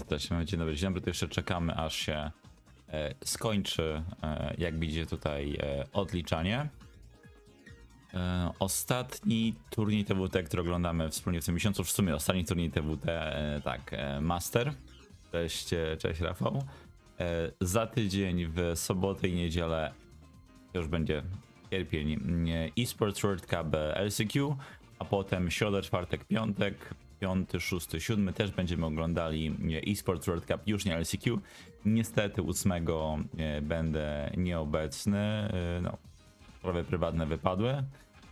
jesteśmy. Dzień dobry, to jeszcze czekamy, aż się skończy, jak widzicie tutaj, odliczanie. Ostatni turniej TWT, który oglądamy wspólnie w tym miesiącu, w sumie ostatni turniej TWT, tak, Master. Cześć Rafał. Za tydzień w sobotę i niedzielę już będzie sierpień eSports World Cup LCQ, a potem środa, czwartek, piątek, 5., 6., 7 też będziemy oglądali eSports World Cup, już nie LCQ. Niestety 8 będę nieobecny, no, sprawy prywatne wypadły,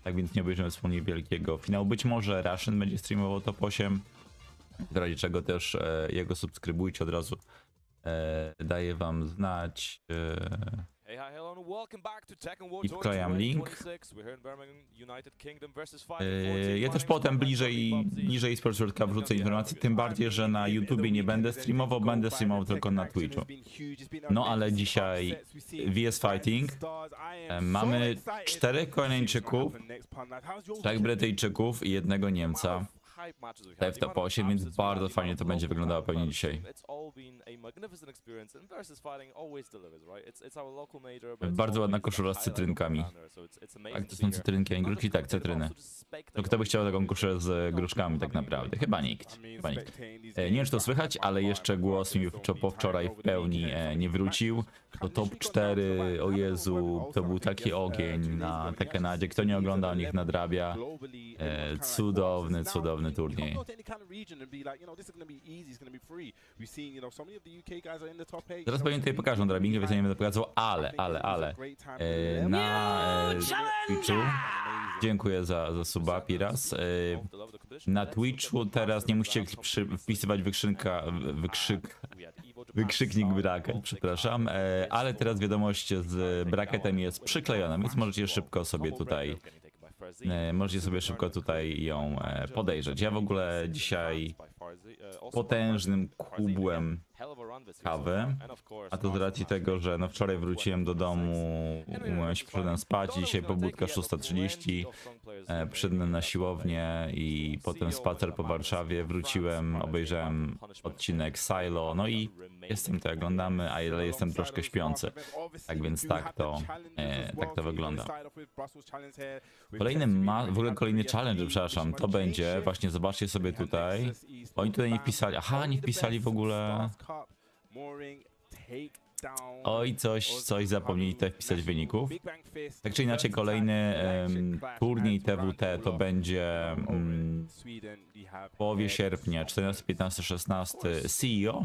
tak więc nie obejrzymy wspólnie wielkiego finału. Być może Russian będzie streamował top 8, w razie czego też jego subskrybujcie, od razu daję wam znać. I wklejam link. Ja też potem bliżej Sports World Cup wrzucę informacje, tym bardziej, że na YouTubie nie będę streamował tylko na Twitchu. No ale dzisiaj VSFighting. Mamy 4 Koreańczyków, 3 Brytyjczyków i 1 Niemca. Tutaj w top 8, więc bardzo fajnie to będzie wyglądało pewnie dzisiaj. Bardzo ładna koszula z cytrynkami. Tak, to są cytrynki, a nie gruszki? Tak, cytryny. No kto by chciał taką koszulę z gruszkami tak naprawdę? Chyba nikt. Nie wiem, czy to słychać, ale jeszcze głos mi po wczoraj w pełni nie wrócił. To top 4, o Jezu, to był taki ogień na Tekkenadzie. Kto nie oglądał, niech nadrabia. Cudowny turniej. Zaraz powiem tutaj pokażę drabinkę, więc nie będę pokazał, ale na Twitchu, dziękuję za suba, Piras. Na Twitchu teraz nie musicie wpisywać wykrzyknik bracket, przepraszam, ale teraz wiadomość z bracketem jest przyklejona, więc możecie szybko sobie tutaj ją podejrzeć. Ja w ogóle dzisiaj potężnym kubłem kawy, a to z racji tego, że no wczoraj wróciłem do domu, umyłem się, przyszedłem spać i dzisiaj pobudka 6:30, przyszedłem na siłownię i potem spacer po Warszawie, wróciłem, obejrzałem odcinek Silo, no i jestem tutaj, oglądamy, ale jestem troszkę śpiący, tak więc tak to wygląda. Kolejny challenge, przepraszam, to będzie, właśnie zobaczcie sobie tutaj, oni tutaj nie wpisali, nie wpisali w ogóle, oj, coś zapomnieli tutaj wpisać wyników. Tak czy inaczej, kolejny turniej TWT to będzie w połowie sierpnia, 14, 15, 16 CEO,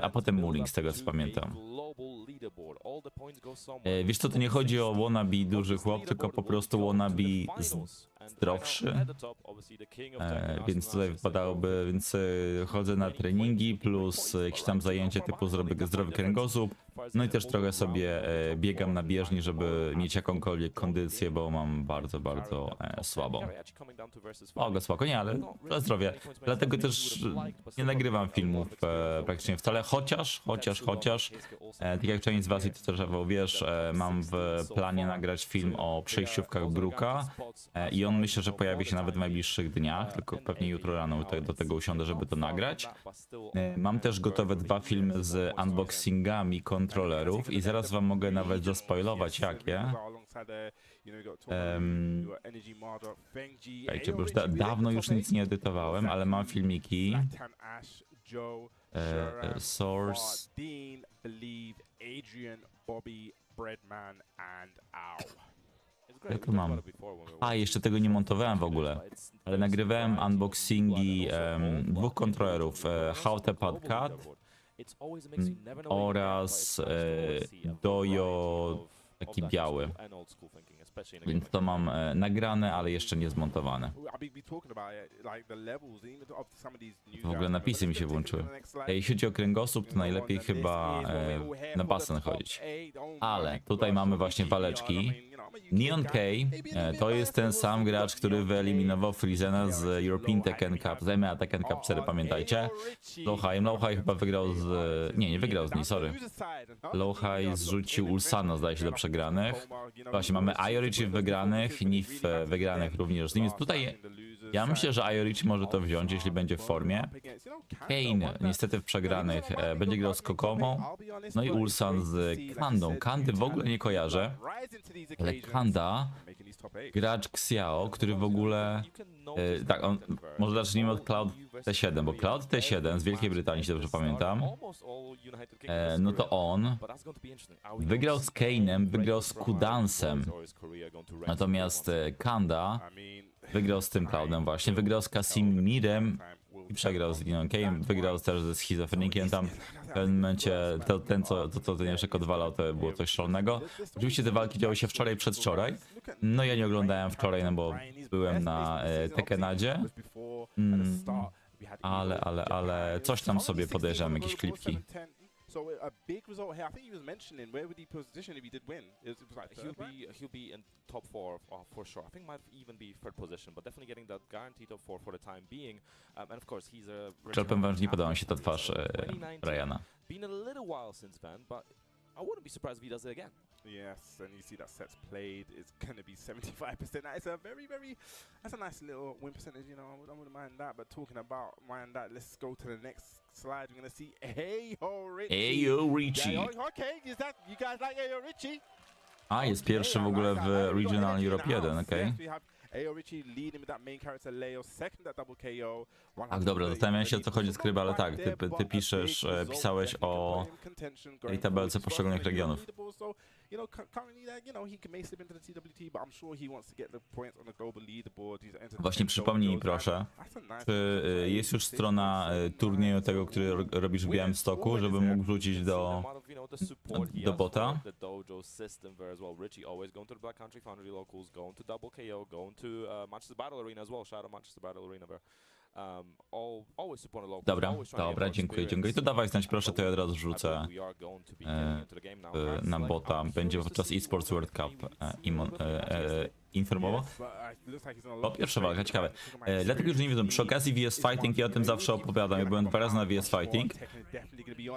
a potem Mulling, z tego co pamiętam. Wiesz co, to nie chodzi o wannabe duży chłop, tylko po prostu wannabe zdrowszy, więc tutaj wypadałoby, więc chodzę na treningi plus jakieś tam zajęcie typu zdrowy kręgosłup, no i też trochę sobie biegam na bieżni, żeby mieć jakąkolwiek kondycję, bo mam bardzo słabą. Spoko, nie, ale dla zdrowia, dlatego też nie nagrywam filmów praktycznie wcale, chociaż tak jak część z was i ty też, wiesz, mam w planie nagrać film o przejściówkach Bruka i on myślę, że pojawi się nawet w najbliższych dniach, tylko pewnie jutro rano do tego usiądę, żeby to nagrać. Mam też gotowe 2 filmy z unboxingami kontrolerów i zaraz wam mogę nawet zaspoilować jakie. Bo już dawno już nic nie edytowałem, ale mam filmiki. Source. Ja to mam. Jeszcze tego nie montowałem w ogóle, ale nagrywałem unboxingi 2 kontrolerów, Pad Cat oraz Dojo taki biały. Więc to mam nagrane, ale jeszcze nie zmontowane. W ogóle napisy mi się włączyły. Jeśli chodzi o kręgosłup, to najlepiej chyba na basen chodzić. Ale tutaj mamy właśnie waleczki. Neon K to jest ten sam gracz, który wyeliminował Friezena z European Tekken Cup, z EMEA Tekken Cup 4, pamiętajcie. Lowhigh chyba wygrał z... Nie wygrał z niej, sorry. Lowhigh zrzucił Ulsana, zdaje się, do przegranych. Właśnie, mamy Iorichi w wygranych, Nif w wygranych również z nim. Więc tutaj ja myślę, że Iorichi może to wziąć, jeśli będzie w formie. Kane niestety w przegranych będzie grał z Kokomą, no i Ulsan z Kandą. Kandy w ogóle nie kojarzę, ale Kanda, gracz Xiao, który w ogóle... tak, może zacznijmy od Cloud T7, bo Cloud T7 z Wielkiej Brytanii, jeśli dobrze pamiętam, no to on wygrał z Kane'em, wygrał z Kudansem, natomiast Kanda wygrał z tym Cloudem właśnie, wygrał z Kasimirem i przegrał z Inokejem, wygrał też ze Schizofrenikiem. Tam w pewnym momencie ten jeszcze odwalał, to było coś szalonego. Oczywiście te walki działy się wczoraj, przedwczoraj. No ja nie oglądałem wczoraj, no bo byłem na Tekkenadzie. Ale coś tam sobie podejrzewam, jakieś klipki. So a big result here. I think he was mentioning where would he position if he did win? It was like he'll be in top 4 for sure. I think might even be third position, but definitely getting that guaranteed top 4 for the time being. And of course he's a... Czerpem wam nie podoba mi się ta twarz Ryana. Been a little while since then, but I wouldn't be surprised if he does it again. Yes, and you see that sets played is going to be 75%. That is a that's a nice little win percentage, you know, I wouldn't mind that. But talking about mind that, let's go to the next slide. We're going to see Ayo Richie. Ayo Richie. Okay, is that, you guys like Ayo Richie? A, jest pierwszy w ogóle w Regional Europe 1, okej. Ayo Richie leading with that main character Leo, second at double KO. Tak, dobra, zastanawiam się, o co chodzi z Kryba, ale tak, ty pisałeś o tej tabelce poszczególnych regionów. Właśnie przypomnij mi proszę, czy jest już strona turnieju tego, który robisz w Białymstoku, żebym mógł wrzucić do bota? Dobra, dziękuję. To dawaj znać proszę, to ja od razu wrzucę na bota. Będzie podczas eSports World Cup informował. O, pierwsza walka, ciekawe. Dlatego już nie wiedzą, przy okazji VSFighting, ja o tym zawsze opowiadam, ja byłem 2 razy na VSFighting.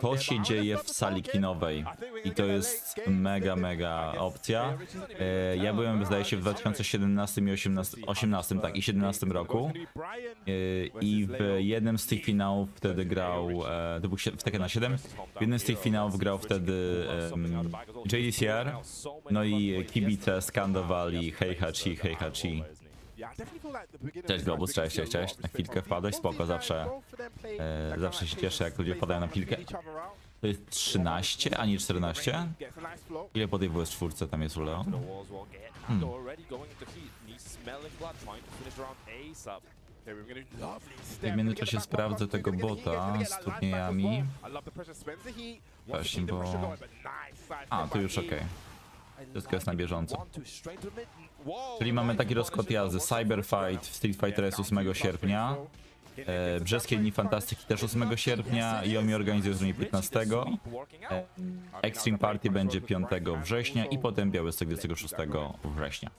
To się dzieje w sali kinowej i to jest mega opcja. Ja byłem, zdaje się, w 2017 i 18 tak, i 17 roku i w jednym z tych finałów wtedy grał, to był w Tekken 7, w jednym z tych finałów grał wtedy JDCR, no i kibice skandowali hej hachi. Cześć Globus, cześć. Na chwilkę wpadłeś, spoko, zawsze się cieszę, jak ludzie wpadają na chwilkę. To jest 13, a nie 14? Ile po tej WS4 tam jest u Leo? W międzyczasie sprawdzę tego bota z turniejami. Właśnie, bo... A, to już okej. Wszystko jest na bieżąco. Czyli mamy taki rozkład jazdy. Cyberfight w Street Fighter jest 8 sierpnia. Brzeskie Dni Fantastyki też 8 sierpnia. Yomi organizuje turniej 15. Extreme Party będzie 5 września i potem Białystok 26 września.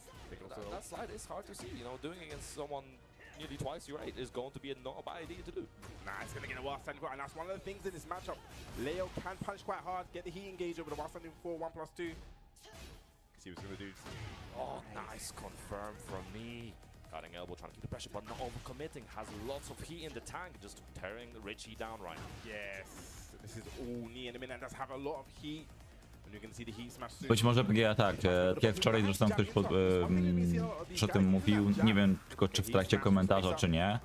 Nearly twice your rate is going to be not a bad idea to do. Nah, it's gonna get a wild standing for, and that's one of the things in this matchup. Leo can punch quite hard, get the heat engage over the wild standing for 1+2. See what's gonna do. Oh, nice confirm from me. Cutting elbow, trying to keep the pressure, but not overcommitting. Has lots of heat in the tank, just tearing Richie down right now. Yes, this is all knee in a minute, and does have a lot of heat. Być może PGA tak, jak wczoraj zresztą ktoś o tym mówił, nie wiem tylko czy w trakcie komentarza czy nie.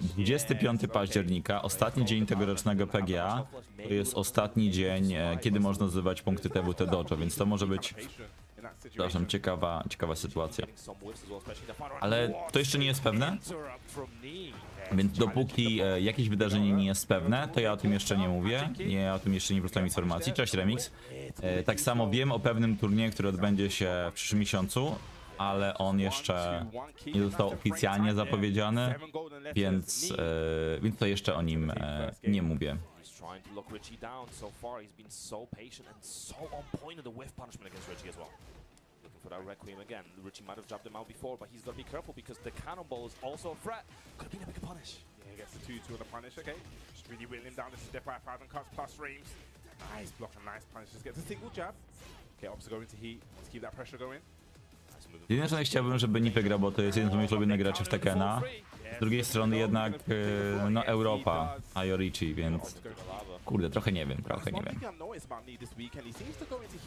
25 października, ostatni dzień tegorocznego PGA, to jest ostatni dzień, kiedy można zdobywać punkty TWT Dojo, więc to może być, przepraszam, ciekawa sytuacja. Ale to jeszcze nie jest pewne, więc dopóki jakieś wydarzenie nie jest pewne, to ja o tym jeszcze nie mówię, ja o tym jeszcze nie wrzucam informacji. Cześć Remix. Tak samo wiem o pewnym turnieju, który odbędzie się w przyszłym miesiącu, ale on jeszcze nie został oficjalnie zapowiedziany, więc to jeszcze o nim nie mówię. Looking for that Requiem again. Richie might have jabbed him out before, but he's got to be careful because the cannonball is also a threat. Could have been a bigger punish. Yeah, he gets the 2-2 on the punish, okay. Just really whittling him down to step by 1,000 cuts plus frames. Nice block and nice punish. Just gets a single jab. Okay, Ops go into heat. Let's keep that pressure going. Z jednej strony chciałbym, żeby Nipy grał, bo to jest jeden z moich ulubionych graczy w Tekkena. Z drugiej strony jednak, no Europa, a Yorichi, więc... Kurde, trochę nie wiem.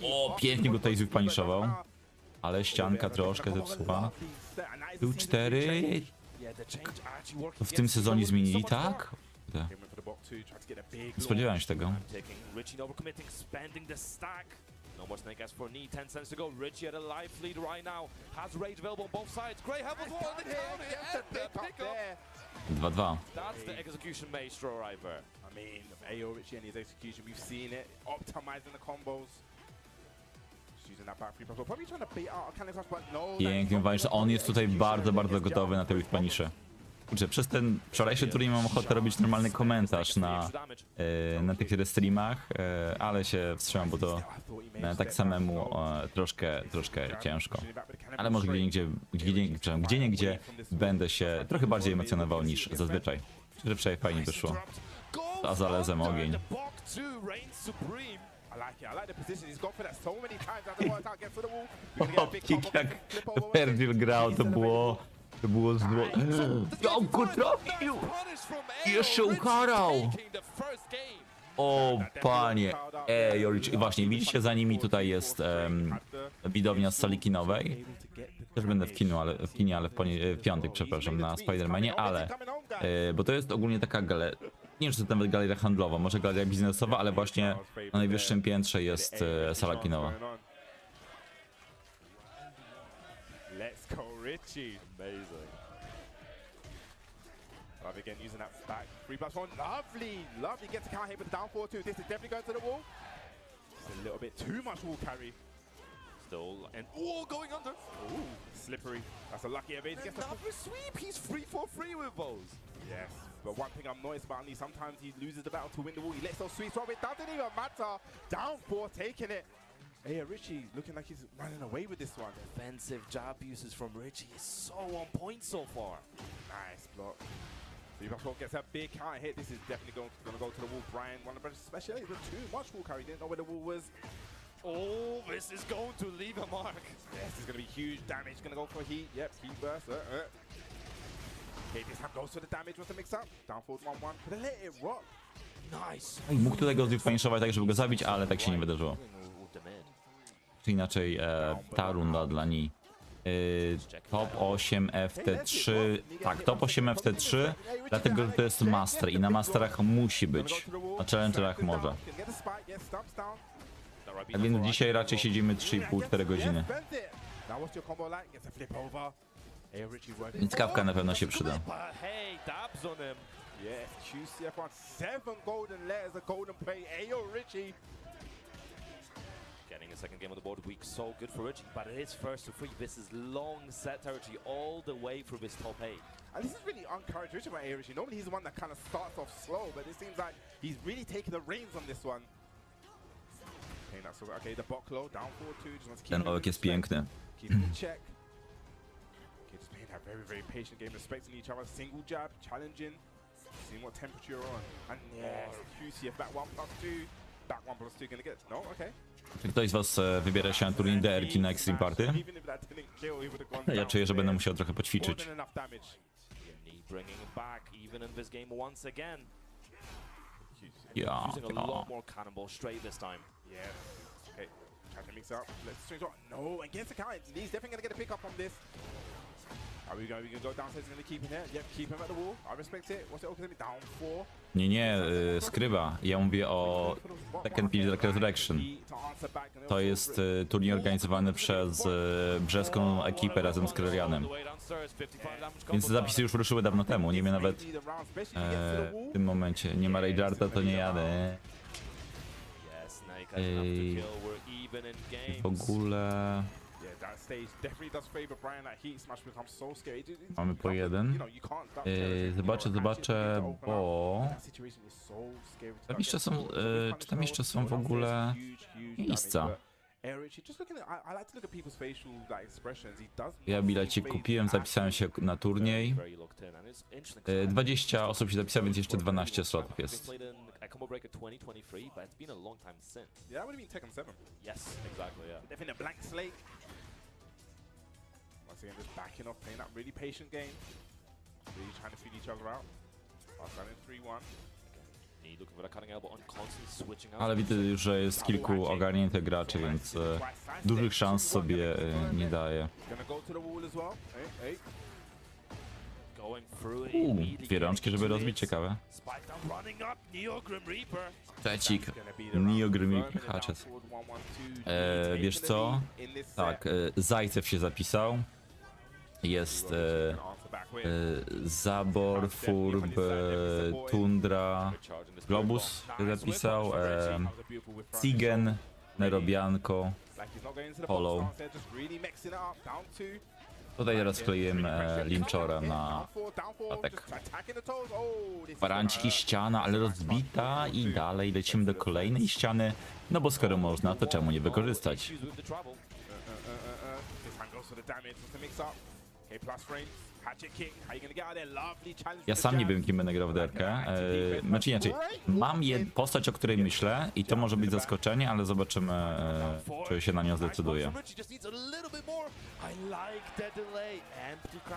O, pięknie go tutaj paniszował. Ale ścianka troszkę zepsuła. Był 4. To w tym sezonie zmienili, tak? Kurde. Nie spodziewałem się tego. No more snake as for knee, 10 seconds to go. Richie at a live lead right now. Has rage available on both sides. Great help as well. The pick up. 2-2. That's the execution maestro right there. I mean, AO Richie and his execution, we've seen it. Optimizing the combos. Just using that back free pass. Probably trying to bait out a cannon cross, but no. Pięknie, że on jest tutaj bardzo gotowy na te whip punisze. Kurczę, przez ten wczorajszy turniej mam ochotę robić normalny komentarz na tych streamach, ale się wstrzymam, bo to tak samemu troszkę ciężko. Ale może gdzieniegdzie będę się trochę bardziej emocjonował niż zazwyczaj. Że fajnie wyszło. A zalezem ogień. Kick jak Perdil grał, to było zło. On go trafił! Jeszcze ukarał! O panie! Yorichi. Właśnie, widzicie, za nimi tutaj jest widownia z sali kinowej. Też będę w kinie, ale w piątek, przepraszam, na Spider-Manie, ale... bo to jest ogólnie taka galeria... Nie wiem, czy to nawet galeria handlowa, może galeria biznesowa, ale właśnie na najwyższym piętrze jest sala kinowa. Let's go, Richie. Amazing. Love again using that back. 3+1. Lovely. Gets a counter hit with the down 4-2. This is definitely going to the wall. Just a little bit too much wall carry. Still, and going under. Ooh, slippery. That's a lucky evade. Another sweep. He's 3-4-3 with those. Yes, but one thing I'm noticed about Lee, sometimes he loses the battle to win the wall. He lets those sweeps roll. It doesn't even matter. Down 4, taking it. Hey, Richie looking like he's running away with this one. Defensive jab uses from Richie is so on point so far. Nice block. VSFighting gets a big counter hit. This is definitely going to go to the wall. Brian, one of the especially with too much wall carry. Didn't know where the wall was. Oh, this is going to leave a mark. Yes, this is going to be huge damage. Going to go for heat. Yep, heat burst. Okay, this time goes to the damage. What's the mix up? Down forward 1-1. But let it rock. Nice. Mógł tutaj go zwipaniszować tak, żeby go zabić, ale tak się nie wydarzyło. Czy inaczej ta runda dla niej. Top 8 FT3. Tak, top 8 FT3, dlatego że to jest master i na masterach musi być. Na challengerach może. A więc dzisiaj raczej siedzimy 3,5-4 godziny. Więc kawka na pewno się przyda. Getting a second game on the board week, so good for Richie, but it is first to free. This is long set territory all the way through this top 8. And this is really uncharacteristic about Richie. Normally he's the one that kind of starts off slow, but it seems like he's really taking the reins on this one. Okay, that's all, okay, the box low, down 4-2, just wants to keep Ten owek jest piękny. Keep the check. Okay, just playing that very patient game, respecting each other, single jab, challenging, seeing what temperature you're on. And yes, QCF back 1+2, back 1+2 gonna get, no, okay. Czy ktoś z was wybiera się na turniej DRT na Extreme Party? Ja czuję, że będę musiał trochę poćwiczyć. Ja. Nie, skrywa. Ja mówię o Tekken Resurrection. To jest turniej organizowany przez brzeską ekipę razem z Krelianem. Więc zapisy już ruszyły dawno temu. Nie wiem nawet w tym momencie. Nie ma Ragearta, to nie jadę. W ogóle... Mamy po jeden. Zobaczę, bo... Tam jeszcze są, czy tam jeszcze są w ogóle miejsca? Richie, just looking at, I like to look at people's facial like expressions. He does. Ja bilecik kupiłem, zapisałem się na turniej. 20 osób się zapisało, więc jeszcze 12 slotów jest. Yeah, that would have been Tekken 7. Yes, exactly, yeah. They've been a blank slate. Once again, just backing off, playing that really patient game. Really trying to feel each other out. Standing 3-1. Looking for a cutting elbow on constant switching out. Ale widzę już, że jest kilku ogarniętych graczy, więc dużych szans sobie nie daje. Gonna go to the wall as well. Hey. Going through it Dwie immediately. rączki, żeby rozbić, ciekawe. Spike down, running up, Neo Grim Reaper. Trzecik, Neo Grimik, haczet. Wiesz co? Tak, Zajcew się zapisał. Jest Zabor, Furb, Tundra, Globus się zapisał, Cigen, Nerobianko, Hollow. Tutaj teraz wkleiłem Linchora na atak. Paranciki, ściana, ale rozbita i dalej lecimy do kolejnej ściany, no bo skoro można, to czemu nie wykorzystać? Ja sam nie wiem, kim będę grał w derkę. Znaczy inaczej, mam postać, o której myślę i to może być zaskoczenie, ale zobaczymy, czy się na nią zdecyduje.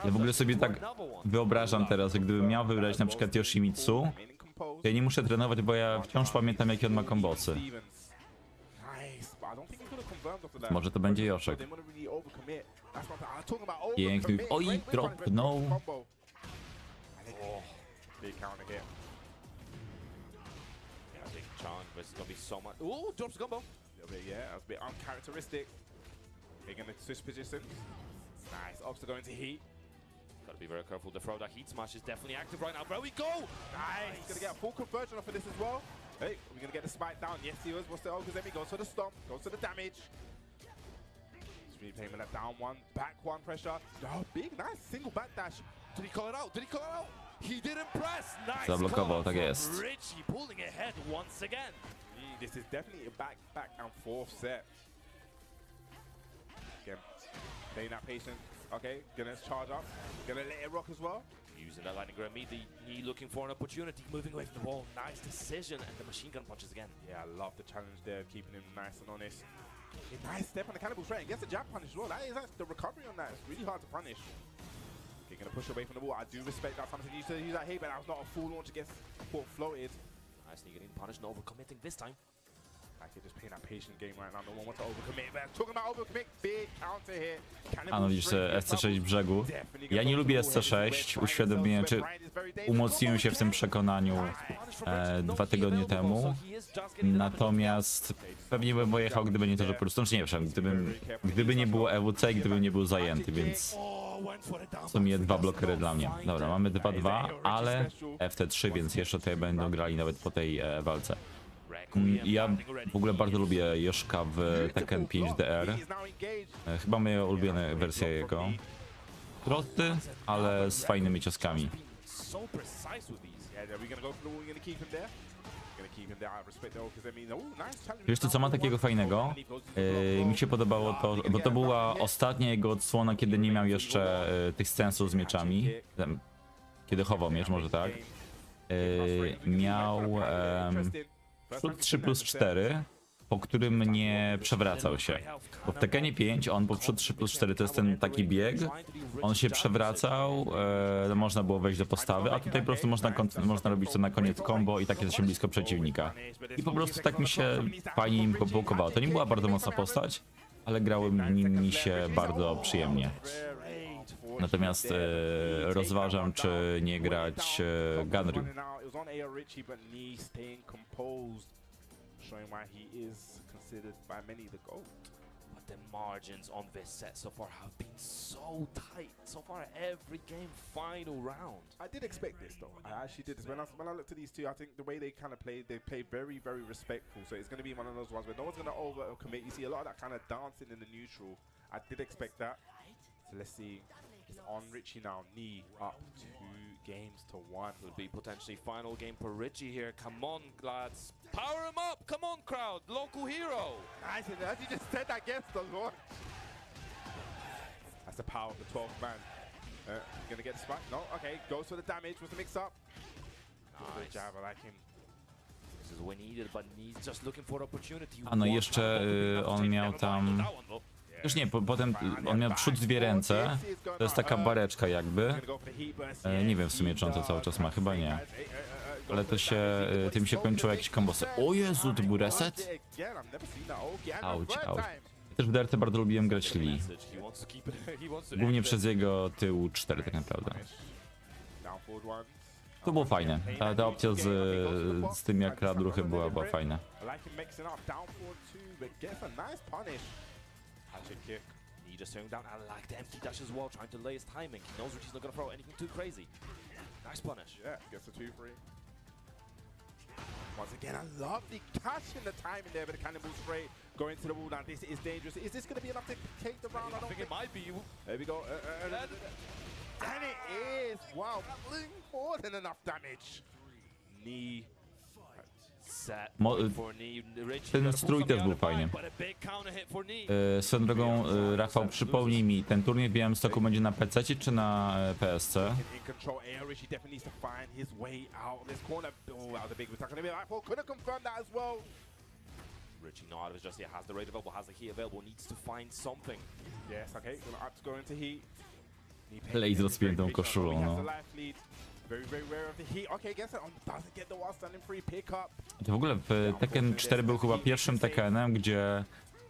Ja w ogóle sobie tak wyobrażam teraz, że gdybym miał wybrać na przykład Yoshimitsu, to ja nie muszę trenować, bo ja wciąż pamiętam, jakie on ma kombosy. Może to będzie Joszek. Piękny. Oj, dropnął. Ooh, drops the combo. Yeah, that's a bit uncharacteristic. They're gonna switch positions. Nice, ops are going to heat. Gotta be very careful. The throw, that heat smash is definitely active right now. There we go! Nice, he's gonna get a full conversion off of this as well. Hey, we're gonna get the spike down. Yes, he was. What's the Okazemi? Goes for the stomp, goes for the damage. Really playing with that down one, back one pressure. Oh, big, nice single back dash. Did he call it out? Did he call it out? He didn't press. Nice. Zablokował, tak jest. Richie pulling ahead once again. This is definitely a back and forth set. Again, playing that patient. Okay, gonna charge up. Gonna let it rock as well. Using that lightning grab immediately, he looking for an opportunity, moving away from the wall. Nice decision, and the machine gun punches again. Yeah, I love the challenge there, keeping him nice and honest. A nice step on the cannibal straight. Gets a jab punish as well. That's the recovery on that. It's really hard to punish. Okay, gonna push away from the wall. I do respect that. Something you used to use that hate, but that was not a full launch against Port floated. Nicely getting punished, no overcommitting this time. I could just playing that patient game right now. No one wants to overcommit. But talking about overcommit, big counter here. A no widzisz, SC6 w brzegu. Ja nie lubię SC6, uświadomiłem, czy umocniłem się w tym przekonaniu 2 tygodnie temu. Natomiast pewnie bym pojechał, gdyby nie to, że po prostu, nie wiem, gdyby nie było EWC i gdybym nie był zajęty, więc w sumie 2 blokery dla mnie. Dobra, mamy 2-2, ale FT3, więc jeszcze tutaj będą grali nawet po tej walce. Ja w ogóle bardzo lubię Joszka w Tekken 5 DR. Chyba moja ulubiona wersja jego. Prosty, ale z fajnymi cioskami. Wiesz to, co ma takiego fajnego? Mi się podobało to, bo to była ostatnia jego odsłona, kiedy nie miał jeszcze tych sensów z mieczami. Kiedy chował miecz, może tak. Miał przód 3+4, po którym nie przewracał się. Bo w Tekkenie 5 on po przód 3+4 to jest ten taki bieg, on się przewracał, można było wejść do postawy, a tutaj po prostu można robić to na koniec combo i takie się blisko przeciwnika. I po prostu tak mi się fajnie im blokowało. To nie była bardzo mocna postać, ale grały mi się bardzo przyjemnie. Natomiast rozważam, czy nie grać Ganryu. Showing why he is considered by many the GOAT. But the margins on this set so far have been so tight. So far, every game, final round. I did expect this though. I actually did this. When I looked at these two, I think the way they kind of played, they play very, very respectful. So it's going to be one of those ones where no one's going to overcommit. You see a lot of that kind of dancing in the neutral. I did expect that. So let's see. It's on Richie now. Knee up to games to 1. Could be potentially final game for Richie here. Come on, lads. Power him up. Come on, crowd. Local hero. Nice, and as you just said that gets the launch. That's the power of the 12th man. Gonna get spot? No, okay, goes for the damage with the mix up. Good Nice. job, I like him. This is when needed, but he's just looking for opportunity. A no jeszcze on miał tam... Już nie, potem on miał przód 2 ręce. To jest taka bareczka jakby. Nie wiem w sumie, czy on to cały czas ma, chyba nie. Ale to się, tym się kończyło jakieś kombosy. O Jezu, to był reset? Auć, auć. Też w DRT bardzo lubiłem grać Lee. Głównie przez jego tył 4 tak naprawdę. To było fajne. Ta opcja z tym jak radł ruchy była fajna. He just turned down. I like the empty dash as well, trying to lay his timing. He knows Richie's not gonna throw anything too crazy. Nice punish. Yeah, gets the 2-3. Once again, I love the catch in the timing there, but the cannonball spray going to the wall. Now this is dangerous. Is this going to be enough to take the round? I think it might be. There we go. And it is. Wow, more than enough damage. Knee set Mo- for knee. Richie ten gotta pull strój też something był out of the fajnie. bag, but a big counter hit for knee. Swoją drogą, Rafał, przypomnij mi, ten turniej w Białymstoku będzie na PC czy na PSC? In control area, she definitely needs to find his way out of this corner. Oh, that was a big attack on him. Could have confirmed that as well. Richie, not out of his just yet, has the rate available, has the heat available, needs to find something. Yes, okay. Go into heat. Lej z rozpiętą koszulą, no. Very, very rare of the heat. Okay, guess it doesn't get the wall standing free pick up. To w ogóle w Tekken 4 był chyba pierwszym Tekkenem, gdzie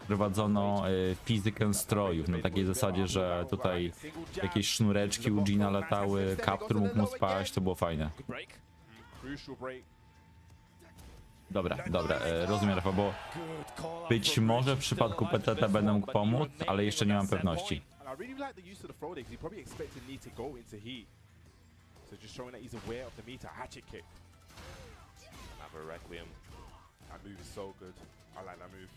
prowadzono fizykę strojów. Na takiej zasadzie, że tutaj jakieś sznureczki u Gina latały, kaptur mógł mu spaść, to było fajne. Good break. Crucial break. Dobra, rozumiem, Rafał, bo Good call out być from może w Richie, przypadku still alive PTT for będę this mógł one, but pomóc, you're ale jeszcze nie mam making that set pewności. And I really like the use of the throw because he probably expected Lee to go into heat. So just showing that he's aware of the meter. Hatchet kick. Another Requiem. That move is so good. I like that move.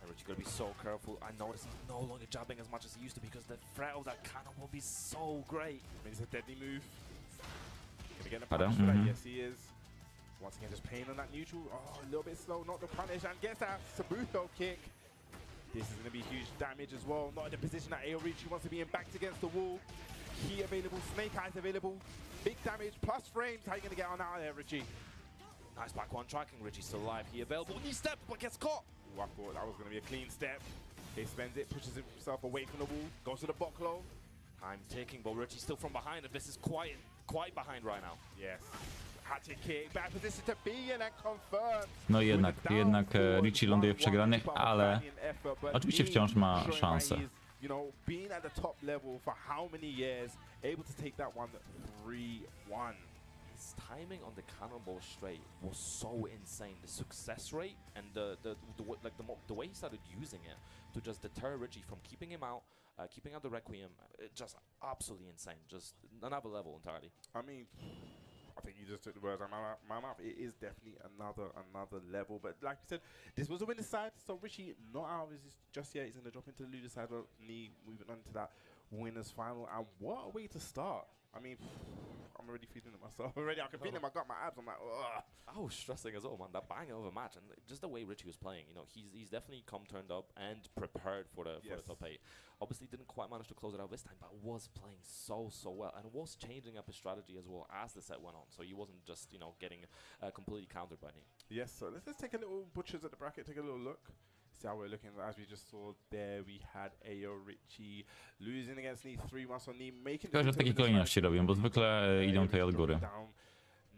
And Richie gotta be so careful. I noticed he's no longer jabbing as much as he used to because the threat of that cannon will be so great. I mean, it's a deadly move. Gonna get the Pardon? punish for that. Mhm. Yes, he is. Once again, just playing on that neutral. Oh, a little bit slow, not the punish, and gets that Sabuto kick. This is going to be huge damage as well. Not in the position that Aorichi wants to be in, backed against the wall. Key available, Snake Eyes available. Big damage, plus frames. How are you going to get on out of there, Richie? Nice back one tracking. Richie's still alive. He available. Knee step, but gets caught. Ooh, I thought that was going to be a clean step. He spends it, pushes himself away from the wall, goes to the box low. Time ticking, but Richie's still from behind, and this is quite behind right now. Yes. Hatchet kick, bad position to be in and confirmed. No jednak Richie ląduje w przegranych, ale oczywiście wciąż ma szansę. You know, being at the top level for how many years, able to take that one 3-1. His timing on the cannonball straight was so insane. The success rate and the way he started using it to just deter Richie from keeping him out, keeping out the Requiem, just absolutely insane. Just another level entirely. I mean, I think you just took the words out of my mouth. It is definitely another level. But like you said, this was the winner's side. So Richie not out of his just yet. He's going to drop into the loser side. Knee moving on to that winner's final. And what a way to start. I mean, I'm already feeling it myself already. I can feel it. I got my abs. I'm like, ugh. I was stressing as well, man. That banger of a match, and just the way Richie was playing. You know, he's definitely come turned up and prepared for the top 8. Obviously, didn't quite manage to close it out this time, but was playing so well, and was changing up his strategy as well as the set went on. So he wasn't just getting completely countered by me. Yes. So let's take a little butchers at the bracket. Take a little look. See how we're looking. As we just saw there, we had Aorichi losing against Knee 3-1, so Knee making. Tylko, że w takiej kolejności robią, bo zwykle idą tutaj od góry.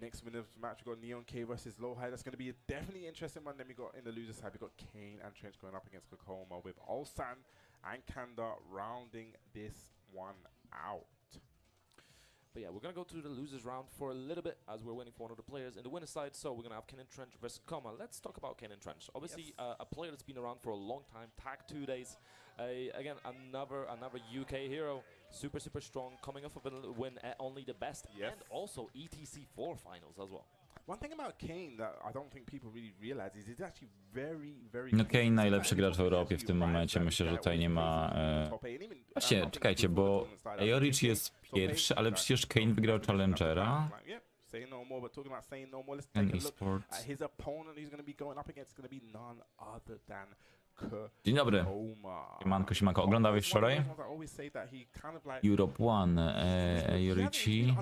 Next winner's match, we got Neon K versus Low High. That's going to be a definitely interesting one. Then we got in the loser side, we got Kane and Trench going up against Kokoma with Ulsan and Kanda rounding this one out. But yeah, we're going to go through the losers round for a little bit as we're waiting for one of the players in the winner's side. So we're going to have Ken and Trench versus Koma. Let's talk about Ken and Trench. Obviously, a player that's been around for a long time, tag 2 days. Again, another UK hero. Super strong, coming off of a win at only the best. Yes. And also ETC4 finals as well. One thing about Kane that I don't think people really realize is he's actually very No Kane najlepszy gracz w Europie w tym momencie. Myślę, że tutaj nie ma... Właśnie, czekajcie, bo Aorichi jest pierwszy, ale przecież Kane wygrał Challengera. Say no more, but talking about saying no more, let's Ten take a look eSports. at his opponent who's going to be going up against. Going to be none other than Dzień dobry. Siemanko, siemanko. Oglądałeś wczoraj? Europe One, Jurici.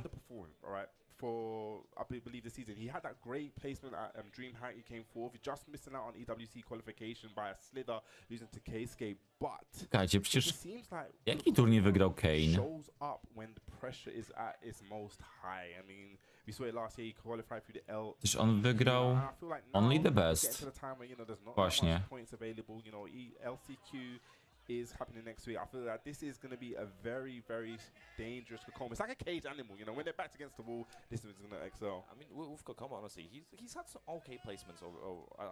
For I believe the season, he had that great placement at DreamHack. He came fourth. He just missing out on EWC qualification by a slither, losing to K-Scape. But Czekajcie, przecież it seems like jaki turniej wygrał Kane? shows up when the pressure is at its most high. I mean, we saw it last year. He qualified through the L. Przecież on wygrał And I feel like now Only the we're best. getting to the time where, you know, there's not that Właśnie. much points available. You know, LCQ is happening next week. I feel that this is going to be a very, very dangerous Kokoma. It's like a cage animal, you know. When they're backed against the wall, this is going to excel. I mean, with Kokoma, honestly, he's had some okay placements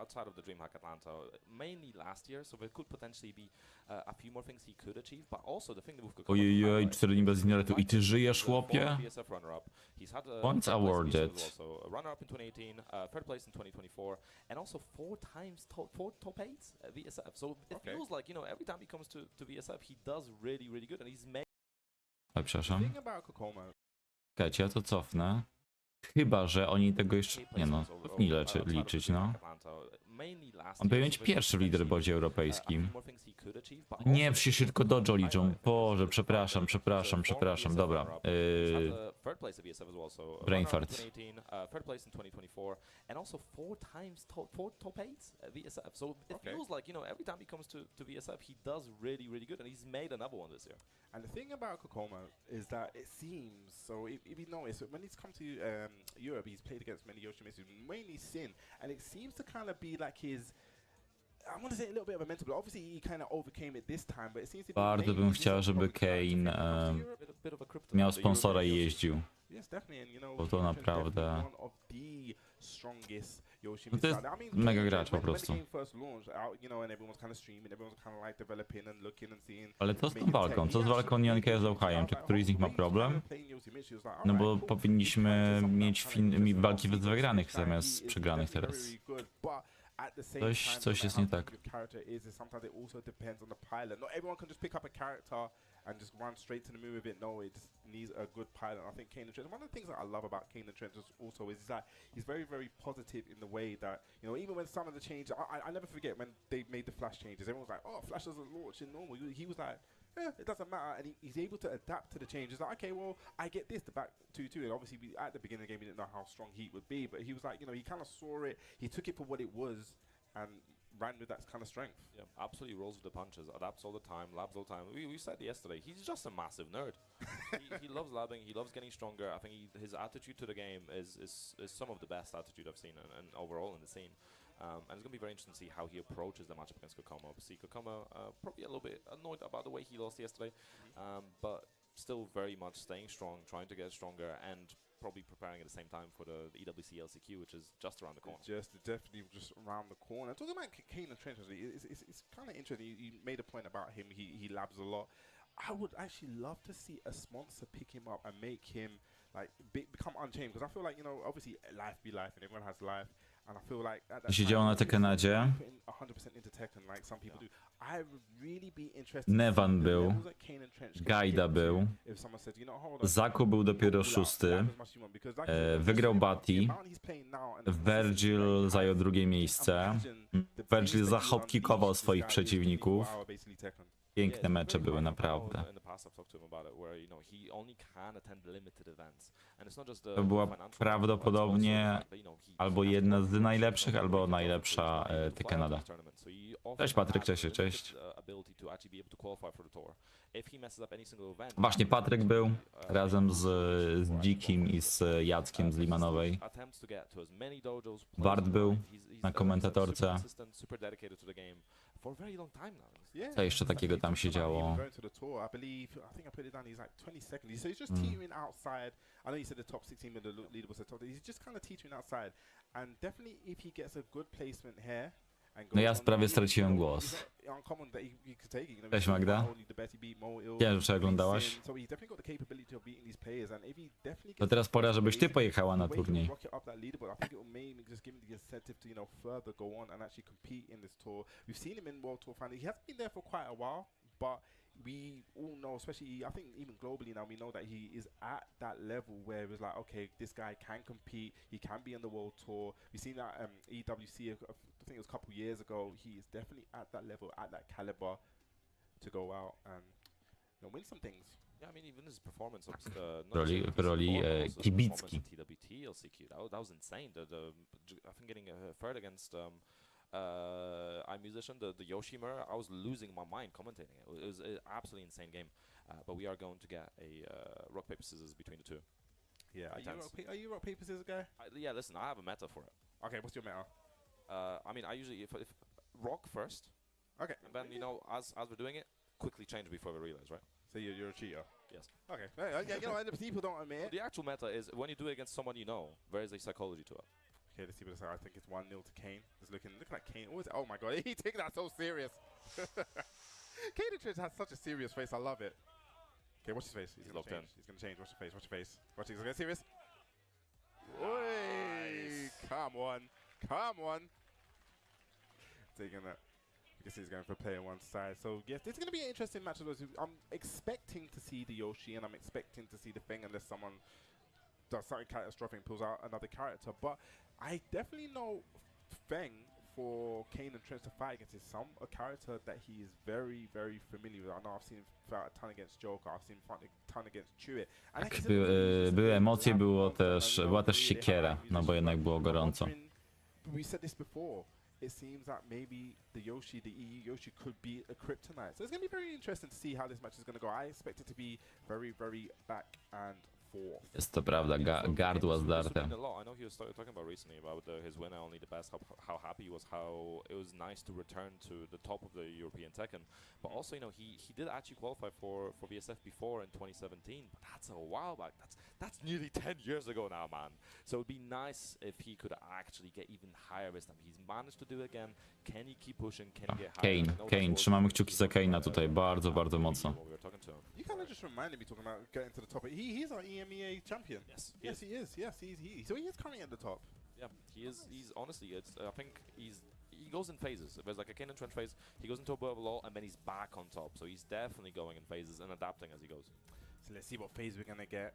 outside of the DreamHack Atlanta, mainly last year, so there could potentially be a few more things he could achieve, but also the thing that with Kokoma... Ojej, 4 dni bez internetu. I ty żyjesz, chłopie? Points awarded. Runner-up in 2018, third place in 2024, and also 4 times top 8 at VSF. So it feels like, you know, every time he comes to VSF, he does really, really good, and he's made... Oj, przepraszam. The thing about Kokoma, Czekajcie, ja to cofnę. Chyba, że oni tego jeszcze... Nie no, powinni liczyć, no. On powinien być pierwszy w leaderboardzie europejskim. Nie, przecież się tylko dojo liczą. Boże, przepraszam. Dobra. Brain fart. Third place in 2024, and also 4 times top 8 at VSF. So it feels like, you know, every time he comes to VSF, he does really, really good, and he's made another one this year. and the thing about Kokoma is that it seems, so if you notice, when he's come to Europe, he's played against many Yoshimitsu, mainly Sin, and it seems to kind of be like his, I want to say a little bit of a mental, but obviously he kind of overcame it this time, but it seems to be Bardzo bym chciał, żeby Kane miał sponsora i jeździł. Yes, definitely, and you know, Bo to naprawdę... one of the strongest Yoshimitsu. No to jest I mean, mega gracz po when prostu. the game first launched out, you know, and everyone's kind of streaming, everyone's kind of like developing and looking and seeing. Ale to z tą walką? Co z walką Nionka z Auchajem? Czy któryś z nich ma problem? No bo powinniśmy mieć walki bez wygranych zamiast przegranych teraz. Coś jest nie tak. Sometimes it also depends on the pilot. Not everyone can just pick up a character and just run straight to the moon with it. No, it just needs a good pilot. I think Kane and Trent, one of the things that I love about Kane and Trent also is that he's very, very positive in the way that, you know, even when some of the changes, I never forget when they made the Flash changes. Everyone's like, oh, Flash doesn't launch in normal. He was like, yeah, it doesn't matter, and he's able to adapt to the changes. Like, okay, well, I get this, the back 2-2, and obviously at the beginning of the game, we didn't know how strong Heat would be, but he was like, you know, he kind of saw it, he took it for what it was, and ran with that kind of strength. Yeah, absolutely rolls with the punches, adapts all the time, labs all the time. We said yesterday, he's just a massive nerd. he loves labbing, he loves getting stronger. I think his attitude to the game is some of the best attitude I've seen and overall in the scene. And it's going to be very interesting to see how he approaches the matchup against Kokoma. Obviously, Kokoma probably a little bit annoyed about the way he lost yesterday, but still very much staying strong, trying to get stronger, and probably preparing at the same time for the EWC LCQ, which is just around the corner. Definitely just around the corner. Talking about Kane and Trent, it's kind of interesting. You made a point about him. He labs a lot. I would actually love to see a sponsor pick him up and make him like become unchained, because I feel like, you know, obviously life be life and everyone has life. And I feel like at that się działo na Tekkenadzie. 100% into Tekken, like some people do. I would really be interested. Nevan był, Gaida był, Zaku był dopiero 6, wygrał Bati, Virgil zajął 2 miejsce, Virgil zahopkikował swoich przeciwników. Piękne mecze były naprawdę. To była prawdopodobnie albo jedna z najlepszych, albo najlepsza Tekkenada. Cześć Patryk, cześć. Właśnie Patryk był razem z Dzikim i z Jackiem z Limanowej. Bart był na komentatorce. Co jeszcze takiego tam się działo? No ja prawie straciłem głos. Cześć Magda. Wiem, że oglądałaś. To teraz pora, żebyś ty pojechała na turniej. but we all know, especially I think even globally now, we know that he is at that level where it was like, okay, this guy can compete, he can be on the world tour. We've seen that EWC, I think it was a couple years ago. He is definitely at that level, at that caliber to go out and win some things. Yeah, I mean, even his performance, not Roli- just his roli, performance, also his kibicki. performance at TWT, LCQ, that was insane. I think getting third against iMusician, the Yoshimura, I was losing my mind commentating it. It was an absolutely insane game. But we are going to get a rock, paper, scissors between the two. Yeah, are you rock, paper, scissors guy? Yeah, listen, I have a meta for it. Okay, what's your meta? I mean, I usually, if rock first, Okay. and then, you know, as we're doing it, quickly change before we realize, right? So you're a cheater? Yes. Okay. Yeah, you know, people don't admit. The actual meta is when you do it against someone you know, there is a psychology to it. Okay, let's see what it's like. I think it's 1-0 to Kane. It's looking like Kane. Oh my god, he takes that so serious. Kane has such a serious face. I love it. Okay, watch his face. He's locked in. He's gonna change. Watch your face. Watch your face. Watch. He's gonna get serious. Oi! Come on. Come on. Taking that. You can see he's going for player one side. So yes, this is gonna be an interesting match. I'm expecting to see the Yoshi, and I'm expecting to see the Feng, unless someone does something catastrophic and pulls out another character. But I definitely know Feng for Kane and Trent to fight against is a character that he is very, very familiar with. I know I've seen him fight a ton against Joker, I've seen him fight a ton against Chewit. Były emocje, była też siekiera, no bo jednak było gorąco. We said this before. It seems that maybe the Yoshi, the EU Yoshi, could be a kryptonite. So it's going to be very interesting to see how this match is going to go. I expect it to be very, very back and forth. Jest to prawda, gardła zdarte. I know he was talking about recently about his winner only the best, how happy he was, how it was nice to return to the top of the European Tekken. But also, you know, he did actually qualify for VSF before in 2017, but that's a while back. That's nearly 10 years ago now, man. So it'd be nice if he could actually get even higher this time. He's managed to do it again. Can he keep pushing? Can he get higher? Kane, trzymamy kciuki za Kane'a tutaj bardzo, bardzo mocno. You kind of just reminded me talking about getting to the top. He's our EMEA champion. Yes, yes, he is. Yes, so he is currently at the top. Yeah, he is. He's honestly, I think he goes in phases. There's like a Kane and Trent phase. He goes into a bit of a lull, and then he's back on top. So he's definitely going in phases and adapting as he goes. So let's see what phase we're gonna get.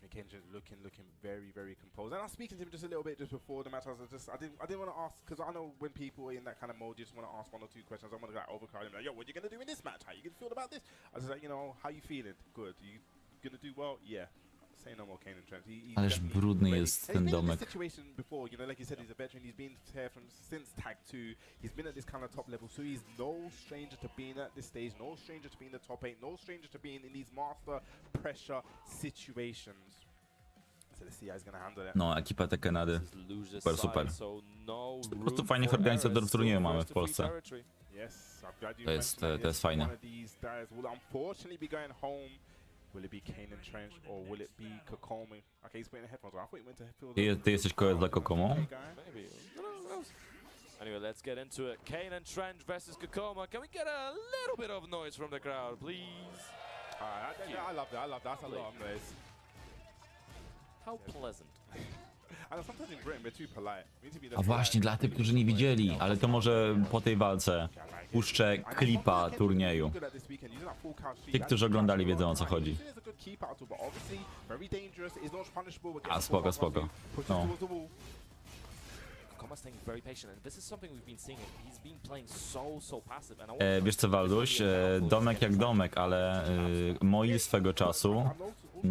Kane's just looking very, very composed. And I was speaking to him just a little bit just before the match. I didn't want to ask, because I know when people are in that kind of mode, you just want to ask one or two questions. I want to like overcrowd him, like, yo, what are you gonna do in this match? How you gonna feel about this? I was like, you know, how you feeling? Good. You gonna do well? Yeah. Say no more, Kane and Trent. Ależ brudny jest ten domek. Situation before, you know, like you said, he's a veteran. He's been here since Tag 2. He's been at this kind of top level, so he's no stranger to being at this stage, no stranger to being the top 8, no stranger to being in these master pressure situations. So let's see how he's gonna handle it. No, ekipa Tekkenady, super, super. Po prostu fajnych organizatorów turnieju mamy w Polsce. To jest fajne. Will it be Kane and Trench, or will it be Kokomi? Okay, he's putting the headphones on. I thought he went to field. Ty jesteś kogoś dla Kokomo? Maybe. Anyway, let's get into it. Kane and Trench versus Kokoma. Can we get a little bit of noise from the crowd, please? I love that. That's a lot of noise. How pleasant. And sometimes in Britain we're too polite. We need to be the A właśnie, dla tych, którzy nie widzieli, ale to może po tej walce puszczę klipa turnieju. Ci, którzy oglądali, wiedzą, o co chodzi. A spoko, spoko. No. Wiesz co, Walduś, domek jak domek, ale Moil swego czasu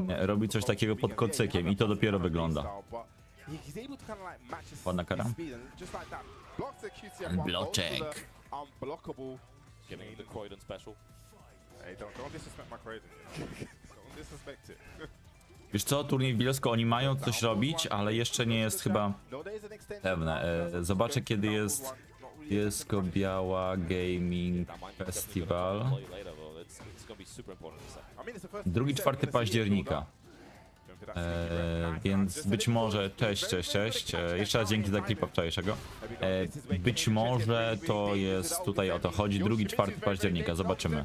robi coś takiego pod kocykiem i to dopiero wygląda. Ładna kara. Bloczek. Getting the Croydon special. Hey, don't disrespect my Croydon. Don't disrespect it. Wiesz co, turniej w Bielsko, oni mają coś robić, ale jeszcze nie jest chyba pewne. Zobaczę, kiedy jest Bielsko-Biała Gaming Festival. 2-4 października. Więc być może, cześć. Jeszcze raz dzięki za klipa wczorajszego. Być może to jest tutaj o to chodzi, 2-4 października, zobaczymy.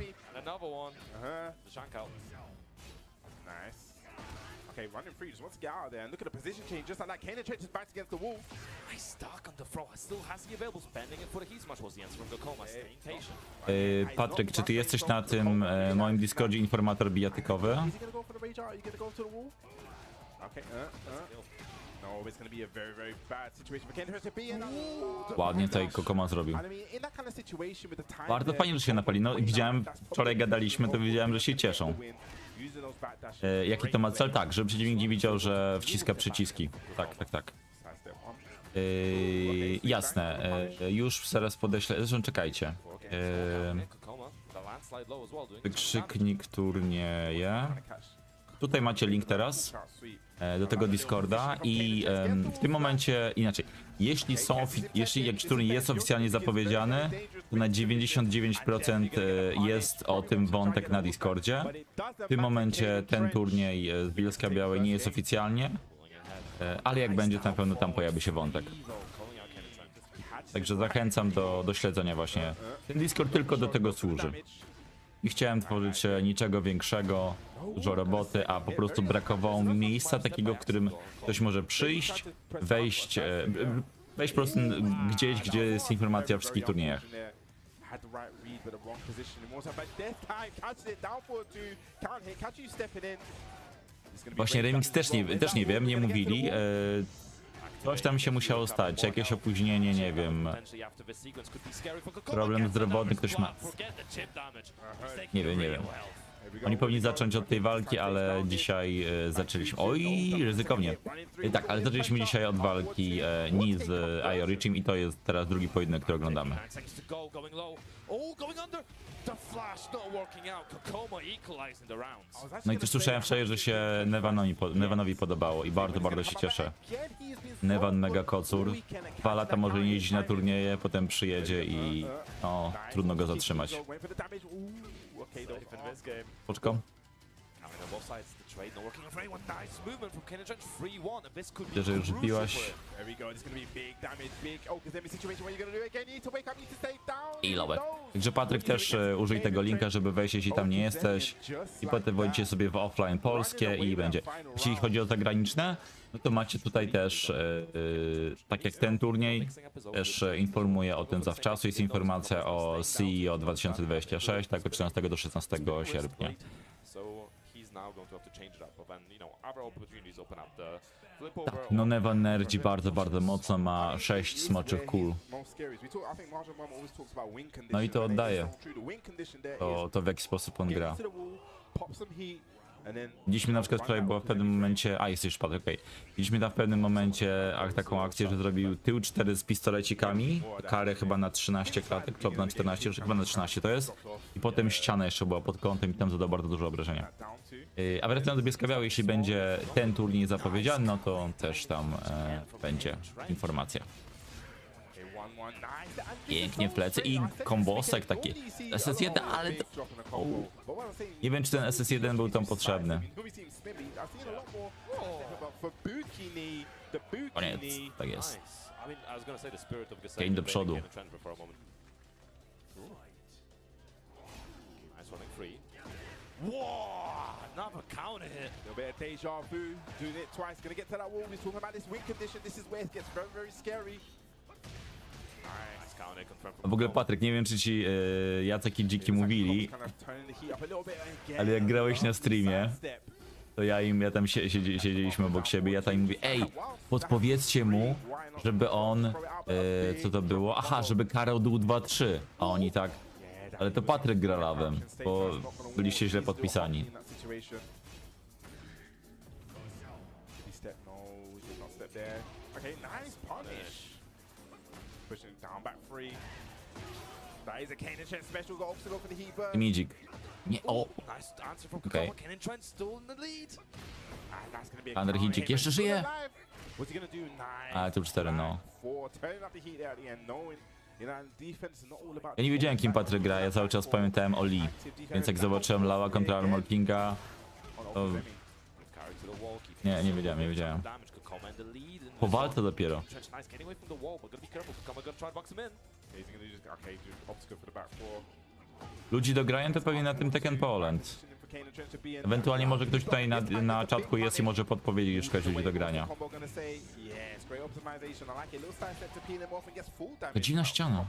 Okay, running free, just wants to get out of there and look at the position change, just like that. Kane and Trench is back against the wall. Nice dark on the throw. Still has the available, spending it for the heat smash was the answer from Gokoma, staying patient. Patryk, czy ty jesteś na tym moim Discordzie informator bijatykowy? Is he gonna go for the rage out? Are you gonna go to the wall? Okay, no, it's gonna be a very, very bad situation for Kane and Trench to be in. Ładnie tutaj Kokoma zrobił. And I mean, in that kind of situation with the time Bardzo there, fajnie, że się napali. No widziałem, wczoraj gadaliśmy, to wiedziałem, że się cieszą. using those back dashes. Jaki to ma cel? Tak, żeby przeciwnik nie widział, że wciska przyciski. Tak, tak, tak. Jasne, już zaraz podeślę. Zresztą czekajcie. Wykrzyknik turnieje. Tutaj macie link teraz do tego Discorda i w tym momencie inaczej. Jeśli jakiś turniej jest oficjalnie zapowiedziany, to na 99% jest o tym wątek na Discordzie. W tym momencie ten turniej z Bielska Białej nie jest oficjalnie, ale jak będzie, to na pewno tam pojawi się wątek. Także zachęcam do śledzenia właśnie. Ten Discord tylko do tego służy. Nie chciałem tworzyć niczego większego, dużo roboty, a po prostu brakowało mi miejsca takiego, w którym ktoś może przyjść, wejść po prostu gdzieś, gdzie jest informacja o wszystkich turniejach. Właśnie remix też nie wiem, nie mówili. Coś tam się musiało stać, jakieś opóźnienie, nie wiem. Problem zdrowotny ktoś ma. Nie wiem. Oni powinni zacząć od tej walki, ale dzisiaj zaczęliśmy. Oj, ryzykownie. Tak, ale zaczęliśmy dzisiaj od walki Ni z Ioricim i to jest teraz drugi pojedynek, który oglądamy. No i też słyszałem wczoraj, że się Nevanowi podobało i bardzo, bardzo się cieszę. Nevan mega kocur. 2 lata może nie jeździć na turnieje, potem przyjedzie i no, trudno go zatrzymać. Poczko. Widzę, że już wbiłaś. I lobek. Także Patryk też użyj tego linka, żeby wejść, jeśli tam nie jesteś. I potem wejdziecie sobie w offline polskie i będzie. Jeśli chodzi o zagraniczne, no to macie tutaj też, tak jak ten turniej, też informuję o tym zawczasu. Jest informacja o CEO 2026, tak od 13 do 16 sierpnia. Tak, no Nevan nerdzi bardzo, bardzo mocno, ma 6 smoczych kul. No i to oddaje. To w jaki sposób on gra. Widzieliśmy na przykład wczoraj, było w pewnym momencie, jest już padł, okej. Widzieliśmy tam w pewnym momencie taką akcję, że zrobił tył 4 z pistolecikami, karę chyba na 13 klatek, klop na 14, już chyba na 13 to jest. I potem ściana jeszcze była pod kątem i tam zadał bardzo dużo obrażenia. A wracając do Bielska Białej, jeśli będzie ten turniej zapowiedziany, no to też tam będzie informacja. Pięknie w plecy i kombosek taki SS1, ale to... Nie wiem, czy ten SS1 był tam potrzebny. Koniec, tak jest. Kane do przodu. Another counter hit. A bit of deja vu, doing it twice, gonna get to that wall. We're talking about this win condition. This is where it gets very, very scary. W ogóle Patryk, nie wiem, czy ci Jacek i Dziki mówili, ale jak grałeś na streamie, to ja tam siedzieliśmy obok siebie, ja tam im mówię, ej, podpowiedzcie mu, żeby on, co to było? Aha, żeby karał dół 2-3, a oni tak, ale to Patryk gra lawem, bo byliście źle podpisani. Midzik. Nie, o! Okej. Underhitcik jeszcze żyje! Ale to 4, no. Ja nie wiedziałem, kim Patryk gra, ja cały czas pamiętałem o Lee. Więc jak zobaczyłem Lała kontra Armor Kinga, to... Nie wiedziałem. Po walce dopiero. Ludzi do grania to pewnie na tym Tekken Poland. Ewentualnie może ktoś tutaj na czatku jest i może podpowiedzieć jeszcze ludzi do grania. To dziwna ściana.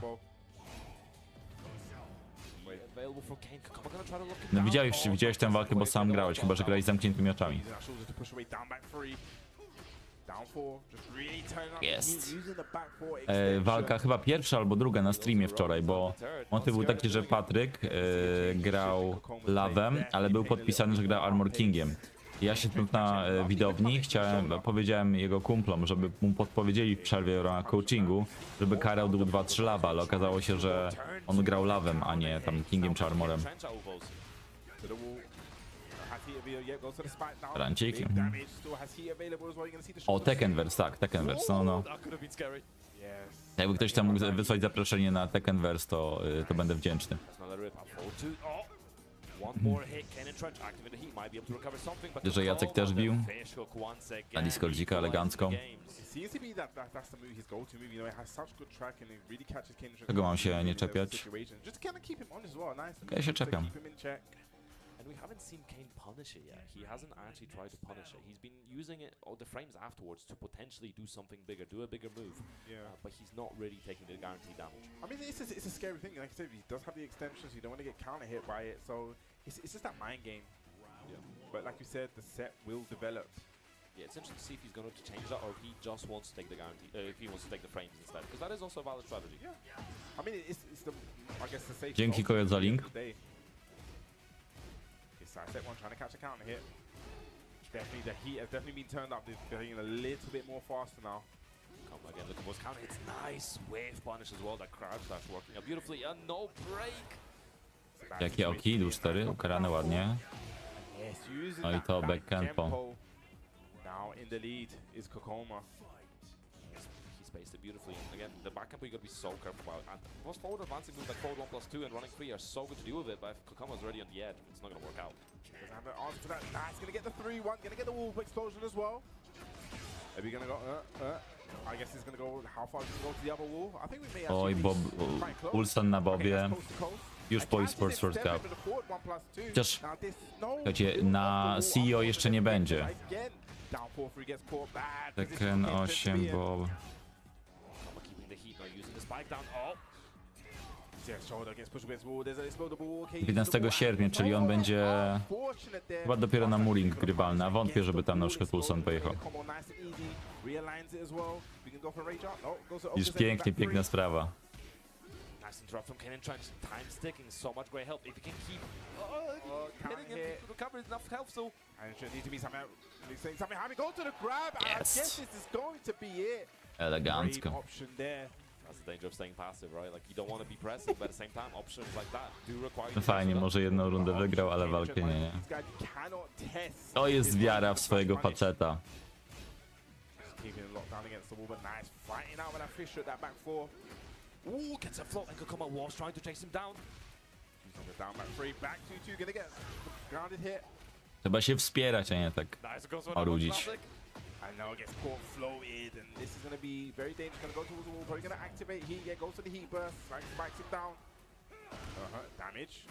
No widziałeś tę walkę, bo sam grałeś, chyba że grałeś z zamkniętymi oczami. Jest. Walka chyba pierwsza albo druga na streamie wczoraj, bo motyw był taki, że Patryk grał Lawem, ale był podpisany, że gra Armor Kingiem. Ja się tu na widowni powiedziałem jego kumplom, żeby mu podpowiedzieli w przerwie na coachingu, żeby karał dół 2-3 lawa, ale okazało się, że on grał Lawem, a nie tam Kingiem czy Armorem. Rancik. O, Tekkenverse, tak, Tekkenverse, no. Jakby ktoś tam mógł wysłać zaproszenie na Tekkenverse, to będę wdzięczny. Że Jacek też bił na Discordzika elegancko. Czego mam się nie czepiać? Ja się czepiam. And we haven't seen Kane punish it yet. He hasn't actually tried to punish it. He's been using it, or the frames afterwards, to potentially do something bigger, do a bigger move. But he's not really taking the guaranteed damage. I mean, it's a scary thing. Like I said, he does have the extensions. You don't want to get counter hit by it. So it's just that mind game. But like you said, the set will develop. Yeah, it's interesting to see if he's going to change that, or if he just wants to take the guarantee, if he wants to take the frames instead, because that is also a valid strategy. I mean, it's the, I guess, the safe. Dzięki Kojo za link. Set one trying to catch a counter hit. Definitely the heat has definitely been turned up. They're getting a little bit more faster now. Come again, look at those counter hits. Nice wave punish as well. That crouch that's working out beautifully. And no break. Jakie oki, dół 4, ukarane ładnie. No i to back tempo. Now in the lead is Kokoma. He spaced it beautifully. And again, the back tempo you gotta be so careful about. And most forward advancing moves like forward 1+2 and running 3 are so good to deal with it, but if Kokoma's already on the edge, it's not gonna work out. Doesn't have the answer for that. Nah, he's gonna get the 3-1, gonna get the wall explosion as well. Are we gonna go? I guess he's gonna go. How far is he gonna go to the other wall? I think we may actually Oj, Bob, Ulsan na Bobie. Już po eSports World Cup. Chociaż, słuchajcie, na CEO jeszcze nie będzie. Tekken 8, Bob. 15 sierpnia, czyli on będzie chyba dopiero na Muring grywalny, a wątpię, żeby tam na przykład Ulsan pojechał. Już pięknie, piękna sprawa. Interrupt from Kane and Trench. Time's ticking, so much great help. If you can keep hitting him, recover enough health, so. And Trench needs to be something. How we go to the grab? I guess this is going to be it. Elegancko. Option there. That's the danger of staying passive, right? Like you don't want to be pressing, but at the same time, options like that do require. No fajnie, może jedną rundę wygrał, ale walkę nie. To jest wiara w swojego faceta. Ooh, gets a float and Kokoma was trying to chase him down. He's on the down back 3, back 2-2, gonna get grounded hit. Trzeba się wspierać, a nie tak marudzić. I know, gets caught floated, and this is gonna be very dangerous. Gonna go towards the wall, probably gonna activate heat. Yeah, goes to the heat burst, spikes him down. Damage.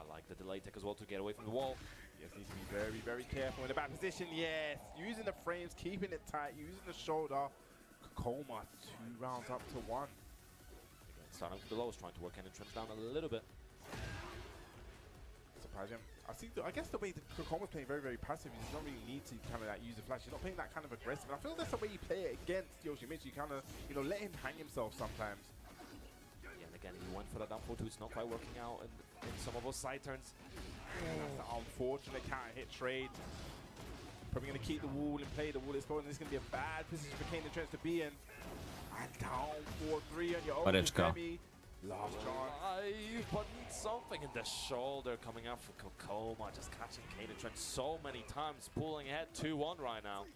I like the delay tech as well to get away from the wall. Yes, needs to be very, very careful in the back position. Yes, using the frames, keeping it tight, using the shoulder. Kokoma 2 rounds up to 1. Starting with the lows, trying to work Kane and Trench down a little bit. Surprising. I guess the way that Kokoma's playing very, very passive, he does not really need to kind of like use the flash. He's not playing that kind of aggressive. And I feel that's the way you play it against Yoshimitsu. You kind of, let him hang himself sometimes. Yeah, and again, he went for that down 4-2. It's not quite working out in some of those side turns. That's the unfortunate counter hit trade. Probably going to keep the wall in play. The wall is exploding. This is going to be a bad position for Kane and Trench to be in. And down 4-3 on your own. Pareczka. Last chance. Alive, but needs something in the shoulder coming out for Kokoma, just catching Kane and Trench so many times, pulling ahead 2-1 right now.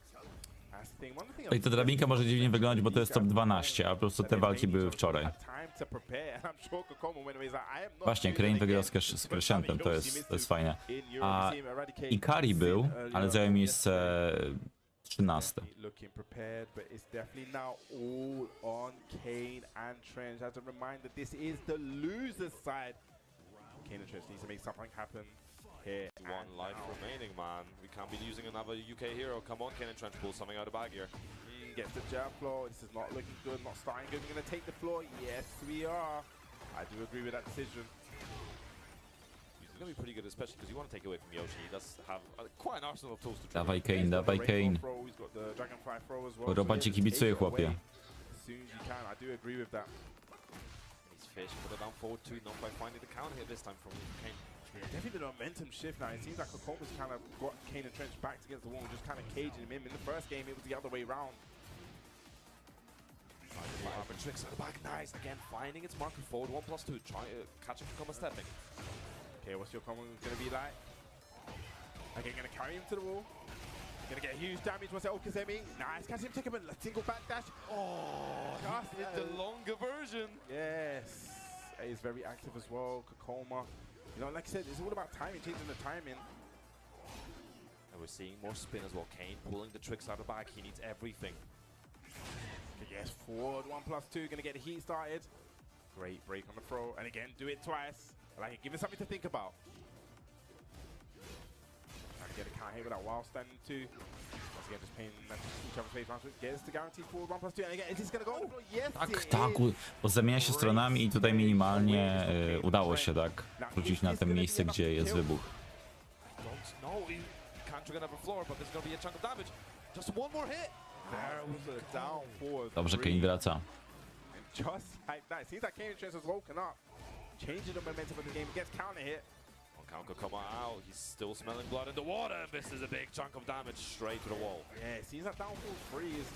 I ta drabinka może dziwnie wyglądać, bo to jest top 12, a po prostu te walki były wczoraj. Właśnie, Crane wygrał z Crescentem, to jest fajne. A Ikari był, ale zajął miejsce 13. Looking prepared, but it's definitely now all on Kane and Trench. As a reminder, this is the loser's side. Kane and Trench needs to make something happen here. One life remaining, man. We can't be using another UK hero. Come on, Ken and Trench, pull something out of the bag here. Gets the jab floor. This is not looking good, not starting good. We're going to take the floor. Yes, we are. I do agree with that decision. He's going to be pretty good, especially because you want to take away from Yoshi. He does have quite an arsenal of tools to Dawaj trigger. Kane, dawaj Kane. He's got the Dragonfly throw as well. Europa ci kibicuje, chłopie. As soon as you can, I do agree with that. And he's fishing for the down forward too, not quite finding the counter here this time from Kane. Yeah, definitely the momentum shift now. It seems like Kokoma's kind of got Kane and Trench backed against the wall and just kind of caging him in. In the first game, it was the other way around. Tricks at the back, nice. Again, finding its marker forward, 1+2. Try catching Kokoma stepping. Okay, what's your combo going to be like? Okay, going to carry him to the wall. Going to get huge damage. What's that? Okazemi. Nice. Catch him, take him a single back dash. Oh, Just he did the longer version. Yes. He's very active as well. Kokoma. You know, like I said, it's all about timing, changing the timing. And we're seeing more spin as well. Kane pulling the tricks out of the back. He needs everything. Yes, forward, 1+2, gonna get the heat started. Great break on the throw, and again, do it twice. I like it, give it something to think about. Trying to get a count here with that while standing too. Once again, just paying each other's face round. Gets the guaranteed forward, 1+2, and again, is this gonna go on the floor? Yes, it Tak, is. bo zamienia się stronami i tutaj minimalnie udało się tak wrócić na to miejsce, gdzie jest wybuch. Don't know. He can't trigger another floor, but there's gonna be a chunk of damage. Just one more hit. There was a down forward. Dobrze, Kane wraca. And just like that, it seems like Kane and Trench has woken up. Changing the momentum of the game, gets counter hit. Count could come out. He's still smelling blood in the water, and this is a big chunk of damage straight to the wall. Yeah, it seems like downfall 3 is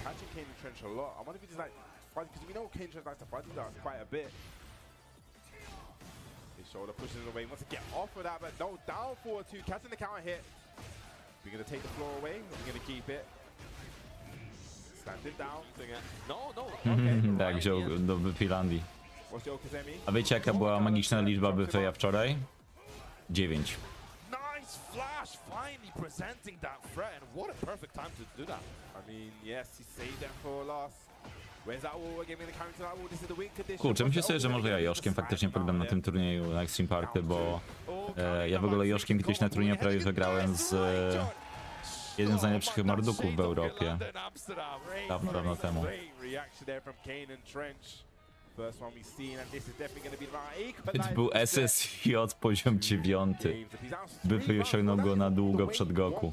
catching Kane and Trench a lot. I wonder if he just like fuzzy, because we know Kane and Trench likes to fuzzy dart quite a bit. His shoulder pushes it away, wants to get off of that, but no, down forward 2, catching the counter hit. We're going to take the floor away, we're going to keep it. Standing down. No, no. Okay. Tak, wziął do Finlandii. What's the Okazemi? A wiecie jaka była magiczna liczba Byfeja wczoraj? 9. Nice flash, finally presenting that threat, and what a perfect time to do that. I mean, yes, he saved them for last. Where's that wall again? Going to carry to that wall. This is the win condition. Kurczę, myślę sobie, że może ja Joszkiem faktycznie pogram na tym turnieju na Extreme Party, bo ja w ogóle Joszkiem kiedyś na turnieju prawie wygrałem z jednym z najlepszych morduków w Europie. Dawno temu. To był SSJ poziom 9. Byfej osiągnął go na długo przed Goku.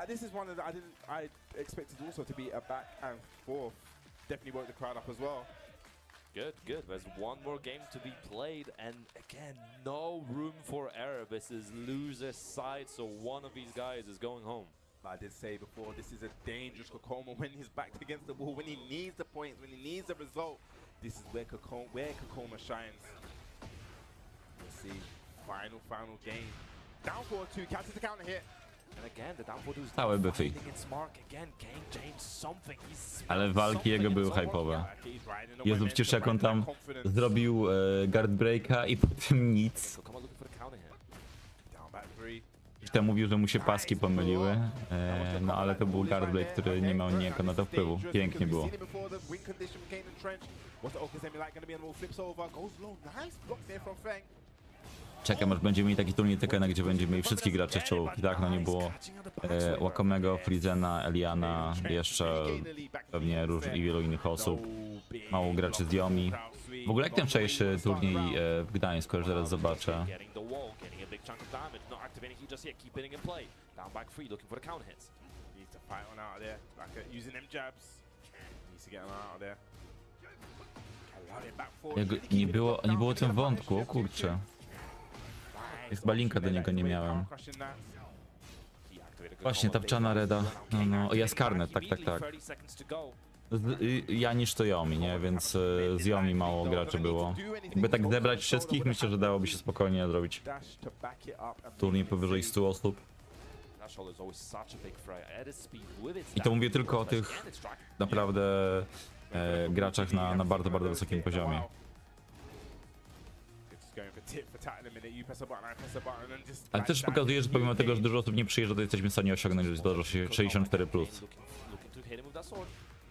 This is one that I expected also to be a back and forth. Definitely woke the crowd up as well. Good, good. There's one more game to be played, and again, no room for error. This is loser's side, so one of these guys is going home. I did say before, this is a dangerous Kokoma when he's backed against the wall, when he needs the points, when he needs the result. This is where Kokoma shines. Let's see, final game. Down forward 2, catches the counter hit. And again, the down forward Cały Byfej. its mark again. Kane changed something. Ale walki jego były hype'owe. Jezu, przecież jak on tam zrobił guard breaka i potem nic. Kokoma looking for the counter hit. Down back 3. Ktoś tam mówił, że mu się paski pomyliły, no ale to był guard break, który nie miał niejako na to wpływu. Pięknie było. Czekam, aż będziemy mieli taki turniej Tekkena, gdzie będziemy mieli wszystkich graczy w czołówki, tak? No nie było Łakomego, Frizena, Eliana, jeszcze pewnie i wielu innych osób. Mało graczy z Yomi. W ogóle jak ten wczorajszy turniej w Gdańsku, już zaraz zobaczę. Nie było o tym wątku, o kurczę. Chyba linka do niego nie miałem. Właśnie, tapczana Reda. No, Jaskarnet, tak. Janisz to Yomi, nie? Więc z Yomi mało graczy było. Jakby tak zebrać wszystkich, myślę, że dałoby się spokojnie zrobić turniej powyżej 100 osób. I to mówię tylko o tych naprawdę graczach na bardzo wysokim poziomie. Ale też pokazuje, że pomimo tego, że dużo osób nie przyjeżdża, to jesteśmy w stanie osiągnąć 64+.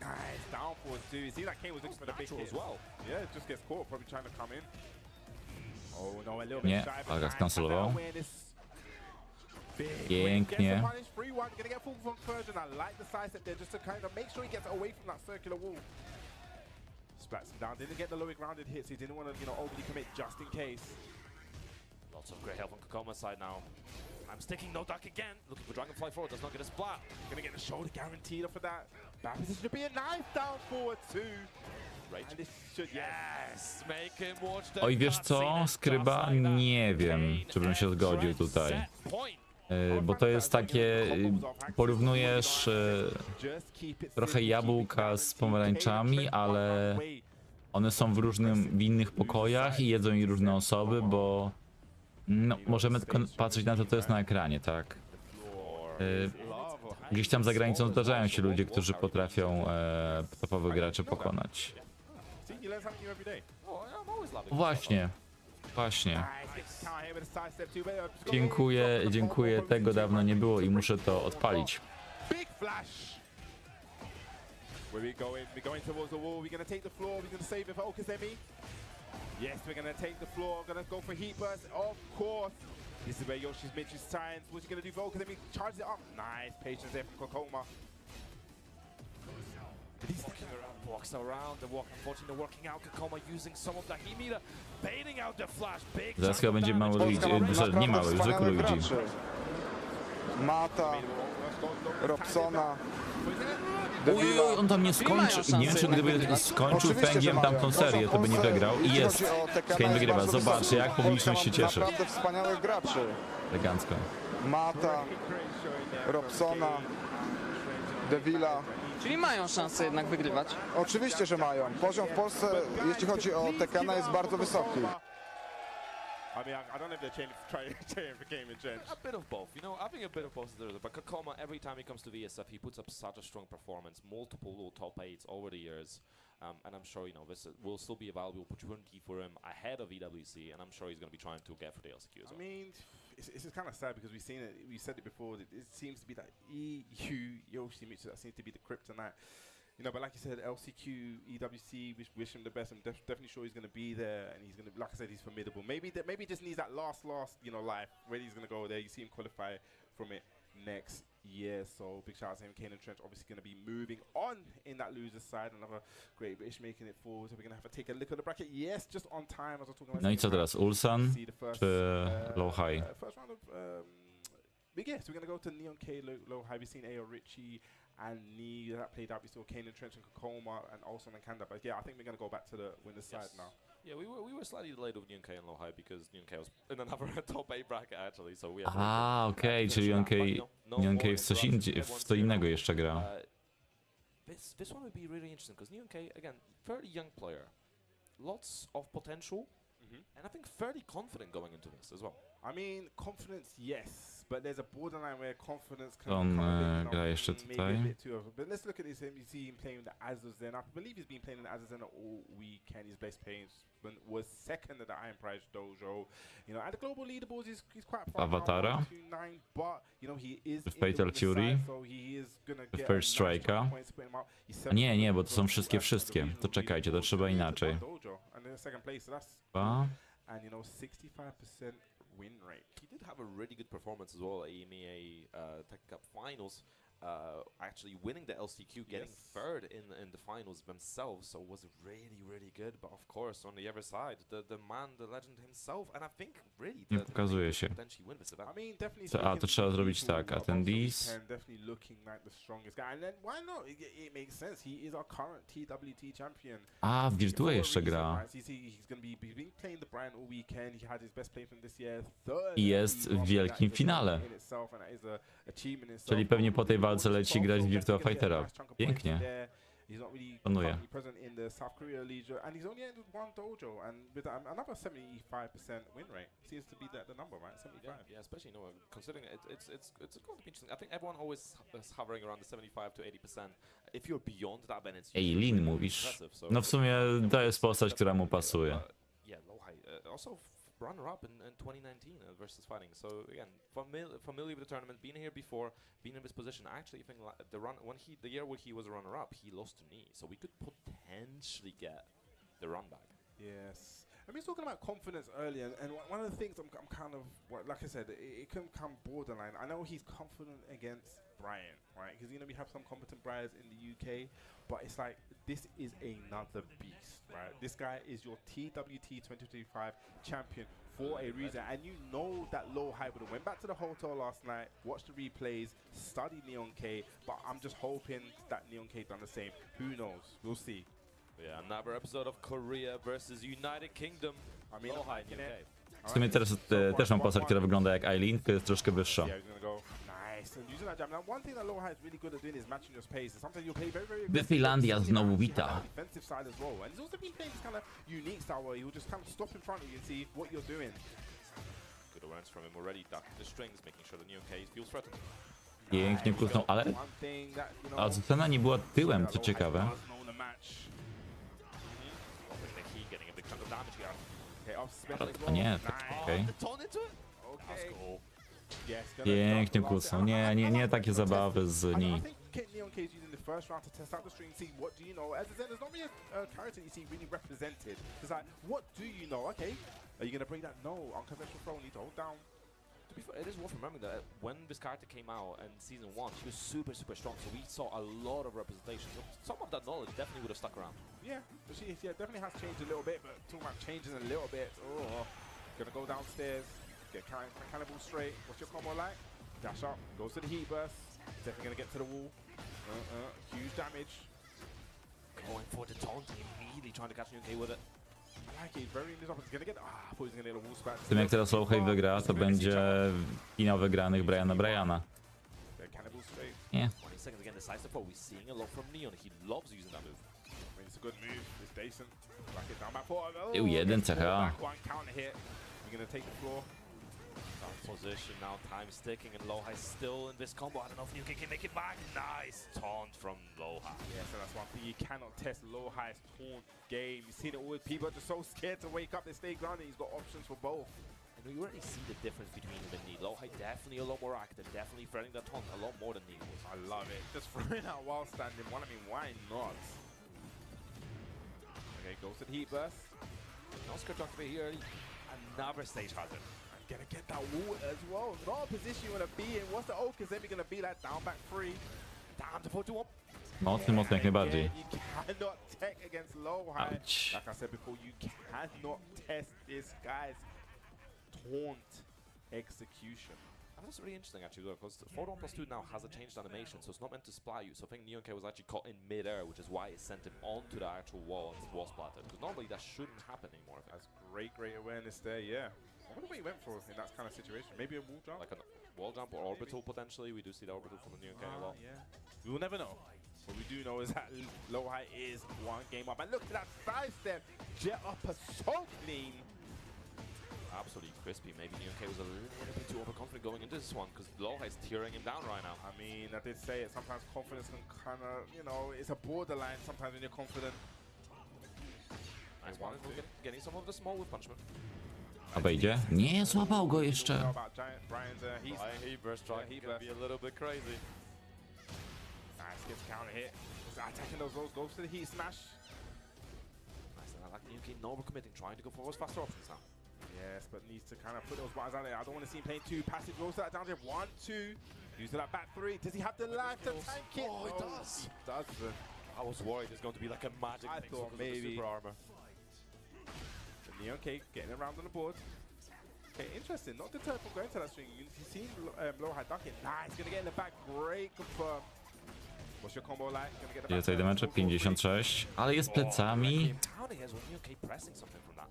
Nice, down forward too. It seems like Kane was looking for the big hit as well. Yeah, it just gets caught, probably trying to come in. Oh no, a little Nie, bit shy, but ale nice. skancelował. Big win, Pięknie. gets the punish, 3-1, gonna get full conversion. I like the side step there just to kind of make sure he gets away from that circular wall. Splats him down, didn't get the lower grounded hits, he didn't want to, you know, overly commit just in case. Lots of great help on Kokoma's side now. I'm sticking no duck again. Looking for Dragonfly forward, does not get a splat. Gonna get the shoulder guaranteed off of that. Back position to be a knife down forward too. Rage. And this should, Yes, make him watch the Oj, wiesz co, Skryba? Nie wiem, czy bym się zgodził tutaj. Bo to jest takie, porównujesz trochę jabłka z pomarańczami, ale one są w innych pokojach i jedzą je różne osoby, bo no, możemy tylko patrzeć na to, co jest na ekranie, tak? Gdzieś tam za granicą zdarzają się ludzie, którzy potrafią topowych graczy pokonać. Właśnie, właśnie. Dziękuję, tego dawno nie było i muszę to odpalić. Big flash. Where we going? We're going towards the wall. We're gonna take the floor. We're gonna save it for Okazemi. Yes, we're gonna take the floor. Gonna go for heat burst. Of course. This is where Yoshi's Mitch's shines. What's he gonna do for Okazemi? Charges it up. Nice patience there from Kokoma. Walks around, the walk, unfortunately working out. Kokoma using some of the heat meter, baiting out the flash. Big. Zaraz chyba będzie mało ludzi, nie mało, już zwykłych ludzi. Mata, Robsona, Oj, on tam nie skończył. Nie wiem, czy gdyby skończył Fengiem tamtą serię, to by nie wygrał. I jest. Kane wygrywa. Zobaczcie, jak publiczność się cieszy. Naprawdę wspaniałych graczy. Elegancko. Mata, Robsona, Devila. Czyli mają szansę jednak wygrywać. Oczywiście, że mają. Poziom w Polsce, jeśli chodzi o Tekkena, jest bardzo wysoki. I mean, I don't know if they're trying for game in trench. A bit of both, you know. I think a bit of both is there. But Kokoma, every time he comes to VSF, he puts up such a strong performance, multiple top 8s over the years, and I'm sure, you know, this will still be a valuable opportunity for him ahead of EWC, and I'm sure he's going to be trying to get for the LCQ as well. I mean, it's kind of sad because we've seen it. We said it before. It seems to be that EU Yoshi Mitsu that seems to be the kryptonite. You know, but like you said, LCQ, EWC, wish him the best. I'm definitely sure he's going to be there, and he's going to, like I said, he's formidable. Maybe he just needs that last, you know, life where he's going to go there. You see him qualify from it next year. So big shout out to him. Kane and Trench obviously going to be moving on in that loser side. Another great British making it forward. So we're going to have to take a look at the bracket. Yes, just on time as I was talking about. No i co teraz? Ulsan czy Low High? First round of big yes. We're going to go to Neon K, Low High. We've seen AO Richie and Nee that played out. We saw Kane and Trench and Kokoma and Olsen and Kanda. But yeah, I think we're going to go back to the winner's side now. Yeah, we were slightly delayed with Neon K and Low High because Neon K was in another top 8 bracket actually, so we have. Okej, czyli Neon K w co innego jeszcze gra. This one would be really interesting because Neon K, again, fairly young player, lots of potential, and I think fairly confident going into this as well. I mean, confidence, yes, but there's a borderline where confidence can On become gra jeszcze maybe a tutaj. bit too over. But let's look at this. You see him playing the Azazzen. I believe he's been playing the Azazzen all weekend. His best placement was second at the Iron Prize Dojo. You know, at the global leaderboards, he's quite far. Avatara. 129, but you know he is The in Fatal winner's Fury. side, so he is gonna The get First a nice Striker. chunk of points to put him up. He's Nie, bo to są seventh wszystkie, at the To czekajcie, to regional trzeba leaderboard. inaczej. Dojo, and then second place, so that's and you know 65% win rate. He did have a really good performance as well at EMEA Tech Cup Finals, actually winning the LCQ, getting third in the finals themselves, so it was really good. But of course, on the other side, the man, the legend himself, and I think really Nie pokazuje się. potentially win this event. I mean, definitely. To trzeba zrobić tak, attendees. Definitely looking like the strongest guy, and then why not? It makes sense. He is our current TWT champion. W Virtue jeszcze gra. He's going to be been playing the brand all weekend. He had his best play from this year. I jest w wielkim finale. Czyli pewnie po tej walce leci grać w Virtua Fightera. Pięknie. He's not really Planuję. currently present in the South Korea League, and he's only entered one dojo, and with another 75% win rate. Seems to be the number, right? 75. Yeah, especially considering it's going to be interesting. I think everyone always is hovering around the 75 to 80%. If you're beyond that, then it's Lin mówisz. No w sumie to jest postać, która mu pasuje. Yeah, Low High. Also runner-up in 2019 at VSFighting. So again, familiar with the tournament, been here before, been in this position. Actually, I think the year where he was a runner-up, he lost to Knee, so we could potentially get the run back. Yes. I mean, he's talking about confidence earlier, and one of the things I'm kind of, like I said, it can come borderline. I know he's confident against Brian, right? Because, you know, we have some competent Brians in the UK, but it's like, this is another beast, right? This guy is your TWT 2025 champion for a reason, and you know that low height would have went back to the hotel last night, watched the replays, studied Neon K, but I'm just hoping that Neon K done the same. Who knows? We'll see. Yeah, another episode of Korea versus United Kingdom. I mean, Low high in UK. W sumie teraz też mam postać, która wygląda jak Eileen, tylko jest troszkę wyższa. Yeah, he's gonna go. Nice. And using that jab. Now, one thing that Low High is really good at doing is matching your pace. And sometimes you'll play very, very aggressive. Finlandia But znowu he wita. has that defensive side as well. And he's also been playing this kind of unique style where he'll just kind of stop in front of you and see what you're doing. Good awareness from him already. Ducking the strings, making sure that Neon K feels threatened. Pięknie kucnął, ale One thing that, you know, a Zuzana nie była tyłem, co ciekawe. does know the match. Getting a big chunk of damage here. Okay, off special as A well. nie, tak, Nice. okej. The taunt into it? Okay. Cool. Yes, gonna Pięknie duck the last kucnął. hit. Nie takie zabawy z I Ni. think Neon K is using the first round to test out the string, see what do you know. As I said, there's not really a character you see really represented. It's like, what do you know? Okay, are you gonna bring that? No, unconventional throw, need to hold down. To be fair, it is worth remembering that when this character came out in season 1, she was super, super strong, so we saw a lot of representation. So some of that knowledge definitely would have stuck around. Yeah, but she definitely has changed a little bit, but talking about changing a little bit, oh, gonna go downstairs, get cannibal straight. What's your combo like? Dash up, goes to the heat burst, definitely gonna get to the wall. Huge damage. Going for the taunt, immediately trying to catch Neon K with it. I like it, he's very in this offense. He's gonna get, I thought he was gonna get a wall spat. Z tym jak teraz Lowhigh wygra, to będzie finał wygranych Briana. Cannibal straight. Nie. 20 seconds again, decisive four. We're seeing a lot from Neon. He loves using that move. I mean, it's a good move. It's decent. Back it down, back four. Tył jeden, gets CH. back one, counter hit. You're gonna take the floor. Position now, time sticking, and Low High still in this combo. I don't know if Neon K can make it back. Nice taunt from Low High. Yeah, so that's one thing. You cannot test Low High's taunt game. You've seen it all with people are just so scared to wake up. They stay grounded. He's got options for both. And we already see the difference between him and Knee. Low High definitely a lot more active, definitely threading that taunt a lot more than Knee was. I love it. Just throwing out while standing one. I mean, why not? Okay, goes to the heat burst. No script activate here. Another stage hazard. Gonna get that wall as well. Not a position you want to be in. What's the Okazemi gonna be like? Down back 3. Damn, the 4-2-1. Mocny jak najbardziej. You cannot tech against Low High. Ouch. Like I said before, you cannot test this guy's taunt execution. That's really interesting actually, because 4-1+2 now has a changed animation, so it's not meant to splat you. So I think Neon K was actually caught in mid-air, which is why it sent him onto the actual wall and wall splatted. Because normally that shouldn't happen anymore. That's great awareness there, yeah. I wonder what he went for in that kind of situation. Maybe a wall jump? Like a wall jump or orbital potentially. We do see the orbital from the Neon K a lot. Yeah. We'll never know. What we do know is that Low High is one game up. And look at that side step. Jet upper so clean. Absolutely crispy. Maybe Neon K was a little bit too overconfident going into this one because Low High is tearing him down right now. I mean, I did say it. Sometimes confidence can kind of, you know, it's a borderline sometimes when you're confident. Nice one. Getting some of the small with punishment. A wejdzie? Nie, złapał go Know jeszcze. about Brian's Heat burst strike heat can burst. be a little bit crazy. Nice, gets counter hit. Attacking those rolls, goes to the heat smash. Nice, and I like Neon K overcommitting, trying to go for those faster options now. Yes, but needs to kind of put those buttons out there. I don't want to see him playing two passive rolls to that down there. 1, 2. Use that back 3. Does he have the life to tank it? Oh, he does. He doesn't. I was worried it's going to be like a magic I mix thought because of the maybe. super armor. The Neon K getting around on the board. Okay, interesting. Not deterred from going to that string. You've seen Low High duck it. Nice, gonna get in the back. Great confirm. What's your combo like? Gonna get the Ile tutaj damage'a? 56. Ale jest plecami. Counter has Neon K pressing something from that.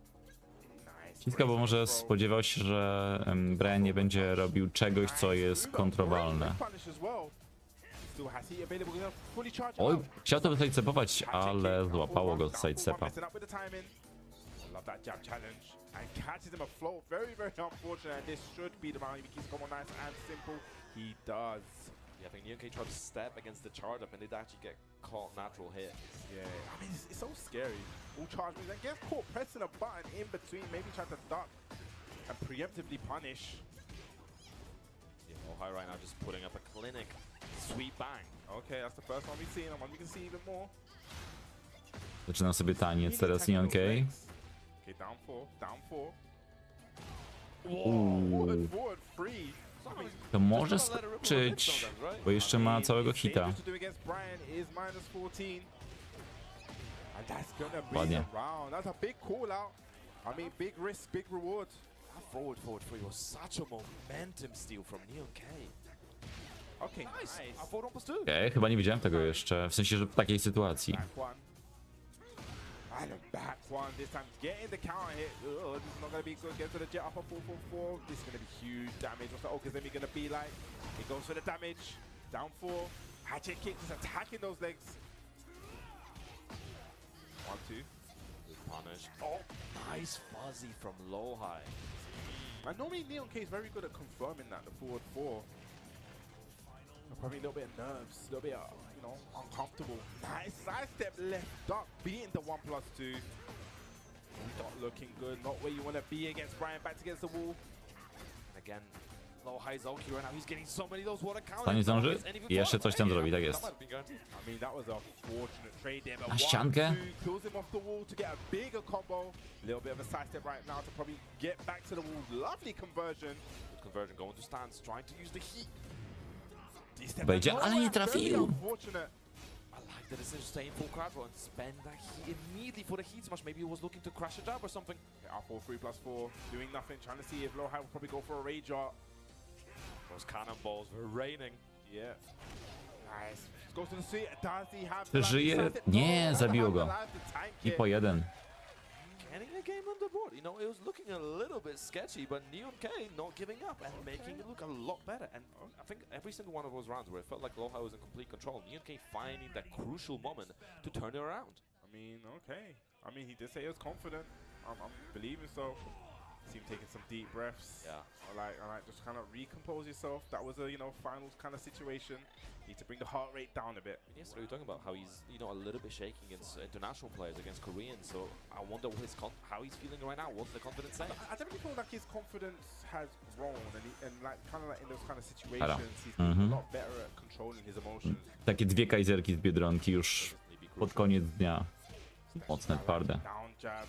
Nice. Ciska, bo może spodziewał się, że Brian nie będzie robił czegoś, co jest kontrowalne. Oj, chciał to wysidestepować, ale złapało go z sidestepa. Love that jab challenge and catches him afloat. Very, very unfortunate. And this should be the round. He keeps combo nice and simple. He does. Yeah, I think Neon K tried to step against the charge up and they'd actually get caught natural hit. Yeah, I mean, it's so scary. All charge moves and gets caught pressing a button in between, maybe trying to duck. and preemptively punish. Yeah, Lohai right now just putting up a clinic. Sweet bang. Okay, that's the first one we've seen, and one we can see even more. Zaczynam sobie taniec teraz Really Neon K. attacking those legs. Okay, down 4, down 4. Forward 3. To może skoczyć, bo jeszcze ma całego hita. Ładnie. That's a big call out. I mean, big risk, big reward. That forward 3 was such a momentum steal from Neon K. Okay, Nice. nice. A forward plus 2. Okej, chyba nie widziałem tego jeszcze, w sensie, że w takiej sytuacji. Back one. And a back one. This time getting the counter hit. Ugh, this is not going to be good. Gets to the jet up on 444. This is going to be huge damage. What's the Okazemi going to be like? He goes for the damage. Down 4. Hatchet kick just attacking those legs. 1-2. Good punish. Oh, nice fuzzy from Lohai. And normally Neon K is very good at confirming that, the forward 4. Probably a little bit of nerves, a little bit, you know, uncomfortable. Nice sidestep left duck, beating the 1+2. Not looking good, not where you want to be against Brian, back against the wall. And again, Lohai's Oki right now, he's getting so many of those water counters. To nie zdąży? I jeszcze coś tam zrobi, tak jest. I mean, that was a fortunate trade there, but Na ściankę? 1-2 kills him off the wall to get a bigger combo. A little bit of a sidestep right now to probably get back to the wall. Lovely conversion. Good conversion, going to stance, trying to use the heat. Wejdzie, ale nie trafił. I like the decision to stay in full quadro and spend that heat immediately for the heat smash. Maybe he was looking to crash a jab or something. R4 3+4, doing nothing, trying to see if Lohai will probably go for a rage art. Those cannonballs were raining. Yeah. Nice. Goes to the suit. Does he have Przeżyje? Nie, zabiło go. I po jeden. Getting a game on the board. You know, it was looking a little bit sketchy, but Neon K not giving up and making it look a lot better. And I think every single one of those rounds where it felt like Lohai was in complete control, Neon K finding that crucial moment to turn it around. I mean, okay. I mean, he did say he was confident. I'm believing so. See him taking some deep breaths. Yeah. I like just kind of recompose yourself. That was a, you know, finals kind of situation. Need to bring the heart rate down a bit. Yesterday we were talking about how he's, you know, a little bit shaky against international players, against Koreans. So I wonder what how he's feeling right now. What's the confidence saying? I definitely feel like his confidence has grown, and like kind of like in those kind of situations, he's been a lot better at controlling his emotions. Takie dwie kajzerki z Biedronki już pod koniec dnia. Mocne, twarde. Down jab,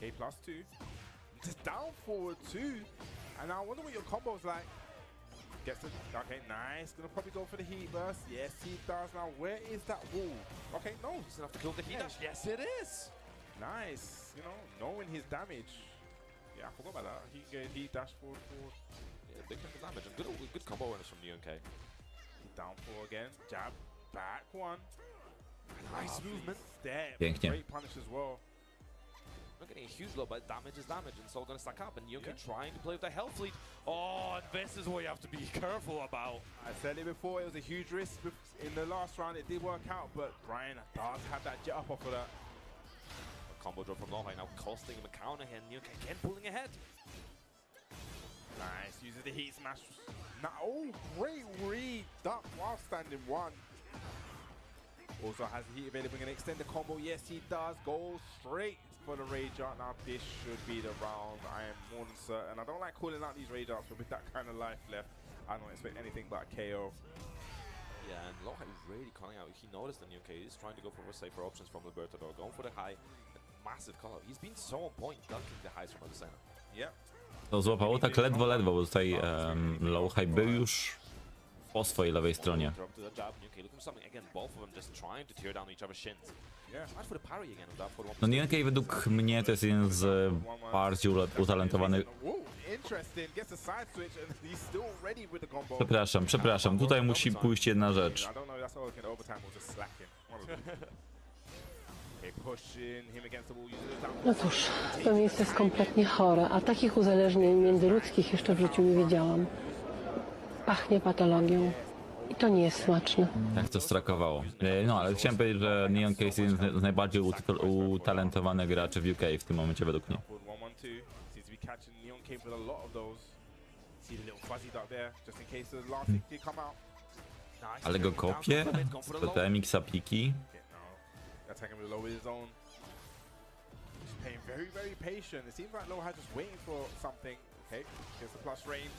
K+2. Just down forward 2. And I wonder what your combo's like. Gets it. Okay, nice. Gonna probably go for the heat burst. Yes, he does. Now, where is that wall? Okay, no. He's enough to kill the heat dash. Yes, it is. Nice. You know, knowing his damage. Yeah, I forgot about that. He dashed forward. Yeah, big chunk of damage. And good combo awareness from Neon K. Down 4 again. Jab. Back 1. Nice movement. Step. Pięknie. Great punish as well. Not getting a huge low, but damage is damage, and it's all going to stack up. And Neon K trying to play with the health lead. Oh, and this is what you have to be careful about. I said it before, it was a huge risk in the last round. It did work out, but Brian does have that jet up off of that. A combo drop from Lohai now costing him a counter here. Neon K again pulling ahead. Nice, uses the heat smash. Now, oh, great read. Duck while standing 1. Also has the heat available, can extend the combo. Yes, he does. Go straight for the rage art. Now this should be the round. I am more than certain. I don't like calling out these rage arts, but with that kind of life left, I don't expect anything but a KO. Yeah, and Lohai is really calling out. He noticed the Neon K. He's trying to go for safer options from Libertador, going for the high. Massive call out. He's been so on point, dunking the highs from Adesanya. Yep. To złapało tak ledwo, bo tutaj Lohai był już po swojej lewej stronie. No Neon K według mnie to jest jeden z bardziej utalentowanych... Przepraszam, tutaj musi pójść jedna rzecz. No cóż, to miejsce jest kompletnie chore, a takich uzależnień międzyludzkich jeszcze w życiu nie widziałam. Pachnie patologią i to nie jest smaczne. Jak to strakowało. No, ale chciałem powiedzieć, że Neon K jest jeden z najbardziej utalentowanych graczy w UK w tym momencie według mnie. Ale go kopie? TMX apliki? Attacking with low his own. He's playing very, very patient. It seems like Lohai just waiting for something. Okay, gets the plus frames.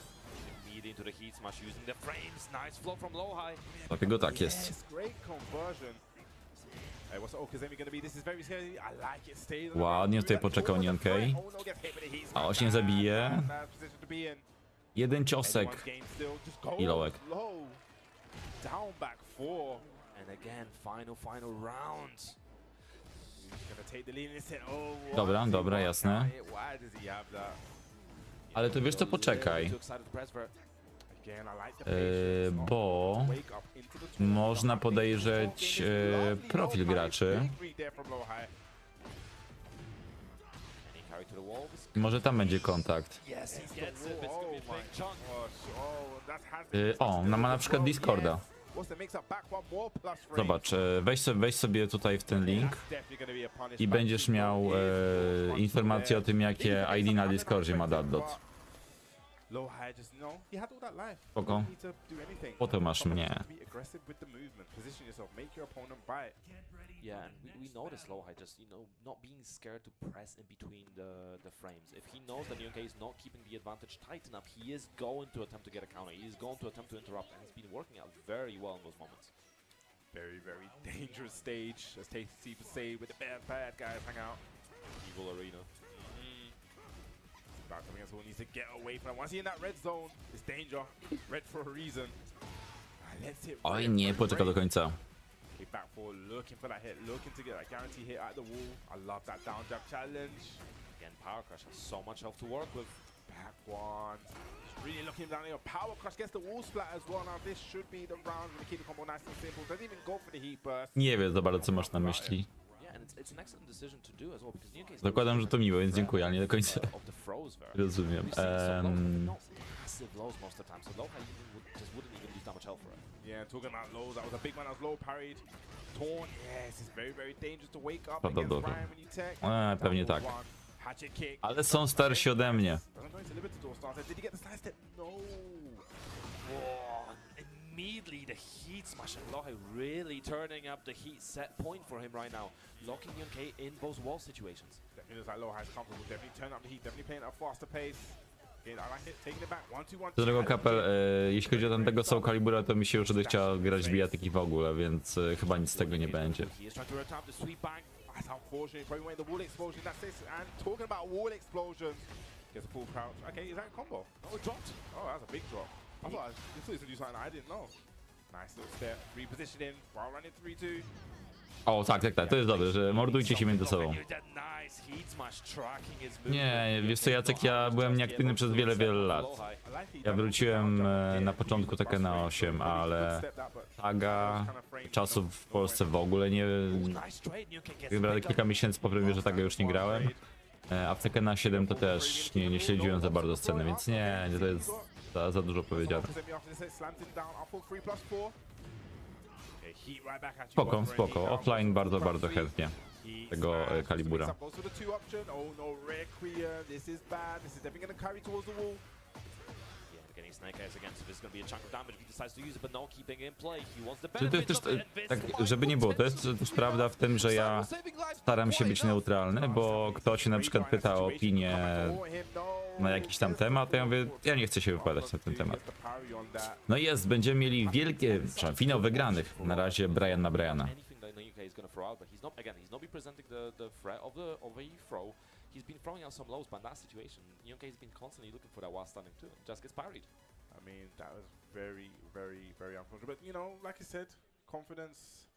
Immediately into the heat smash using the frames. Nice flow from low high. Dlatego tak jest. Yes, great conversion. Hey, what's the Okazemi gonna be? This is very scary. I like it. Stay Ładnie tutaj poczekał Nionkej. A 8 zabije. Jeden ciosek. I lołek. Down back 4. And again, final round. He's gonna take the lead in this set. Oh, what? Dobra, dobra, jasne. Why does he have that? Ale to wiesz co, poczekaj. Too excited to press for it. Again, I like the patience. Bo Wake up into the twin. można podejrzeć profil graczy. Big read there from low high. And he carried to the wall. Może tam będzie kontakt. Yes, he gets it. It's gonna be a big chunk. O, ma na przykład Discorda. What's the mix up? Back one more plus frame. Zobacz, weź sobie tutaj w ten link i będziesz miał informację o tym, jakie ID na Discordzie ma Daddot. Low high just no. He had all that life. Spoko. Don't need to do anything. Po to masz mnie. Be aggressive with the movement. Position yourself. Make your opponent bite. Yeah, and we noticed low high just, you know, not being scared to press in between the frames. If he knows that Nyonkei is not keeping the advantage tight enough, he is going to attempt to get a counter. He is going to attempt to interrupt, and it's been working out very well in those moments. Very, very dangerous stage. As Tasty would say, with the bad guys hang out. Evil arena. Back coming as well, needs to get away from it. Once he's in that red zone, it's danger. Red for a reason. Let's hit Oj, red nie, for poczeka do red. końca. Okay, back forward, looking for that hit, looking to get that guarantee hit at the wall. I love that down jab challenge. Again, Power Crush has so much health to work with. Back one. Just really looking down here. Power crush gets the wall splat as well. Now this should be the round when keep the combo nice and simple. Doesn't even go for the heat burst. Nie wiem za bardzo, co masz na myśli. Yeah, and it's an excellent decision to do as well because Nyonkei is Zakładam, że to miłe, więc dziękuję, ale nie do końca of the throws there. rozumiem. We've seen some low high, not massive lows most of the time, so low high just wouldn't even use that much health for it. Yeah, talking about lows, that was a big one. That was low parried. Torn, yes, it's very, very dangerous to wake up Dobra, against dobra. Ryan when you tech. Pewnie Down tak. one, hatchet kick. Ale są starsi ode mnie. Doesn't go into limited door starter. Did he get the side step? No. Whoa, immediately the heat smash and Lohe really turning up the heat set point for him right now. Locking Nyonkei in both wall situations. Definitely looks like low high's comfortable. Definitely turn up the heat. Definitely playing at a faster pace. Again, I like it. Taking it back. 1-2-1. Do tego Kapel, jeśli chodzi o tamtego Soul Calibura, to mi się już będzie chciał grać bijatyki w ogóle, więc chyba nic z tego nie będzie. He is trying to return the sweep bang. That's unfortunate. Probably went the wall explosion. That's it. And talking about wall explosions. Gets a full crouch. Okay, is that a combo? Oh, it dropped. Oh, that's a big drop. I thought he was going to do something I didn't know. Nice little step. Repositioning while running 3-2. O, tak, to jest dobre, że mordujcie się między sobą. Nie, wiesz co, Jacek, ja byłem nieaktywny przez wiele lat. Ja wróciłem na początku Tekkena 8, ale Taga czasów w Polsce w ogóle nie... Chyba kilka miesięcy po premierze Taga już nie grałem, a w Tekkena 7 to też nie śledziłem za bardzo sceny, więc nie, to jest za dużo powiedziane. Spoko, offline bardzo chętnie tego kalibura. Czy to jest też tak, żeby nie było, to jest też prawda w tym, że ja staram się być neutralny, bo ktoś się na przykład pyta o opinię na jakiś tam temat, to ja mówię, ja nie chcę się wypowiadać na ten temat. No i będziemy mieli wielkie, finał wygranych, na razie Brian na Briana. He's been throwing out some lows, but in that situation, Nyonkei's been constantly looking for that while standing too, and just gets parried. I mean, that was very, very unfortunate. But, you know, like I said, confidence,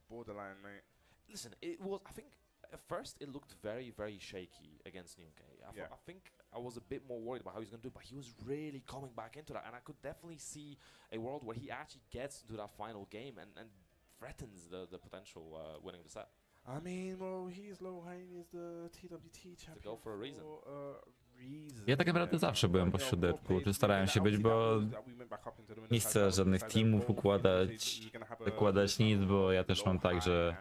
borderline, mate. Listen, it was, I think, at first it looked very shaky against Nyonkei. I think I was a bit more worried about how he's going to do, but he was really coming back into that, and I could definitely see a world where he actually gets into that final game and threatens the potential winning the set. I mean, well, he's low high, he's the TWT champion. To go for a reason. Ja tak naprawdę zawsze byłem po środku, czy starałem się być, bo nie chcę żadnych teamów układać nic, bo ja też mam tak, że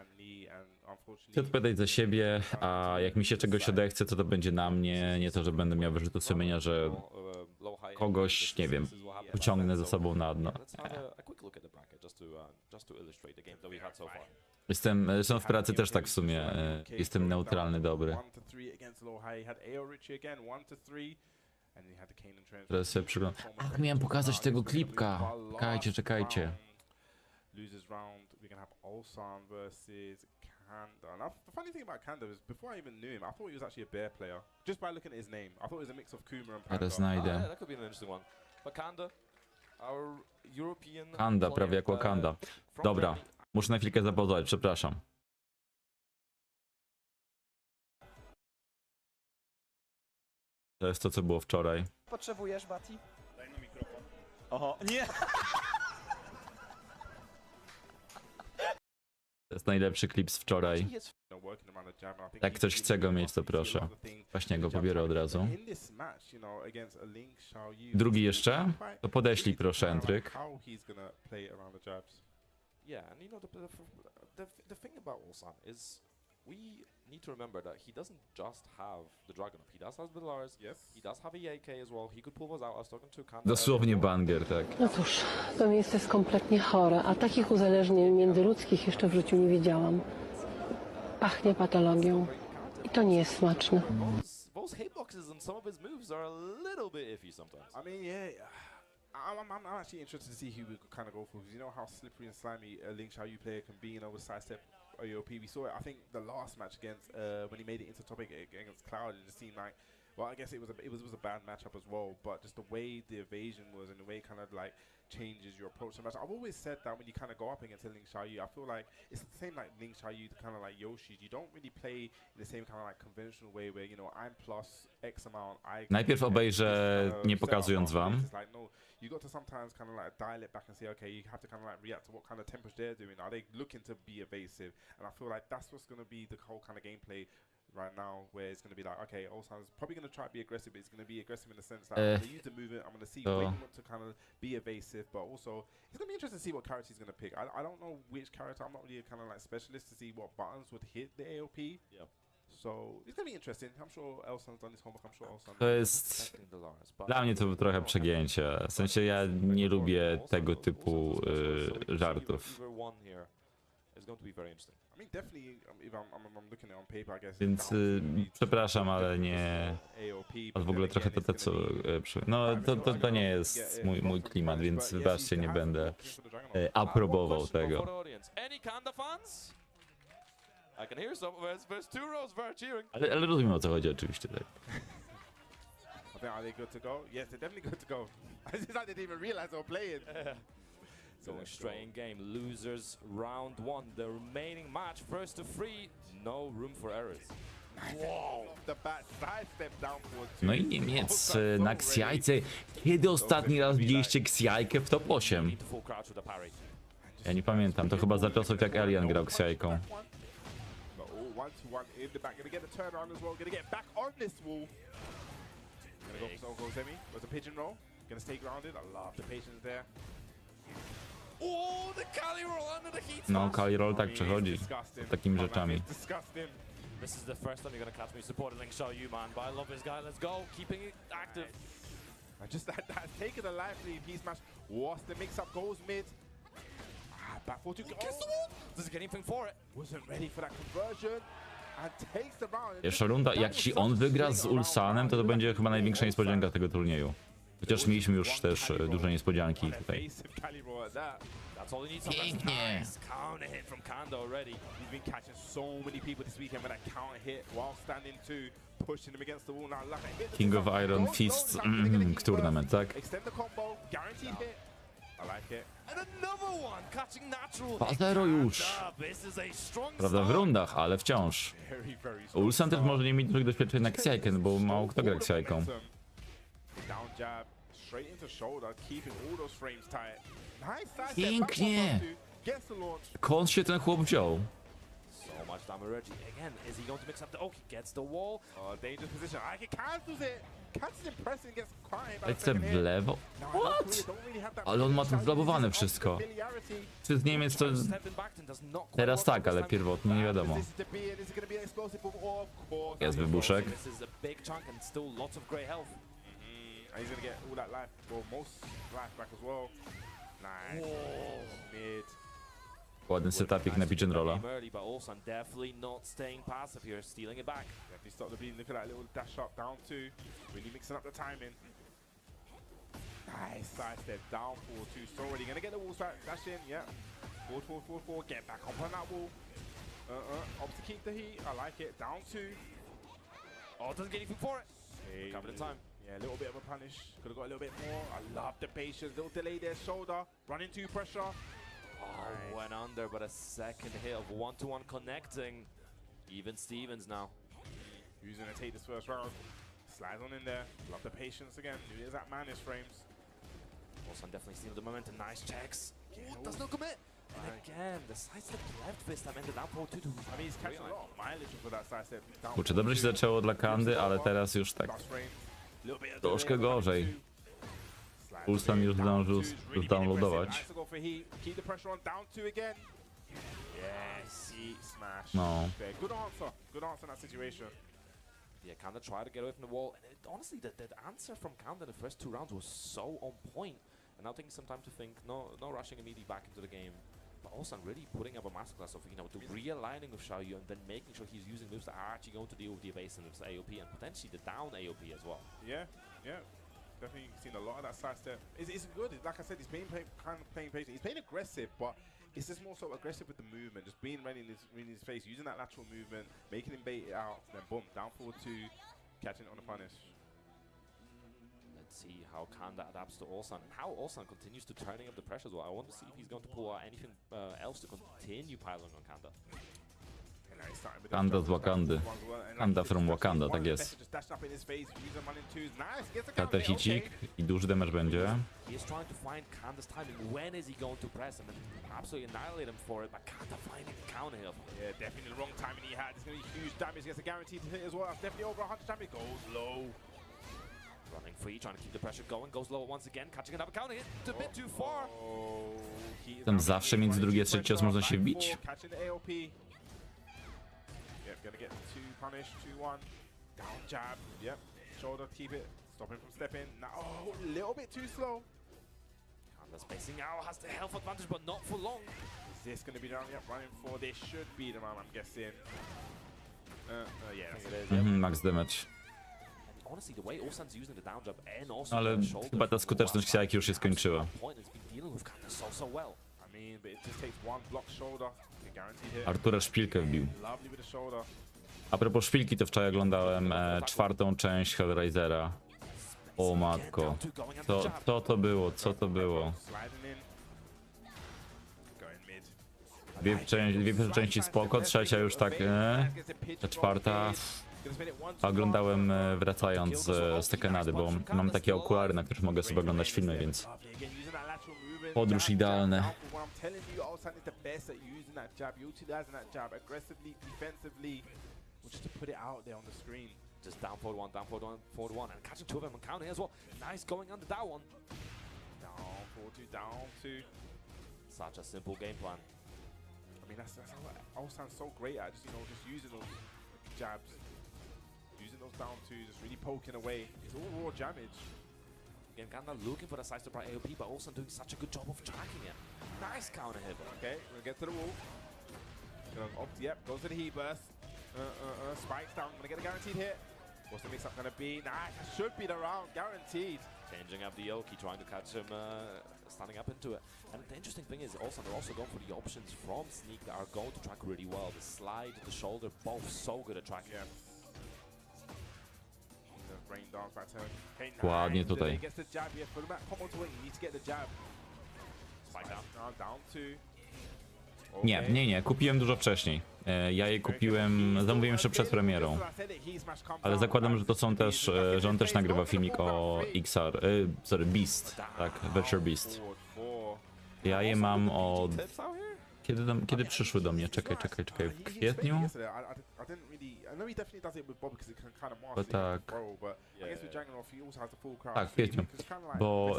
chcę odpowiadać za siebie, a jak mi się czegoś odechce, to będzie na mnie, nie to, że będę miał wyrzutu sumienia, że kogoś, nie wiem, pociągnę ze sobą na dno. Zresztą w pracy też tak w sumie, jestem neutralny, dobry. And then you had the Kane and Trent. Teraz sobie przyglądam. Ach, miałem pokazać tego klipka. Czekajcie. Losers round, we're gonna have Ulsan versus Kanda. Now, the funny thing about Kanda is, before I even knew him, I thought he was actually a bear player. Just by looking at his name, I thought it was a mix of Kuma and Panda. Teraz znajdę. Yeah, that could be an interesting one. But Kanda, our European Kanda, player, prawie jak Wakanda. from Dobra, Turniej. muszę na chwilkę zapauzować, przepraszam. To jest to, co było wczoraj. Potrzebujesz, Bati? Oho, nie! To jest najlepszy klip z wczoraj. Jak ktoś chce go mieć, to proszę. Właśnie go pobiorę od razu. Drugi jeszcze? To podeślij proszę, Entryk. Yeah, and you know the thing about Ulsan is we need to remember that he doesn't just have the Dragunov. He does have the Lars. Yes. He does have a AK as well. He could pull us out. I was talking to Kanda. Dosłownie banger, tak. No cóż, to miejsce jest kompletnie chore, a takich uzależnień międzyludzkich jeszcze w życiu nie widziałam. Pachnie patologią i to nie jest smaczne. Those hitboxes and some of his moves are a little bit iffy sometimes. I mean, yeah. I'm actually interested to see who we could kind of go for, because you know how slippery and slimy a Ling Xiaoyu player can be, you know, with sidestep AOP. We saw it, I think, the last match against, when he made it into topic against Cloud, it just seemed like, well, I guess it was a bad matchup as well, but just the way the evasion was and the way it kind of like changes your approach to the match. I've always said that when you kind of go up against a Ling Xiaoyu, I feel like it's the same like Ling Xiaoyu, kind of like Yoshi. You don't really play in the same kind of like conventional way where, you know, I'm plus X amount. Najpierw obejrzę, nie pokazując wam. Like, no, you got to sometimes kind of like dial it back and say, okay, you have to kind of like react to what kind of tempos they're doing. Are they looking to be evasive? And I feel like that's what's going to be the whole kind of gameplay right now, where it's going to be like, okay, Ulsan's probably going to try to be aggressive, but it's going to be aggressive in the sense that I'm going to use the movement, I'm going to see when you want to kind of be evasive, but also it's going to be interesting to see what character he's going to pick. I don't know which character, I'm not really a kind of like specialist to see what buttons would hit the AOP. Yeah. So it's going to be interesting. I'm sure Ulsan's done his homework, I'm sure Ulsan. To jest... Dla mnie to trochę przegięcie. W sensie ja nie lubię tego typu żartów. I mean, definitely, if I'm looking at it on paper, I guess. Więc przepraszam, ale nie... Ale w ogóle trochę to co... No to nie jest mój klimat, więc wybaczcie, nie będę aprobował tego. Ale rozumiem, o co chodzi oczywiście, tak. I think, are they good to go? Yes, they're definitely good to go. It's like they didn't even realize they were playing. Going straight in game, losers round one. The remaining match, first to three, no room for errors. Wow. The bat sidestep down for two. No i Niemiec na Xiajce. Kiedy ostatni raz widzieliście Xiajkę w top 8? Ja nie pamiętam, to chyba za czasów jak Alien grał Xiajką. No, Kali Roll tak przechodzi z takimi rzeczami. This is the first time you're gonna catch me supporting Ling Xiaoyu, man. But I love this guy. Let's go, keeping it active. And just that taking a life lead, he's smashed. What's the mix-up? Goes mid. Back 4 to go. Does he get anything for it? Wasn't ready for that conversion. And takes the round. Jeszcze runda, jak jeśli on wygra z Ulsanem, to będzie chyba największa niespodzianka tego turnieju. Chociaż mieliśmy już też duże niespodzianki tutaj. Pięknie! King of Iron Fist Tournament, tak? Pazero już! Prawda, w rundach, ale wciąż. Ulsan też może nie mieć dużych doświadczeń na Xiajkę, bo mało kto gra Xiajką. Pięknie! Skąd się ten chłop wziął? Lecę w lewo? What? Ale on ma to zlabowane wszystko. Czy z Niemiec to... Teraz tak, ale pierwotnie nie wiadomo. Jest wybuszek. And he's gonna get all that life, well, most life back as well. Nice. Mid. Ładny setupik na pitch and rolla. Early, but also definitely not staying passive here, stealing it back. Definitely stop the bleeding. Look at that little dash up, down 2. Really mixing up the timing. Nice side step, down 4-2. So already gonna get the walls back. Dash in, yeah. Forward, 4. Get back up on that wall. Up to keep the heat. I like it. Down 2. Oh, doesn't get anything for it. Hey, Covered in time. Yeah, a little bit of a punish. Could have got a little bit more. I love the patience. Little delay there, shoulder. Running to pressure. Oh, went under, but a second hit of 1-to-1 connecting. Even Stevens now. Who's gonna take this first round? Slides on in there. Love the patience again. There's that madness frames. Also definitely stealing the momentum. Nice checks. Does not commit. And again, the sidestep left fist time ended up 4-2. I mean, he's catching a lot of mileage for that side step. Down Kurczę, dobrze się zaczęło dla Kandy, ale teraz już tak plus frames. Little bit of troszkę delay, gorzej. running two. Slides Pulsan już down zdążył two is really zdownloadować. aggressive. Nice to go for heat. Keep the pressure on. Down 2 again. Yes, heat smash. No. Okay, good answer. Good answer in that situation. Yeah, Kanda tried to get away from the wall. And honestly, the answer from Kanda in the first 2 rounds was so on point. And now taking some time to think, no rushing immediately back into the game. But also really putting up a masterclass of, the realigning with Xiaoyu and then making sure he's using moves that are actually going to deal with the evasive AOP and potentially the down AOP as well. Yeah. Definitely seen a lot of that side step. It's good. Like I said, he's kind of playing patient. He's playing aggressive, but it's just more so aggressive with the movement, just being ready in his face, using that lateral movement, making him bait it out, then boom, down 4-2, catching it on the punish. Let's see how Kanda adapts to Ulsan and how Ulsan continues to turning up the pressure as well. I want to see if he's going to pull out anything else to continue piling on Kanda. Kanda z Wakandy. Kanda from Wakanda, tak jest. Kater hicik i duży damage będzie. He is trying to find Kanda's timing. When is he going to press him and absolutely annihilate him for it? But Kanda finding the counter here. Yeah, definitely the wrong timing he had. It's going to be huge damage. He gets a guaranteed hit as well. That's definitely over 100 damage. Goes low. Running free, trying to keep the pressure going. Goes low once again, catching another counter hit. A bit too far. Tam zawsze między drugi a trzeci cios można się wbić. Catching the AOP. Yep, gonna get 2 punish, 2-1. Down jab. Yep. Shoulder, keep it. Stop him from stepping. Now, a little bit too slow. Kanda's spacing out, has the health advantage, but not for long. Is this gonna be the round? Yep, running for this should be the round, I'm guessing. Yeah, that's it. Mhm, max damage. Honestly, the way Ulsan's using the down jab and also Ale the shoulder chyba ta skuteczność Xiaki już się skończyła. point has been dealing with Kanda so well. I mean, but it just takes one block shoulder. Guaranteed hit. Artura szpilkę wbił. Lovely with the shoulder. A propos szpilki, to wczoraj oglądałem 4. część Hellraisera. O matko. Co to było? Co to było? Sliding in. Going mid. Dwie pierwsze części spoko, trzecia już tak ta 4. Oglądałem wracając z Tekkenady, bo mam takie okulary, na których mogę sobie oglądać filmy, więc podróż idealna. Just down forward one, and catching 2 of them on counter as well. Nice going under that one. Down 4-2, down 2. Such a simple game plan. I mean, that's what Ulsan's so great at, just using those jabs. Using those down 2s, just really poking away. It's all raw damage. Again, Kanda looking for the side step by AOP, but also doing such a good job of tracking it. Nice counter hit. Okay, we're gonna get to the wall. Yep, goes to the heat burst. Spikes down, gonna get a guaranteed hit. What's the mix up gonna be? Nice, that should be the round, guaranteed. Changing up the Yoki, trying to catch him standing up into it. And the interesting thing is also they're also going for the options from Sneak that are going to track really well. The slide, the shoulder, both so good at tracking. Yeah. Rain dance back to him. Okay, Ładnie tutaj. He gets the jab here. For the back, come on to it. You need to get the jab. Spike down. Down 2. Nie, kupiłem dużo wcześniej. Ja je kupiłem, zamówiłem jeszcze przed premierą. Ale zakładam, że to są też, że on też nagrywa filmik o Beast, tak, Virtual Beast. Ja je mam od... Kiedy przyszły do mnie? Czekaj, w kwietniu? Bo tak. Tak, w kwietniu. Bo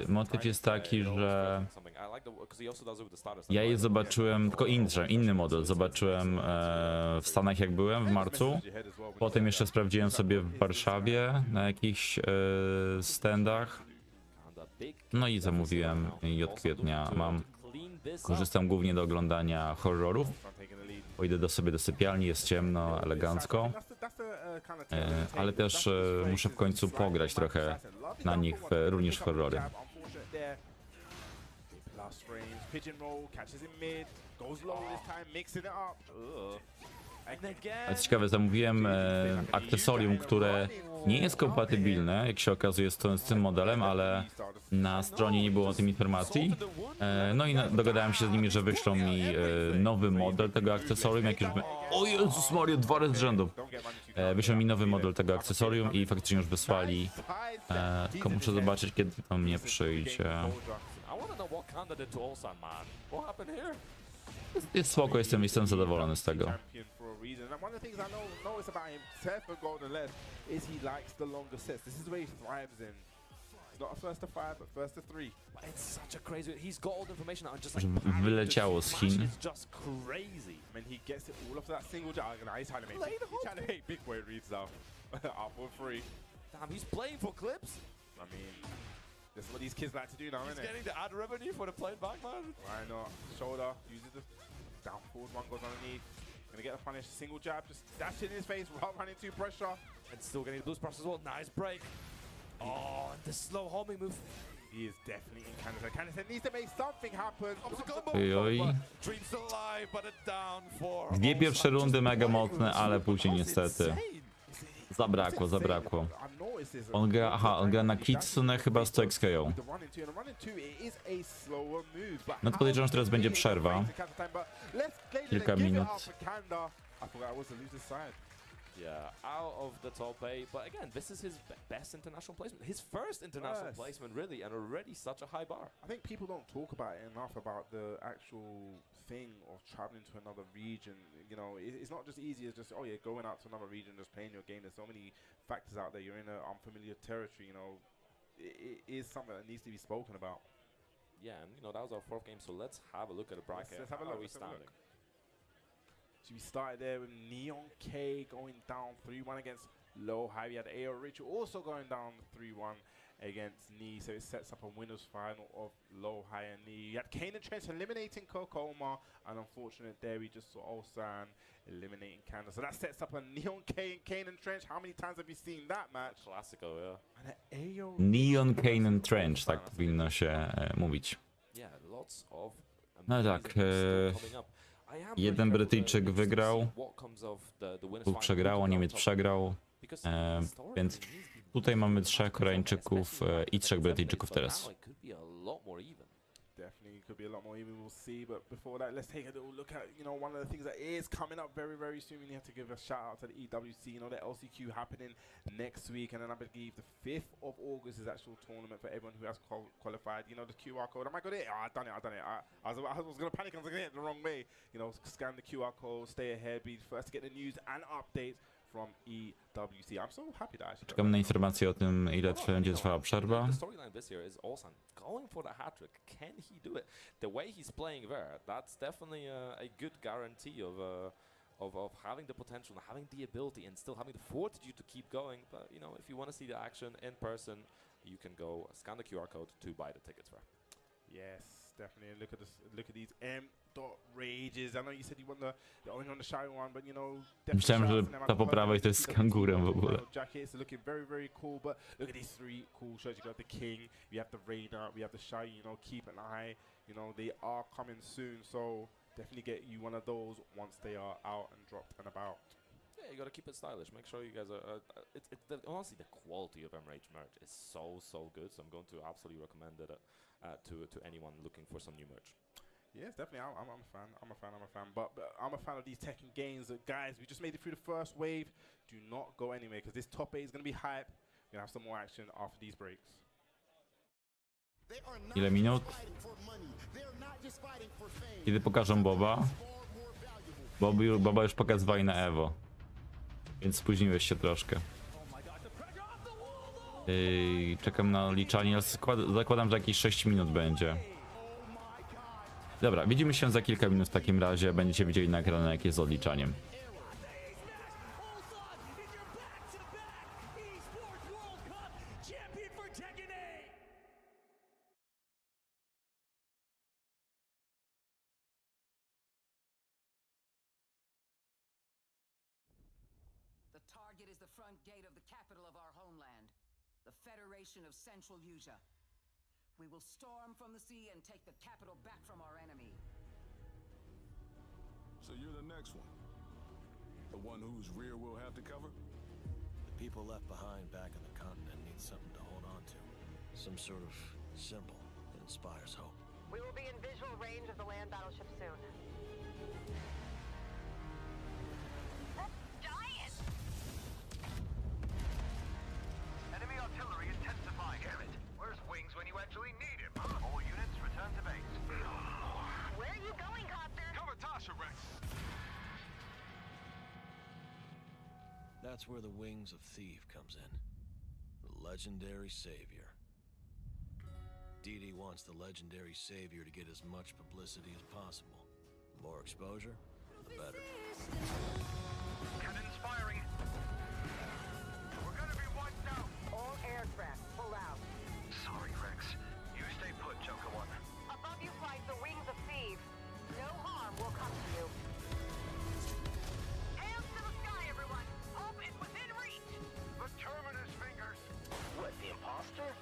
motyw jest taki, że ja je zobaczyłem, tylko inny model, zobaczyłem w Stanach jak byłem w marcu. Potem jeszcze sprawdziłem sobie w Warszawie na jakichś standach. No i zamówiłem i od kwietnia mam. Korzystam głównie do oglądania horrorów. Pójdę sobie do sypialni, jest ciemno, elegancko. Ale też muszę w końcu pograć trochę na nich, również w horrory. Ale ciekawe, zamówiłem akcesorium, które nie jest kompatybilne, jak się okazuje, z tym modelem, ale na stronie nie było o tym informacji. No i dogadałem się z nimi, że wyślą mi nowy model tego akcesorium, jak już... O Jezus Maria, 2 razy z rzędu! Wyślą mi nowy model tego akcesorium i faktycznie już wysłali. Tylko muszę zobaczyć, kiedy to mnie przyjdzie. Jest spoko, jestem zadowolony z tego. And one of the things I notice about him, Seth and Golden Left, is he likes the longer sets. This is where he thrives in. It's not a first to 5, but first to 3. It's such a crazy. He's got all the information on just like Wyleciało z Chin. It's just crazy. I mean, he gets it all off that single jab. He's trying to make big boy reads now. Up for 3. Damn, he's playing for clips. I mean, this is what these kids like to do now, isn't it? He's getting the ad revenue for the playing back, man. Why not? Shoulder, uses the down forward, one goes underneath. Gonna get a punish, single jab, just dash in his face without running into pressure. And still getting the boost press as well. Nice break. Oh, and the slow homing move. He is definitely in Canada. Canada needs to make something happen. Oj. Dreams alive, but a down for. Dwie pierwsze rundy mega mocne, ale później niestety zabrakło. On gra na Kitsune chyba z XKO. No to podejrzewam, że teraz będzie przerwa. Kilka minut. Yeah, out of the top 8, but again, this is his best international placement. His first international placement, really, and already such a high bar. I think people don't talk about it enough about the actual thing of traveling to another region. You know, it's not just easy as just, oh yeah, going out to another region, just playing your game. There's so many factors out there. You're in an unfamiliar territory, you know. It is something that needs to be spoken about. Yeah, and you know, that was our 4th game, so let's have a look at the bracket. Let's have a look. How are we standing? So we started there with Neon K going down 3-1 against Low High. We had AO Richard also going down 3-1 against Knee. So it sets up a winners final of Low High and Knee. You had Kane and Trench eliminating Kokoma. And unfortunate there we just saw Ulsan eliminating Canada. So that sets up a Neon K and Kane and Trench. How many times have you seen that match? Classico, yeah. And an AO Neon Kane and Trench, tak powinno się mówić. Yeah, lots of No tak, coming up. jeden Brytyjczyk wygrał, 2 przegrało, Niemiec przegrał, więc tutaj mamy 3 Koreańczyków i 3 Brytyjczyków teraz. Definitely could be a lot more even, we'll see, but before that let's take a little look at, you know, one of the things that is coming up very, very soon. We have to give a shout out to the EWC, you know, the LCQ happening next week, and then I believe the 5th of August is actual tournament for everyone who has qualified. You know, the QR code, am I got it? Oh, I done it. I was gonna panic, I was gonna hit it the wrong way. You know, scan the QR code, stay ahead, be first to get the news and updates from EWC. I'm so happy that actually. Czekamy na informacje o tym, ile będzie trwała przerwa. The storyline this year is Ulsan going for the hat trick. Can he do it? The way he's playing there, that's definitely a good guarantee of having the potential, having the ability, and still having the fortitude to keep going. But you know, if you want to see the action in person, you can go scan the QR code to buy the tickets there. Yes, definitely. And look at this. Look at these rages. I know you said you want the only on the shy one, but you know. Myślałem, że ta po prawej to jest z kangurem w ogóle. Jackets are looking very, very cool. But look at these 3 cool shirts. You got the King, we have the Raider, we have the Shy. You know, keep an eye. You know, they are coming soon, so definitely get you one of those once they are out and dropped and about. Yeah, you gotta keep it stylish. Make sure you guys are. Honestly, the quality of MRH merch is so good. So I'm going to absolutely recommend it to anyone looking for some new merch. Yes, definitely. I'm a fan. I'm a fan. But I'm a fan of these Tekken games. Guys, we just made it through the first wave. Do not go anywhere because this top 8 is going to be hype. We're going to have some more action after these breaks. Ile minut? Kiedy pokażą Boba? Boba już pokazywali na Evo. Więc spóźniłeś się troszkę. Czekam na liczanie, ale zakładam, że jakieś 6 minut będzie. Dobra, widzimy się za kilka minut w takim razie. Będziecie widzieli na ekranie, jak jest z odliczaniem. The target is the front gate of the capital of our homeland, the Federation of Central Asia. We will storm from the sea and take the capital back from our enemy. So you're the next one? The one whose rear we'll have to cover? The people left behind back on the continent need something to hold on to. Some sort of symbol that inspires hope. We will be in visual range of the land battleship soon. That's giant! Enemy artillery intensifying. Damn it. Where's Wings when you actually need him, huh? All units return to base. Where are you going, Copter? Cover Tasha, Rex. That's where the Wings of Thief comes in. The legendary savior. Didi wants the legendary savior to get as much publicity as possible. The more exposure, the better. Cannons firing. We're gonna be wiped out. All aircraft, pull out. Sorry, Rex. You stay put, Joker One. Above you flies the Wings of Thieves. No harm will come to you. Hands to the sky, everyone! Hope is within reach! The Terminus fingers. What, the imposter?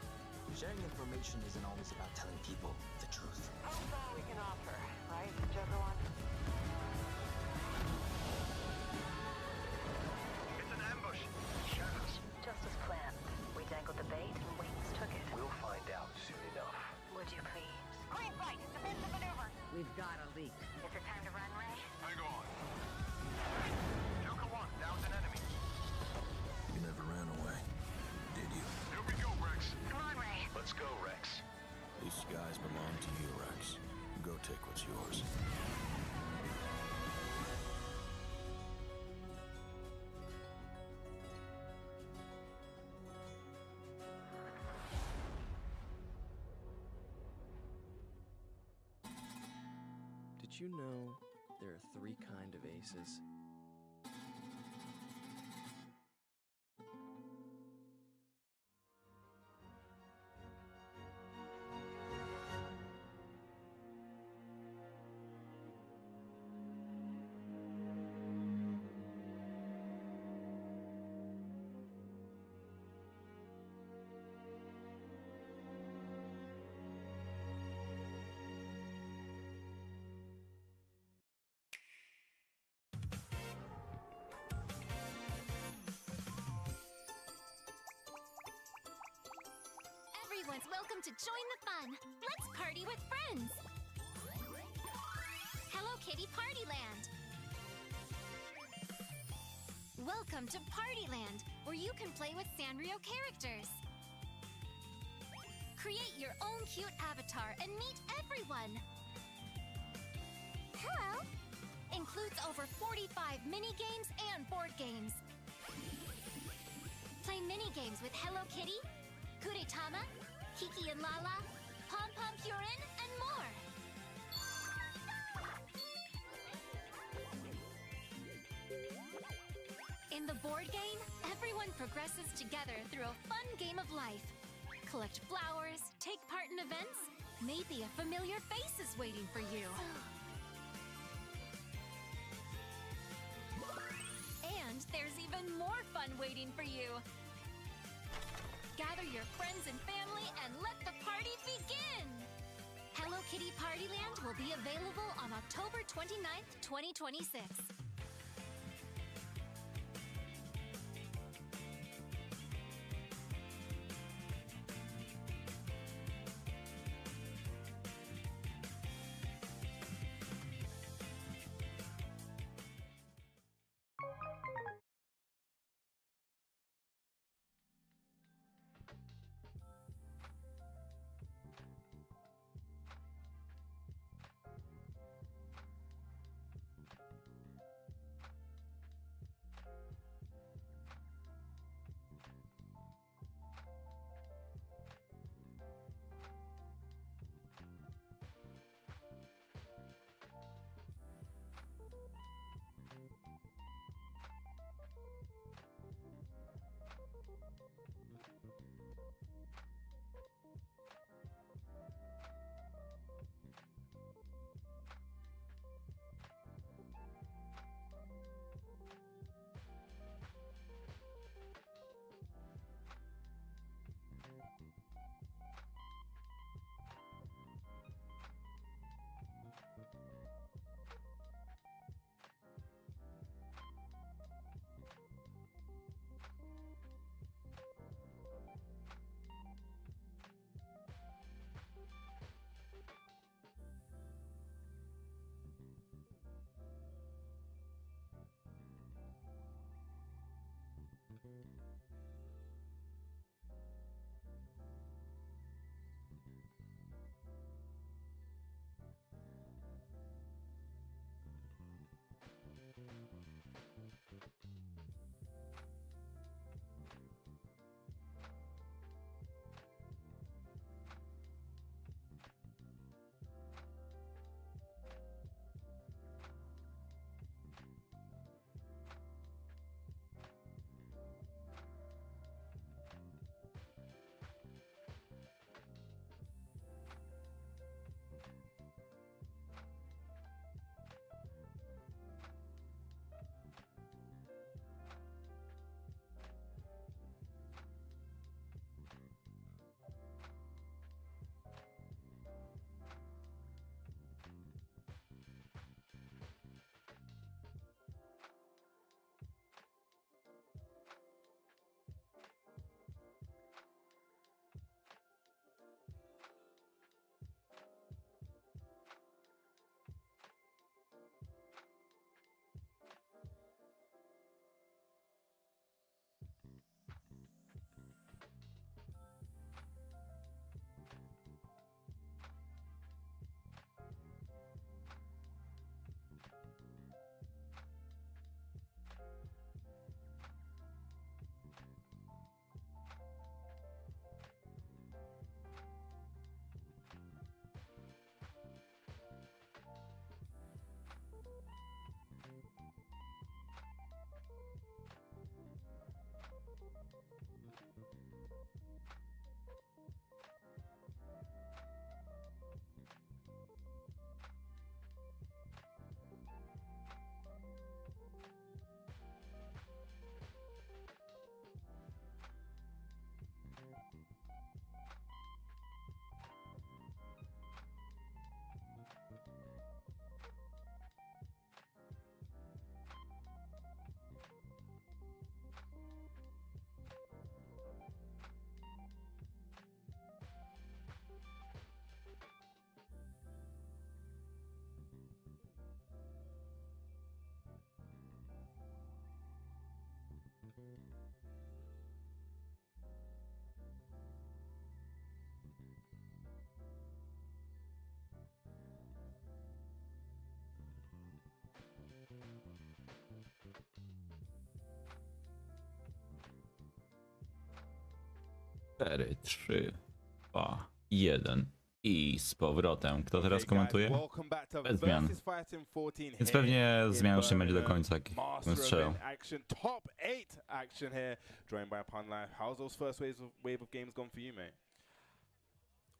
Sharing information isn't always about telling people the truth. Hope's all we can offer, right, Joker One? It's an ambush. Shadows. Just as planned. We dangled the bait and Wings took it. We'll find out soon enough. Would you please? Green flight! Defensive maneuver! We've got a leak. Is it time to run, Ray? Hang on. Joker One, down's an enemy. You never ran away, did you? Here we go, Rex. Come on, Ray. Let's go, Rex. These skies belong to you, Rex. Go take what's yours. Did you know there are 3 kinds of aces? Everyone's welcome to join the fun. Let's party with friends. Hello Kitty Partyland. Welcome to Partyland, where you can play with Sanrio characters. Create your own cute avatar and meet everyone. Hello. Includes over 45 mini-games and board games. Play mini-games with Hello Kitty, Kuretama, Kiki and Lala, Pom Pom Purin, and more. In the board game, everyone progresses together through a fun game of life. Collect flowers, take part in events. Maybe a familiar face is waiting for you. And there's even more fun waiting for you. Gather your friends and family and let the party begin! Hello Kitty Partyland will be available on October 29th, 2026. 4, 3, 2, 1 i z powrotem. Kto teraz komentuje? Bez zmian. Więc pewnie zmian już nie będzie do końca, jak bym strzelał. Top 8 action here, joined by Upon Life. How's those first wave of games gone for you, mate?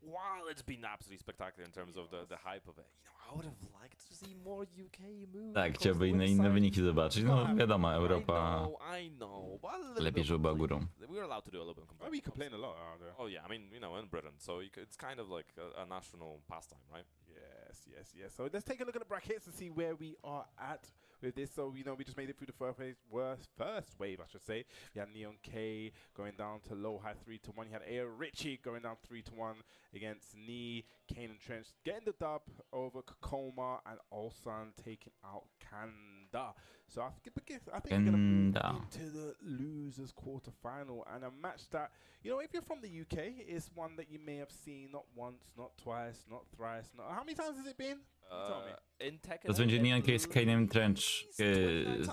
While it's been absolutely spectacular in terms of the hype of it, you know, I would have liked to see more UK moves. Tak, chciałby inne wyniki zobaczyć. No wiadomo, Europa I know, but lepiej, żeby była górą. We're allowed to do a little bit of complaining. We complain a lot out there. Oh yeah, I mean, you know, in Britain, so it's kind of like a national pastime, right? Yes. So let's take a look at the brackets and see where we are at with this. So, you know, we just made it through the first wave, I should say. You had Neon K going down to low high 3-1. You had Air Richie going down 3-1 against Knee. Kane and Trench getting the dub over Kakoma, and Ulsan taking out Kanda. So I think we're going to move into the losers quarterfinal, and a match that, you know, if you're from the UK, is one that you may have seen not once, not twice, not thrice. How many times has it been? Tell me. In Tekken, To będzie Neon K z Kane'em Trench,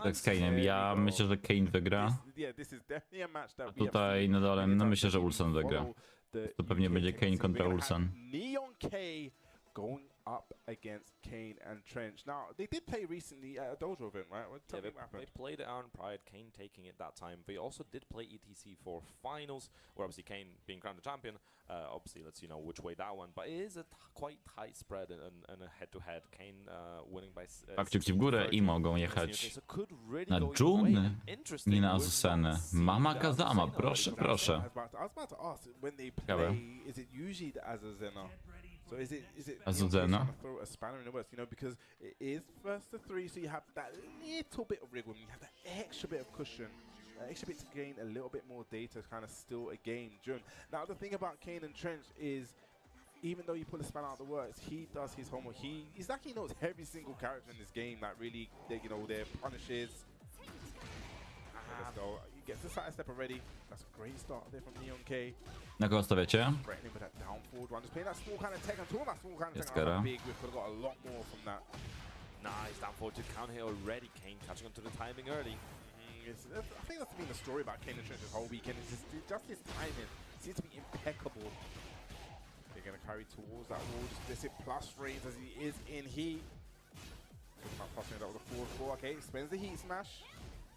tak z Kane'em. Ja myślę, że Kane wygra. A tutaj na dole, no myślę, że Ulsan wygra. To pewnie będzie Kane kontra Ulsan. Neon K going up against Kane and Trench. Now, they did play recently at a dojo event, right? Tell me what happened. They played Iron Pride, Kane taking it that time. They also did play ETC for finals, where obviously Kane being crowned the champion, obviously lets you know which way that went. But it is a quite tight spread and a head-to-head. Kane winning by... Kciuki w górę i mogą jechać na June, nie na Azusenę. Mama Kazama, proszę. I was about to ask, when they play, is it usually the Azuzena? So is it Azuzena? to throw a spanner in the works, you know, because it is first to 3, so you have that little bit of wriggle, you have that extra bit of cushion, extra bit to gain a little bit more data, kind of still a game June. Now the thing about Kane and Trench is, even though you pull a spanner out of the works, he does his homework. He's like he knows every single character in this game, like really, you know, their punishes. Let's go. gets the side step already. That's a great start there from Neon K. Na kogo stawiacie? Threatening with that down forward one. Just playing that small kind of Tekken. Talking about small kind of Jest Tekken. kara. Big. We've got a lot more from that. Nice down forward to counter here already. Kane catching onto the timing early. I think that's been the story about Kane and Trent this whole weekend. It's just his timing seems to be impeccable. They're going to carry towards that wall. Just visit plus frames as he is in heat. Passing it out with a 4-4. Okay, spends the heat smash.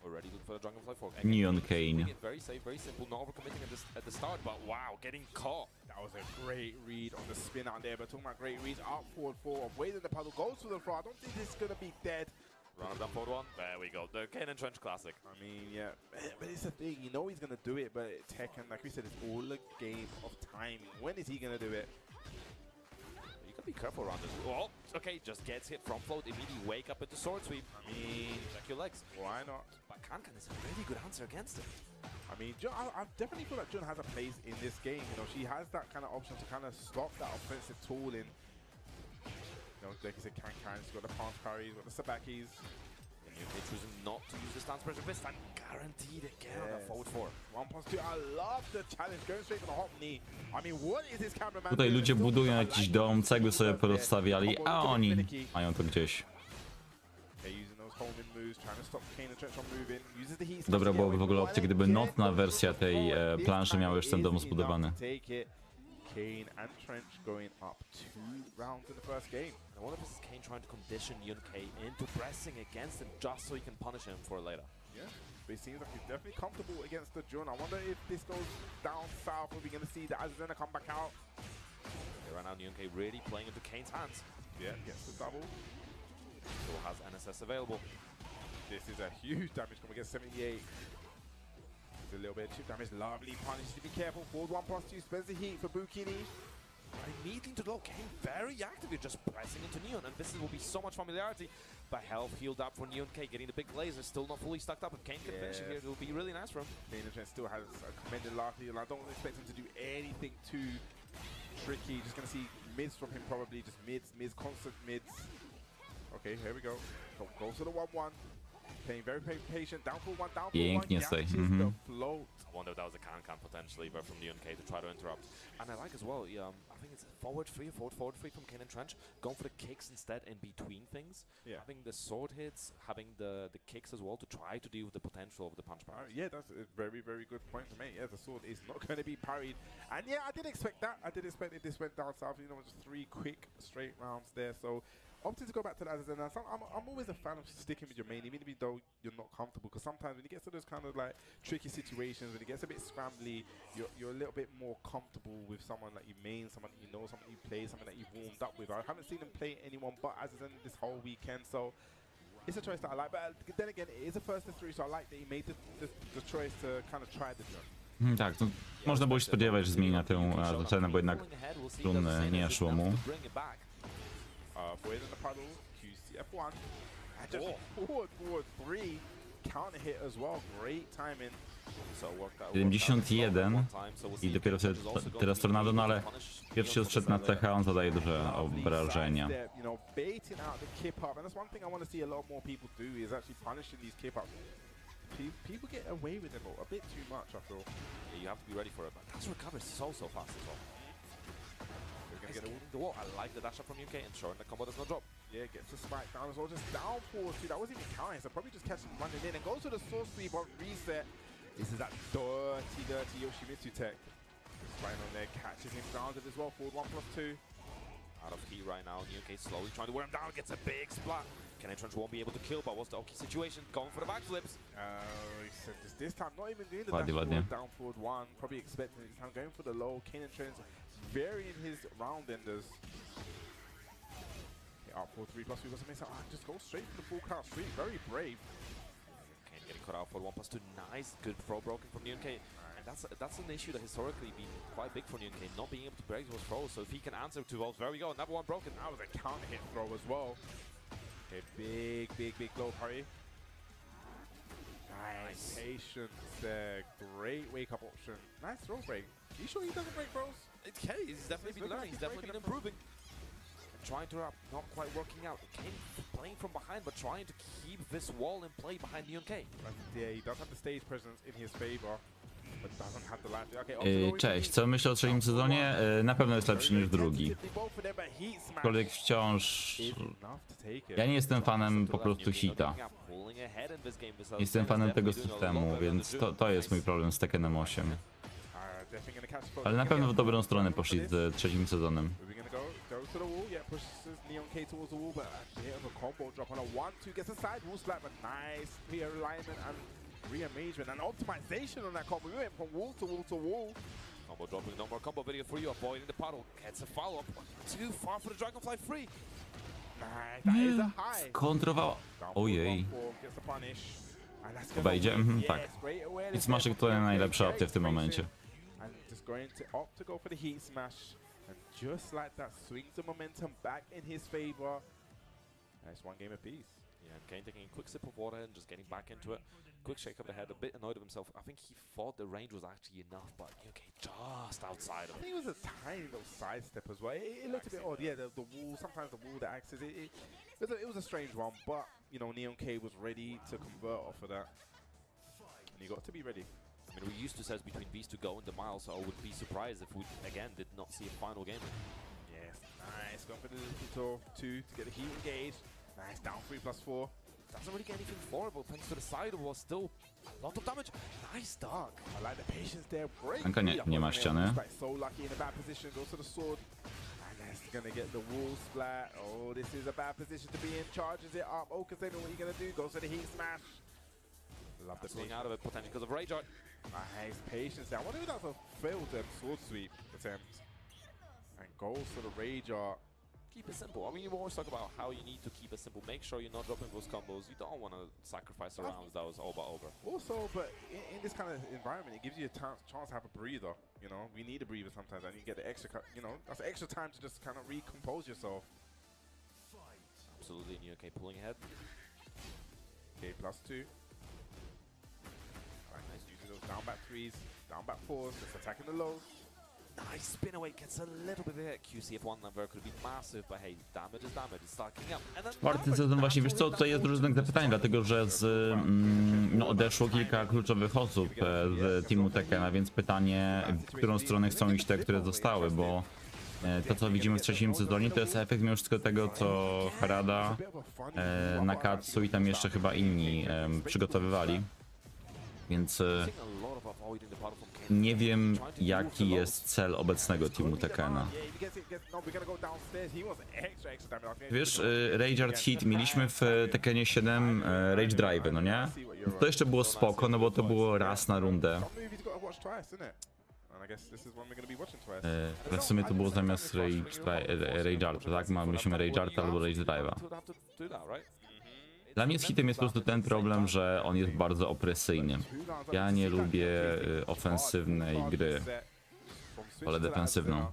Already looking for the Dragonfly fork. Neon Kane. Very safe, very simple. Not overcommitting at the start, but wow, getting caught. That was a great read on the spin out there. But talking about great reads, up forward 4, avoiding the puddle, goes to the floor. I don't think this is going to be dead. Run down forward one. There we go. The Kane and Trench classic. I mean, yeah, but it's the thing. You know he's going to do it, but Tekken, like we said, it's all a game of timing. When is he going to do it? You gotta be careful around this. Oh, okay, just gets hit front float, immediately wake up at the sword sweep. I mean, check your legs. Why not? But Kankan is a really good answer against it. I mean, I definitely feel like Jun has a place in this game. You know, she has that kind of option to kind of stop that offensive tooling. You know, like I said, Kankan's got the palm parries, got the sabakis. And UK choosing not to use the stance pressure fist and guaranteed again on a forward 4. 1+2. I love the challenge, going straight for the hot knee. I mean, what is this cameraman Tutaj doing? ludzie budują jakiś dom, cegły sobie porozstawiali, a oni mają to gdzieś. Dobra byłoby w ogóle opcja, gdyby nocna wersja tej planszy miała już ten dom zbudowany. Kane and Trench going up 2 rounds in the first game. And I wonder if this is Kane trying to condition Yun K into pressing against him just so he can punish him for later. Yeah, but it seems like he's definitely comfortable against the Jun. I wonder if this goes down south, are we going to see the Azazena come back out? Okay, right now Yun K really playing into Kane's hands. Yeah, gets the double. Still has NSS available. This is a huge damage coming against 78. A little bit of chip damage, lovely punish to be careful. Forward 1+2, spends the heat for Bukini. Immediately to the low, Kane very actively just pressing into Neon, and this will be so much familiarity. But health healed up for Neon K, getting the big laser, still not fully stacked up. If Kane can finish it here, it will be really nice for him. Kane still has a commended last year, and I don't expect him to do anything too tricky. Just gonna see mids from him probably, just mids, constant mids. Okay, here we go. Goes to the 1-1. Playing very patient, down for 1, down for 1. Pięknie stoi. The float. I wonder if that was a can potentially, but from Neon K to try to interrupt. And I like as well, I think it's forward 3 or forward 3 from Kane and Trench, going for the kicks instead in between things. Yeah. Having the sword hits, having the kicks as well to try to deal with the potential of the punch parry. Yeah, that's a very, very good point to make. Yeah, the sword is not going to be parried. And yeah, I did expect that. I did expect if this went down south, you know, just 3 quick straight rounds there. So opted to go back to that. And I'm always a fan of sticking with your main, even though you're not comfortable. Because sometimes when you get to those kind of like tricky situations, when it gets a bit scrambly, you're a little bit more comfortable with someone that you main, someone that you know, someone that you play, someone that you've warmed up with. I haven't seen him play anyone but Azazen this whole weekend, so it's a choice that I like. But then again, it is a first of 3, so I like that he made the choice to kind of try the jump. Tak, to można było się spodziewać, że zmienia tę cenę, bo jednak Jun nie szło mu. Avoiding the puddle, QCF1, and just forward 3, counter hit as well, great timing. 71 i dopiero teraz Tornado, no ale pierwszy odszedł na cecha, on zadaje duże obrażenia. You know, baiting out the kip up, and that's one thing I want to see a lot more people do is actually punishing these kip ups. People get away with them a bit too much, I feel. Yeah, you have to be ready for it, but that's recovered so fast as well. Get the wall. I like the dash up from UK and showing the combo does not drop. Yeah, gets the spike down as well, just down forward 2. That wasn't even counting, so probably just catch him running in and goes to the source sweep on reset. This is that dirty Yoshimitsu tech. Right on there, catches him grounded as well, forward 1+2. Out of heat right now, UK slowly trying to wear him down, gets a big splat. Kane Trench won't be able to kill, but what's the Oki situation? Going for the backflips. He said this time, not even doing the dash forward, down forward 1, probably expecting this time, going for the low. Kane Trench varying his round enders. Up 4-3+, we got something. Just go straight for the full count street. Very brave. Kane getting cut out for 1+2. Nice, good throw broken from Neon K. And that's an issue that historically been quite big for Neon K, not being able to break those throws. So if he can answer to those, there we go. Another one broken. That was a counter hit throw as well. A big low parry. Nice patience there. Great wake up option. Nice throw break. You sure he doesn't break throws? Okay, he's definitely been learning. He's definitely been improving. trying to wrap, not quite working out. Kane playing from behind, but trying to keep this wall in play behind Neon K. Yeah, he does have the stage presence in his favor, but doesn't have the life. Okay, Cześć, co myślę o trzecim sezonie? Na pewno jest lepszy niż drugi. Aczkolwiek wciąż... Ja nie jestem fanem po prostu hita. Jestem fanem tego systemu, więc to jest mój problem z Tekkenem 8. Ale na pewno w dobrą stronę poszli z trzecim sezonem. Goes to the wall, yeah, pushes Neon K towards the wall, but a bit of a combo drop on a 1-2, gets a side wall slap, a nice realignment and re-engagement and optimization on that combo. We went from wall to wall to wall. Combo dropping, no more combo video for you, avoiding the puddle, gets a follow-up, too far for the Dragonfly free. Nice, that is a high. Kontrowała. Ojej. Gets the punish. And that's Obejdzie? Tak. Więc Smashik to najlepsza opcja w tym momencie. And just going to opt to go for the heat smash. And just like that, swings the momentum back in his favor. That's one game apiece. Yeah, and Kane taking a quick sip of water and just getting back into it. Quick shake of the head, a bit annoyed of himself. I think he thought the range was actually enough, but okay, just outside of I think it was a tiny little sidestep as well. It looked a bit odd. Yeah, the wall, sometimes the wall that acts as it was a strange one, but you know, Neon K was ready to convert off of that. And you got to be ready. I mean, we used to say between these two go in the mile, so I would be surprised if we, again, did not see a final game. Yes, nice. Going for the little 2 to get the heat engaged. Nice, down 3+4. Doesn't really get anything for it, but thanks to the side was still a lot of damage. Nice dog. I like the patience there. Break. Anka nie ma ściany. So lucky in a bad position. Goes to the sword. And that's going to get the wall splat. Oh, this is a bad position to be in. Charges it up. Oh, Casino, what are you going to do? Goes for the heat smash. Love the swing out of it potentially because of Rage Art. Nice patience there. I wonder if that's a failed sword sweep attempt. And goes for the Rage Art. Keep it simple. I mean, you always talk about how you need to keep it simple. Make sure you're not dropping those combos. You don't want to sacrifice the rounds that was over. Also, but in this kind of environment, it gives you a chance to have a breather. You know, we need a breather sometimes, and you get the extra, you know, that's extra time to just kind of recompose yourself. Absolutely, New K pulling ahead. K +2. Right, nice using those down back 3s, down back 4s, just attacking the lows. Nice spin away, gets a little bit of hit. QCF1 number could have been massive, but hey, damage is damage, it's stacking up. Czwarty sezon właśnie, wiesz co, tutaj jest dużo znak zapytań, dlatego że odeszło kilka kluczowych osób z teamu Tekkena, więc pytanie, w którą stronę chcą iść te, które zostały, bo to co widzimy w trzecim sezonie to jest efekt mimo wszystko tego, co Harada, Nakatsu i tam jeszcze chyba inni przygotowywali. Więc nie wiem, jaki jest cel obecnego teamu Tekkena. Wiesz, Rage Art Hit mieliśmy w Tekkenie 7 Rage Drive, no nie? To jeszcze było spoko, no bo to było raz na rundę. Ale w sumie to było zamiast Rage Arta, tak? Mieliśmy Rage Arta albo Rage Drive'a. Dla mnie z hitem jest po prostu ten problem, że on jest bardzo opresyjny. Ja nie lubię ofensywnej gry. Wolę defensywną.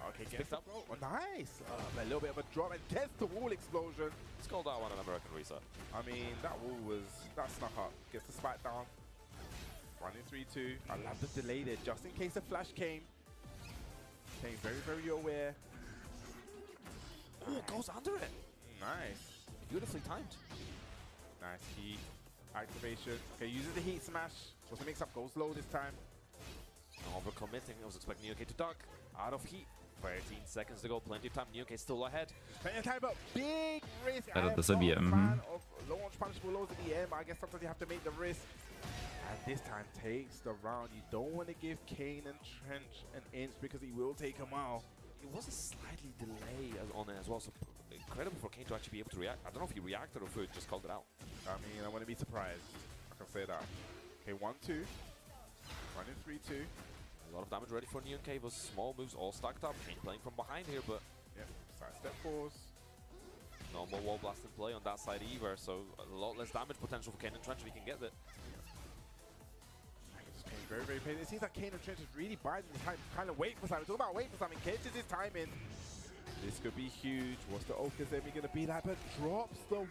Okay, gets up. Oh, nice. A little bit of a drop and gets the wall explosion. Let's call that one an American reset. I mean, that wall that snuck up. Gets the spike down. Running 3-2. I love the delay there, just in case the flash came. Staying very, very aware. Oh, goes under it. Nice. Beautifully timed. Nice heat activation. Okay, uses the heat smash. What's the mix up? Goes low this time. Overcommitting. I was expecting Neon K to duck. Out of heat. 13 seconds to go, plenty of time. Neon K still ahead. Plenty of time, but big risk. Teraz to sobie. Launch punishable lows at the end, but I guess sometimes you have to make the risk. And this time takes the round. You don't want to give Kane and Trench an inch because he will take a mile. It was a slightly delay on it as well, so incredible for Kane to actually be able to react. I don't know if he reacted or if he just called it out. I mean, I wouldn't be surprised. I can say that. Okay, 1-2. Running 3-2. A lot of damage ready for Neon K, but small moves all stacked up. Kane playing from behind here, but yeah, side step 4s. No more wall blast in play on that side either, so a lot less damage potential for Kane and Trench if he can get it. Very, very patient. It seems like Kane and Trench is really biding his time, kind of waiting for something. Talk about waiting for something. Catches his time in. This could be huge. What's the Okazemi going to be like? But drops the wall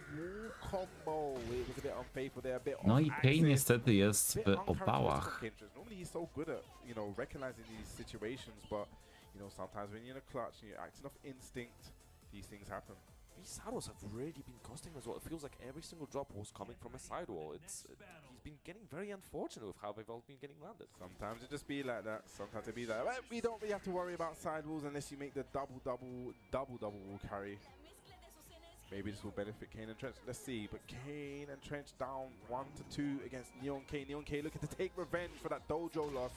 combo. It was a bit unfaithful there, a bit No i off Kane axis. niestety jest Bit w opałach. uncharacteristic of Normally he's so good at, you know, recognizing these situations, but, you know, sometimes when you're in a clutch and you're acting off instinct, these things happen. These sidewalls have really been costing as well. It feels like every single drop was coming from a sidewall. He's been getting very unfortunate with how they've all been getting landed. Sometimes it just be like that. Sometimes it be like, well, we don't really have to worry about sidewalls unless you make the double wall carry. Maybe this will benefit Kane and Trench. Let's see. But Kane and Trench down 1-2 against Neon K. Neon K looking to take revenge for that dojo loss.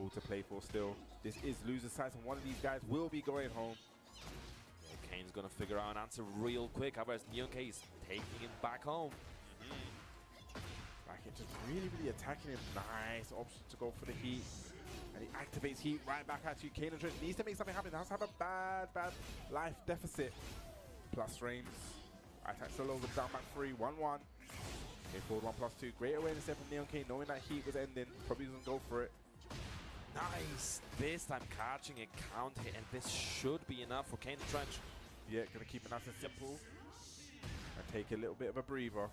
All to play for still. This is loser side, and one of these guys will be going home. Kane's gonna figure out an answer real quick. Otherwise, Neon K is taking him back home. Like it just really attacking him. Nice option to go for the heat. And he activates heat right back at you. Kane and Trench needs to make something happen. He has to have a bad life deficit. Plus frames. Attacks the low with down back 3, 1-1. Okay, forward 1+2. Great awareness there from Neon K, knowing that heat was ending. Probably doesn't go for it. Nice. This time catching a count hit, and this should be enough for Kane and Trench. Yeah, gonna keep it nice and simple. And take a little bit of a breather.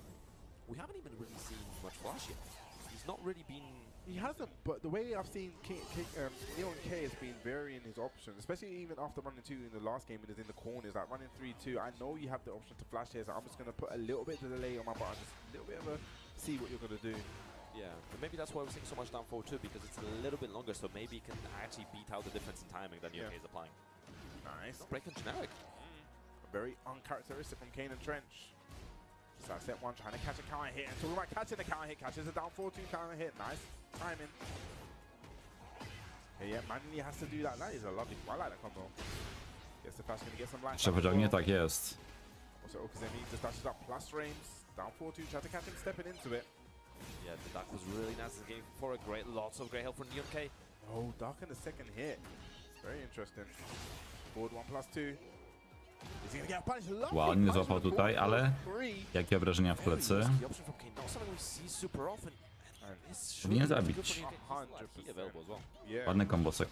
We haven't even really seen much flash yet. He's not really been... He hasn't, but the way I've seen Neon K has been varying his options, especially even after running 2 in the last game when he was in the corners, like running 3-2. I know you have the option to flash here, so I'm just going to put a little bit of delay on my button, just a little bit of a see what you're going to do. Yeah, but maybe that's why we're seeing so much down forward too, because it's a little bit longer, so maybe it can actually beat out the difference in timing that Neon K is applying. Nice. Breaking generic. Very uncharacteristic from Kane and Trench. So set 1 trying to catch a counter hit, and talking about catching a counter hit, catches a down 4-2 counter hit. Nice timing. Okay, yeah, manually has to do that. That is a lovely. I like that combo. Gets the flash, gonna get some light. Jeszcze pociągnie, tak jest. Also, Okazemi just dashes up plus frames. Down 4-2, try to catch him stepping into it. Yeah, the duck was really nice in the game for a great, lots of great help from Neon K. Oh, duck in the second hit. Very interesting. Forward 1+2. Ładnie złapał tutaj, ale jakie obrażenia w plecy? Powinien zabić. Ładny kombosek.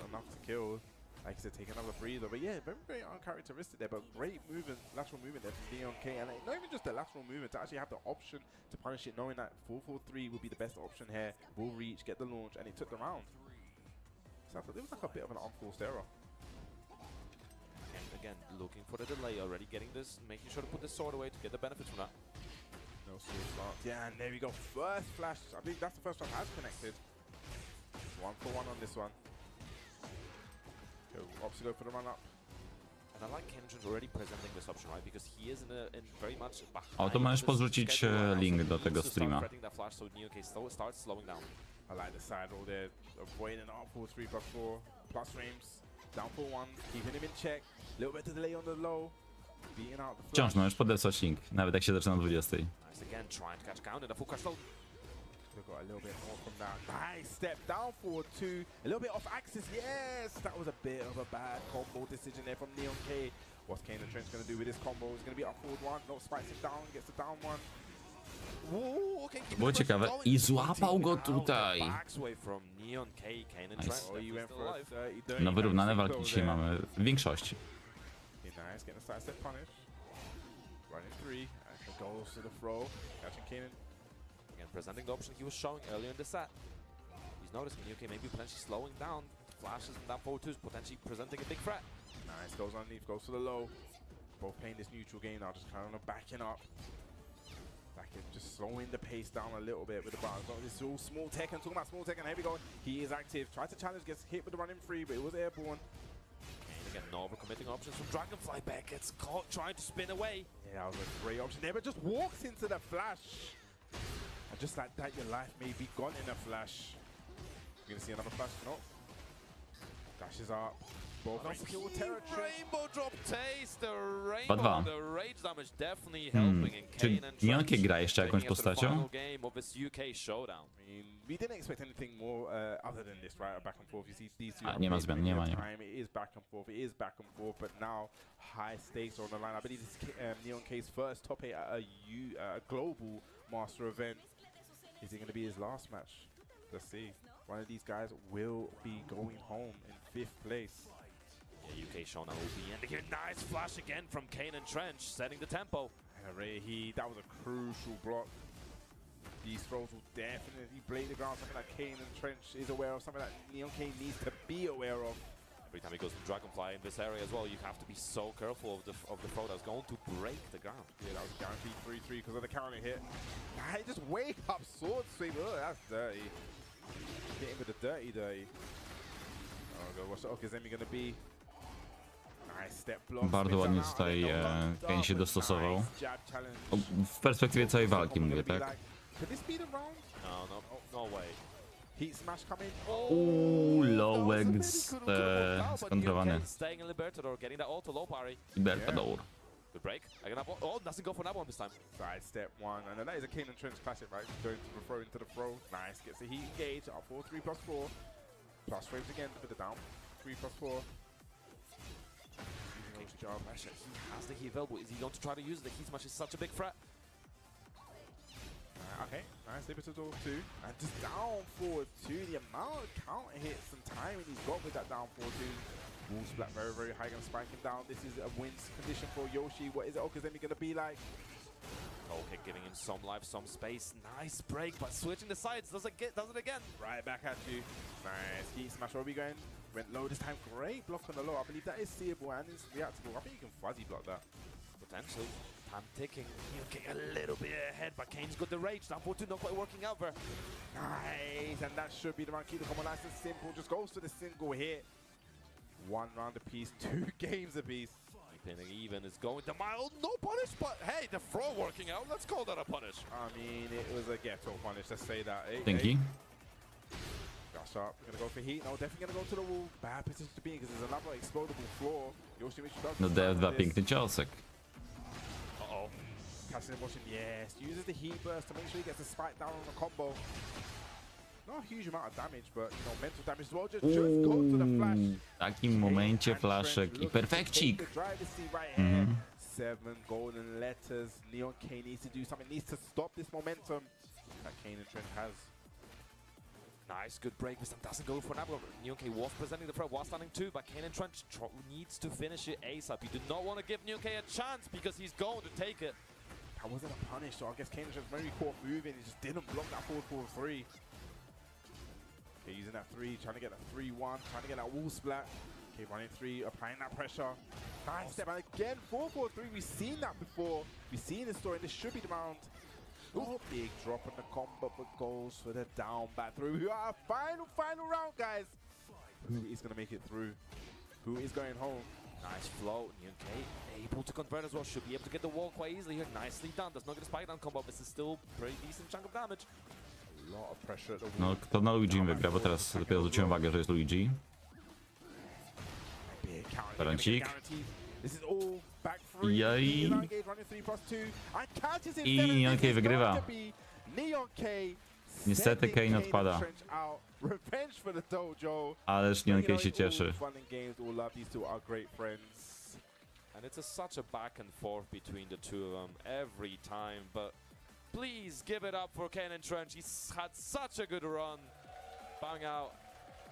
Like I said, take another breather, but yeah, very uncharacteristic there, but great movement, lateral movement there from Neon K, and not even just the lateral movement, to actually have the option to punish it, knowing that 4-4-3 would be the best option here, will reach, get the launch, and he took the round. So I thought it was like a bit of an unforced error. And again, looking for the delay already, getting this, making sure to put the sword away to get the benefits from that. No sword start. Yeah, and there we go. First flash. I think that's the first one has connected. 1-for-1 on this one. Go, obviously go for the run up. And I like Kendrick already presenting this option, right? Because he is in very much behind. O, to możesz podrzucić link do tego streama. So Neon K starts slowing down. I like the side roll there, avoiding up 4-3+4, plus frames. Down 4-1, keeping him in check. Little bit of delay on the low. Beating out the flash. Wciąż możesz podesłać link, nawet jak się zaczyna o 20. Nice again, trying to catch count in a full crash low. We've got a little bit more from that. Nice step down forward 2. A little bit off axis. Yes, that was a bit of a bad combo decision there from Neon K. What's Kane and Trench going to do with this combo? He's going to be up forward 1. No, spikes him down, gets the down 1. Whoa, okay, Było ciekawe i złapał go tutaj. No wyrównane walki dzisiaj mamy w większości. Nice, getting a side step punish. Running 3, and goes to the throw. Catching Kane. Again, presenting the option he was showing earlier in the set. He's noticing UK maybe potentially slowing down. Flashes and down forward 2 is potentially presenting a big threat. Nice, goes underneath, goes to the low. Both playing this neutral game now, just kind of backing up. Just slowing the pace down a little bit with the bar. This is all small Tekken, talking about small Tekken, here we go. He is active, tries to challenge, gets hit with the running 3, but it was airborne. And again, no overcommitting options from Dragonfly back, gets caught trying to spin away. Yeah, that was a great option there, but just walks into the flash. And just like that, your life may be gone in a flash. You're gonna see another flash, no. Dashes up. Both on kill territory. Rainbow drop taste, the Dwa, dwa. rainbow, the rage damage definitely helping in Czy Kane and Neon K Trench gra jeszcze jakąś taking us to the postacią? final game of this UK showdown. I mean, we didn't expect anything more other than this, right? Back and forth. You see these two. A, nie ma zmian, nie ma. It is back and forth. It is back and forth. But now high stakes are on the line. I believe this is Neon K's first top 8 at a global master event. Is it going to be his last match? Let's see. One of these guys will be going home in 5th place. Yeah, UK Okay, Shona will be ending here. Nice flash again from Kane and Trench, setting the tempo. That was a crucial block. These throws will definitely blade the ground, something that Kane and Trench is aware of, something that Neon Kane needs to be aware of. Every time he goes to Dragonfly in this area as well, you have to be so careful of the throw that's going to break the ground. Yeah, that was guaranteed 3-3 because of the counter hit. Nah, just wake up, sword sweep. Oh, that's dirty. Hit him with the dirty. Oh god, what's the Okazemi gonna be? Nice step block. Bardzo ładnie tutaj Kane się dostosował. W perspektywie całej walki mówię, tak? Could this be the round? No way. Heat smash coming. Low eggs skontrowany. Staying in Libertador, getting that auto low parry. Libertador. Good break. Doesn't go for that one this time. Side step one, and then that is a Kane and Trench classic, right? Going to the throw into the throw. Nice, gets the heat engage. Up 4, 3+4. Plus frames again for the down. 3+4. Pressure. He has the heat available. Is he going to try to use it? The heat smash is such a big threat. Okay, nice Libertador 2. And just down forward 2. The amount of counter hits and timing he's got with that down forward 2. Wall splat very, very high, gonna spike him down. This is a win condition for Yoshi. What is it Okazemi gonna be like? Okay, giving him some life, some space. Nice break, but switching the sides does it again. Right back at you. Nice heat smash. Where are we going? Went low this time. Great block on the low. I believe that is seeable and is reactable. I think you can fuzzy block that. Potentially. Time ticking. Okay, a little bit ahead, but Kane's got the rage. Down 4-2, not quite working out there. Nice, and that should be the round. Keep the combo nice and simple. Just goes for the single hit. 1 round apiece, 2 games apiece. Keeping even is going to mild. No punish, but hey, the throw working out. Let's call that a punish. I mean, it was a ghetto punish. Let's say that. Thank you. Dash up. We're gonna go for heat. No, definitely gonna go to the wall. Bad position to be in because there's another explodable floor. No DF2 piękny ciosek. Catching the motion, yes. Uses the heat burst to make sure he gets a spike down on the combo. Not a huge amount of damage, but you know, mental damage as well. Just go to the flash. W takim momencie flaszek i perfekcik. 7 golden letters. Neon Kane needs to do something. Needs to stop this momentum that Kane and Trent has. Nice, good break. This time doesn't go for an apple. Neon Kane was presenting the threat, was standing 2, but Kane and Trent needs to finish it ASAP. You do not want to give Neon Kane a chance because he's going to take it. That wasn't a punish, so I guess Kane just very caught moving. He just didn't block that forward 3. Okay, using that 3, trying to get that 3-1, trying to get that wall splat. Okay, running 3, applying that pressure. Nice step, and again, 4-4-3. We've seen that before. We've seen this story. This should be the round. Oh, big drop on the combo, but goes for the down back through. We are final round, guys. Who is going to make it through? Who is going home? Nice flow. Neon Kane able to convert as well. Should be able to get the wall quite easily here. Nicely done. Does not get a spike down combo. This is still pretty decent chunk of damage. A lot of pressure at the No, kto na Luigi wygra, bo teraz dopiero zwróciłem uwagę, że jest Luigi. Parancik. Jaj. I Neon Kane wygrywa. Niestety Kane odpada. Ależ Neon Kane się cieszy. And it's such a back and forth between the two of them every time, but please give it up for Kane and Trench. He's had such a good run. Bang out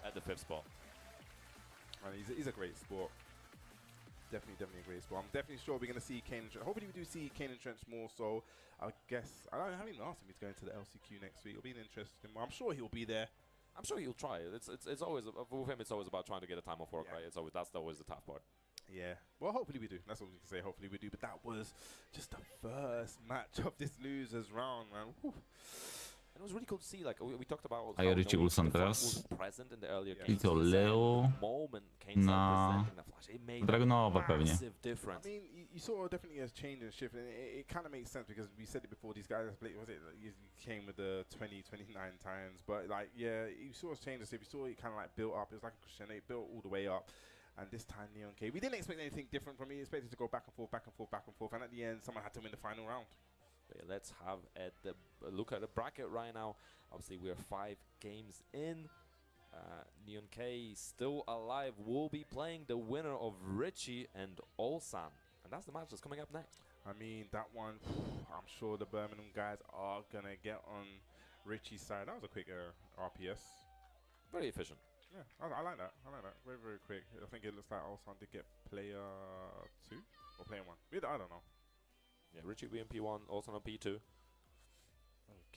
at the 5th spot. And he's a great sport. Definitely a great sport. I'm definitely sure we're going to see Kane and Trench. Hopefully we do see Kane and Trench more, so I guess, I haven't even asked him if he's going to the LCQ next week. It'll be an interesting one. I'm sure he'll be there. I'm sure he'll try it. It's always, with him, it's always about trying to get a time off work, right? That's always the tough part. Yeah, well, hopefully we do. That's all we can say. Hopefully we do. But that was just the first match of this losers round, man. Whew. And it was really cool to see, like, we talked about A ja Richie teraz. present in the earlier I to Leo na Dragonowa pewnie. I mean, you saw definitely a change and shift, and it kind of makes sense because we said it before. These guys, was it? You came with the 29 times, but like, yeah, you saw a change and shift. You saw it kind of like built up. It was like a crescendo. It built all the way up. And this time, Neon K, we didn't expect anything different from me. We expected to go back and forth, back and forth, back and forth. And at the end, someone had to win the final round. But yeah, let's have a look at the bracket right now. Obviously, we're 5 games in. Neon K still alive. Will be playing the winner of Richie and Olsan. And that's the match that's coming up next. I mean, that one, I'm sure the Birmingham guys are going to get on Richie's side. That was a quick RPS. Very efficient. Yeah, I like that. I like that. very, very quick. I think it looks like Ulsan did get player 2 or player 1. I don't know. Yeah, Richie being P1, also on P2.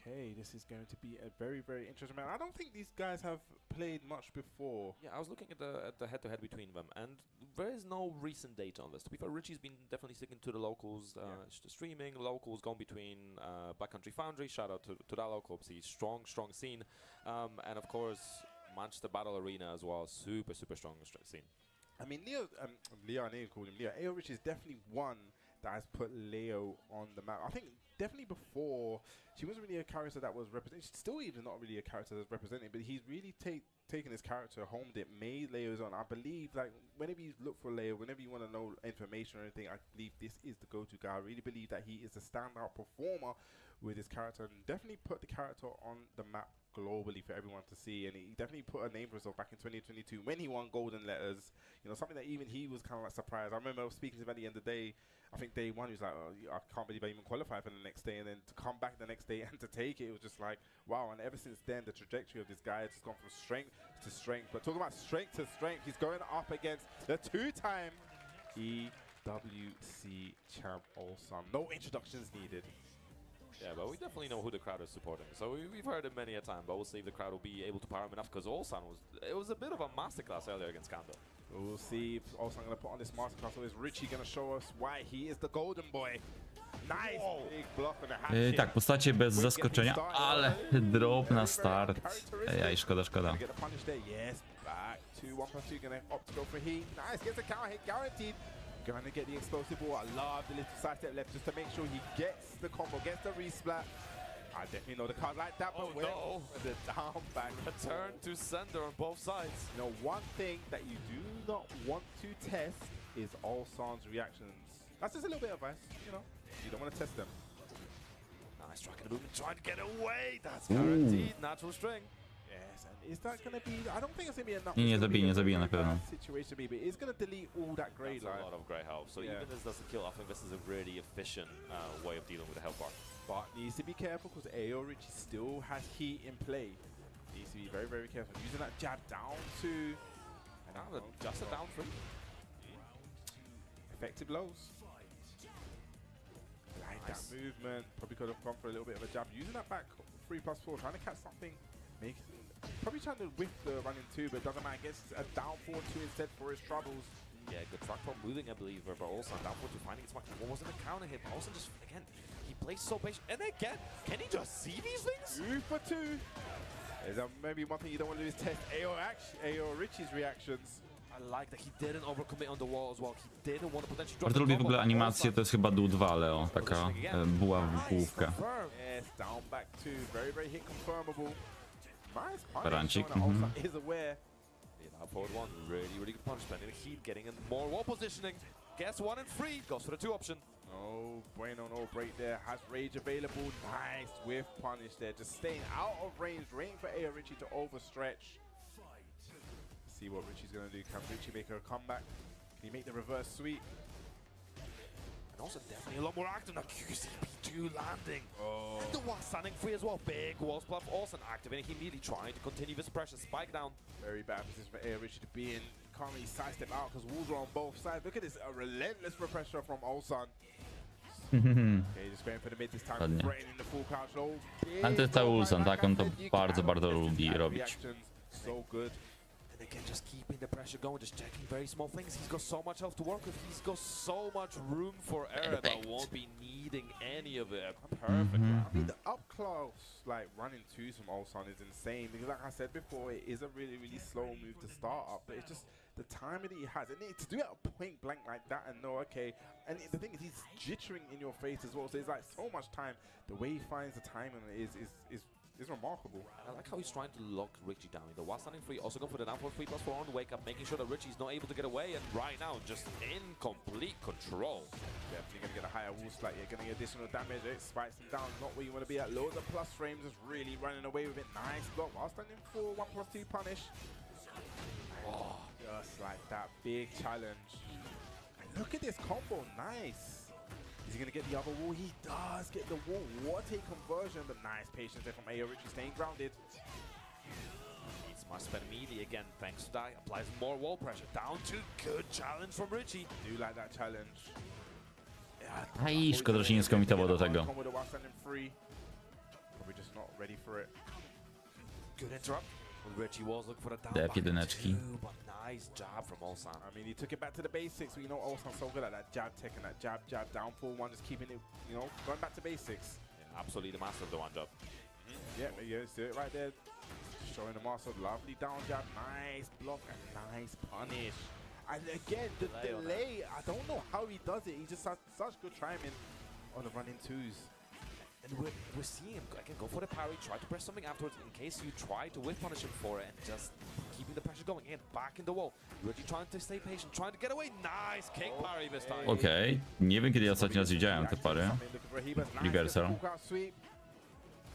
Okay, this is going to be a very, very interesting match. I don't think these guys have played much before. Yeah, I was looking at the head-to-head between them, and there is no recent data on this. To be fair, Richie's been definitely sticking to the locals, streaming, locals, going between Backcountry Foundry, shout out to that local, obviously strong scene, and of course, Manchester Battle Arena as well, super strong scene. I mean, Leo, I know you called him Leo. AO Rich is definitely one that has put Leo on the map. I think definitely before, she wasn't really a character that was represented. She's still even not really a character that's represented, but he's really taken his character, homed it, made Leo's on. I believe, like, whenever you look for Leo, whenever you want to know information or anything, I believe this is the go-to guy. I really believe that he is a standout performer with his character, and definitely put the character on the map globally for everyone to see. And he definitely put a name for himself back in 2022 when he won Golden Letters. You know, something that even he was kind of like surprised. I remember speaking to him at the end of the day. I think day one, he was like, oh, I can't believe I even qualified for the next day. And then to come back the next day and to take it was just like, wow. And ever since then, the trajectory of this guy has just gone from strength to strength. But talking about strength to strength, he's going up against the two-time EWC champ Ulsan. No introductions needed. Yeah, but we definitely know who the crowd is supporting. So we've heard it many a time, but we'll see if the crowd will be able to power him enough, because Ulsan was a bit of a masterclass earlier against Kando. We'll see if Ulsan going to put on this masterclass, or is Richie going to show us why he is the golden boy. Nice big block on the handshake. Tak, postacie bez zaskoczenia, ale drop na start. Ej, szkoda. Get the punish there. Yes, back to 1+2, going to opt to go for heat. Nice, gets a counter hit guaranteed. Going to get the explosive ball. I love the little side step left just to make sure he gets the combo, gets the resplat. I definitely know the card like that, but no. The down back. Return to sender on both sides. You know, one thing that you do not want to test is Ulsan's reactions. That's just a little bit of advice, you know. You don't want to test them. Nice tracking the movement, trying to get away. That's guaranteed. Natural string. Yes, and is that going to be... I don't think it's going to be enough. Nie zabije na pewno. Situation to be, but it's going to delete all that grey life. That's a lot of grey health. So even if this doesn't kill, I think this is a really efficient way of dealing with the health bar. But needs to be careful because AO Richie still has heat in play. Needs to be very, very careful. Using that jab down to... And just a down three. Effective lows. Like that movement. Probably could have gone for a little bit of a jab. Using that back 3+4, trying to catch something. Probably trying to whip the running 2, but doesn't matter. Gets a down 4-2 instead for his troubles. Yeah, good track top moving, I believe, but also down 4-2 finding his mark. What wasn't a counter hit, but also just, again, he plays so patient. And again, can he just see these things? 2 for 2. Is that maybe one thing you don't want to do is test AO Richie's reactions. I like that he didn't overcommit on the wall as well. He didn't want to potentially drop. Bardzo lubię w ogóle animację, to jest chyba dół 2, Leo. Taka buła w główkę. Yes, down back 2. Very, very hit confirmable. Nice punish. Barancik. Is aware. Yeah, forward 1, really good punch. Spending the heat, getting in more wall positioning. Gets 1 and 3, goes for the 2 option. Oh, bueno, no break there. Has rage available. Nice with punish there. Just staying out of range, waiting for AO Richie to overstretch. See what Richie's going to do. Can Richie make a comeback? Can he make the reverse sweep? And also definitely a lot more active now. QCP2 landing. Oh. And the wall standing free as well. Big walls bluff. Also activating. He immediately trying to continue this pressure. Spike down. Very bad position for AO Richie to be in. Can't really sidestep out because walls are on both sides. Look at this relentless pressure from Ulsan. Okay, just going for the mid this time. Threatening the full couch low. Ale to jest ta Ulsan, tak? On to bardzo lubi robić. So good. And again, just keeping the pressure going, just checking very small things. He's got so much health to work with. He's got so much room for error that won't be needing any of it. Perfect. I mean, the up close, like running 2s from Ulsan is insane because, like I said before, it is a really slow move to start up, but it's just the timing that he has, and to do it at point blank like that and know, okay, and the thing is he's jittering in your face as well, so it's like so much time. The way he finds the timing is remarkable. And I like how he's trying to lock Richie down. The while standing free, also going for the down 3+4 on the wake up, making sure that Richie's not able to get away, and right now just in complete control. Definitely going to get a higher wall spike. You're getting additional damage. It spikes him down. Not where you want to be at. Loads of plus frames, just really running away with it. Nice block while standing for 1+2 punish. Oh, just like that big challenge. And look at this combo. Nice. Is he going to get the other wall? He does get the wall. What a conversion, but nice patience there from AO Richie, staying grounded. Needs Must spend melee again, thanks to Di. Applies more wall pressure. Down to good challenge from Richie. Do like that challenge. Aj, szkoda, że się nie skomitował do tego. Probably just not ready for it. Good interrupt. Richie was looking for a down Dep jedyneczki. but nice job from Ulsan. I mean, he took it back to the basics. You know, Ulsan's so good at that jab Tekken, that jab downfall one, just keeping it, you know, going back to basics. Yeah, absolutely the master of the one job. Yeah, see it right there. Showing the master, lovely down jab, nice block, and nice punish. And again, the delay, I don't know how he does it. He just has such good timing on the running twos. And we're seeing him again go for the parry, try to press something afterwards in case you try to whip punish him for it, and just keeping the pressure going. Again, back in the wall. Richie trying to stay patient, trying to get away. Nice kick parry this time. Okej, nie wiem kiedy ostatni raz widziałem te pary. Reversal.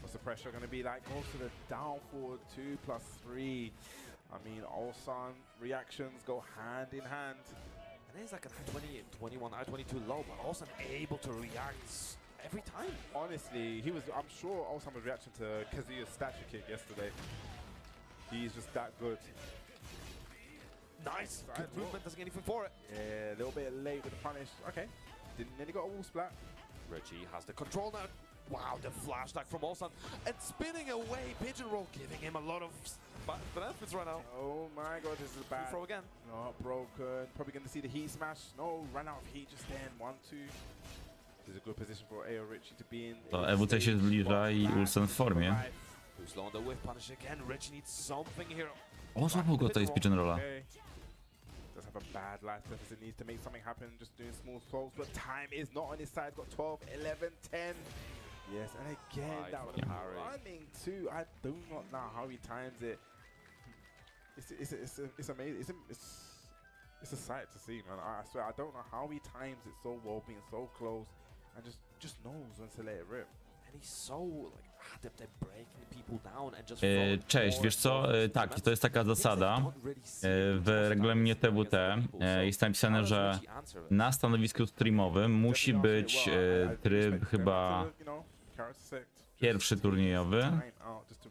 What's the pressure going to be like? Goes to the down forward 2+3. I mean, Ulsan reactions go hand in hand. And it's like a 20, 21, 22 low, but Ulsan able to react every time. Honestly, I'm sure Ulsan was reacting to Kazuya's statue kick yesterday. He's just that good. Nice. Good movement, doesn't get anything for it. Yeah, a little bit late with the punish. Okay. Didn't nearly got a wall splat. Richie has the control now. Wow, the flashback from Ulsan. And spinning away, pigeon roll, giving him a lot of benefits right now. Oh my god, this is bad. Throw again. Not broken. Probably going to see the heat smash. No, ran out of heat just then. 1-2. This is a good position for AO Richie to be in. To EWT się zbliża i Ulsan w formie. Who's low on the whip punish again. Richie needs something here. O, złapał go tutaj z pigeon rolla. Does have a bad life deficit, needs to make something happen, just doing small throws, but time is not on his side. Got 12, 11, 10. Yes, and again, that running too. I do not know how he times it. It's amazing. It's a sight to see, man. I swear, I don't know how he times it so well, being so close, and just knows when to let it rip. And he's so like adept at breaking people down and just Cześć, wiesz co? Tak, to jest taka zasada w regulaminie TWT. Jest napisane, że na stanowisku streamowym musi być tryb chyba pierwszy turniejowy,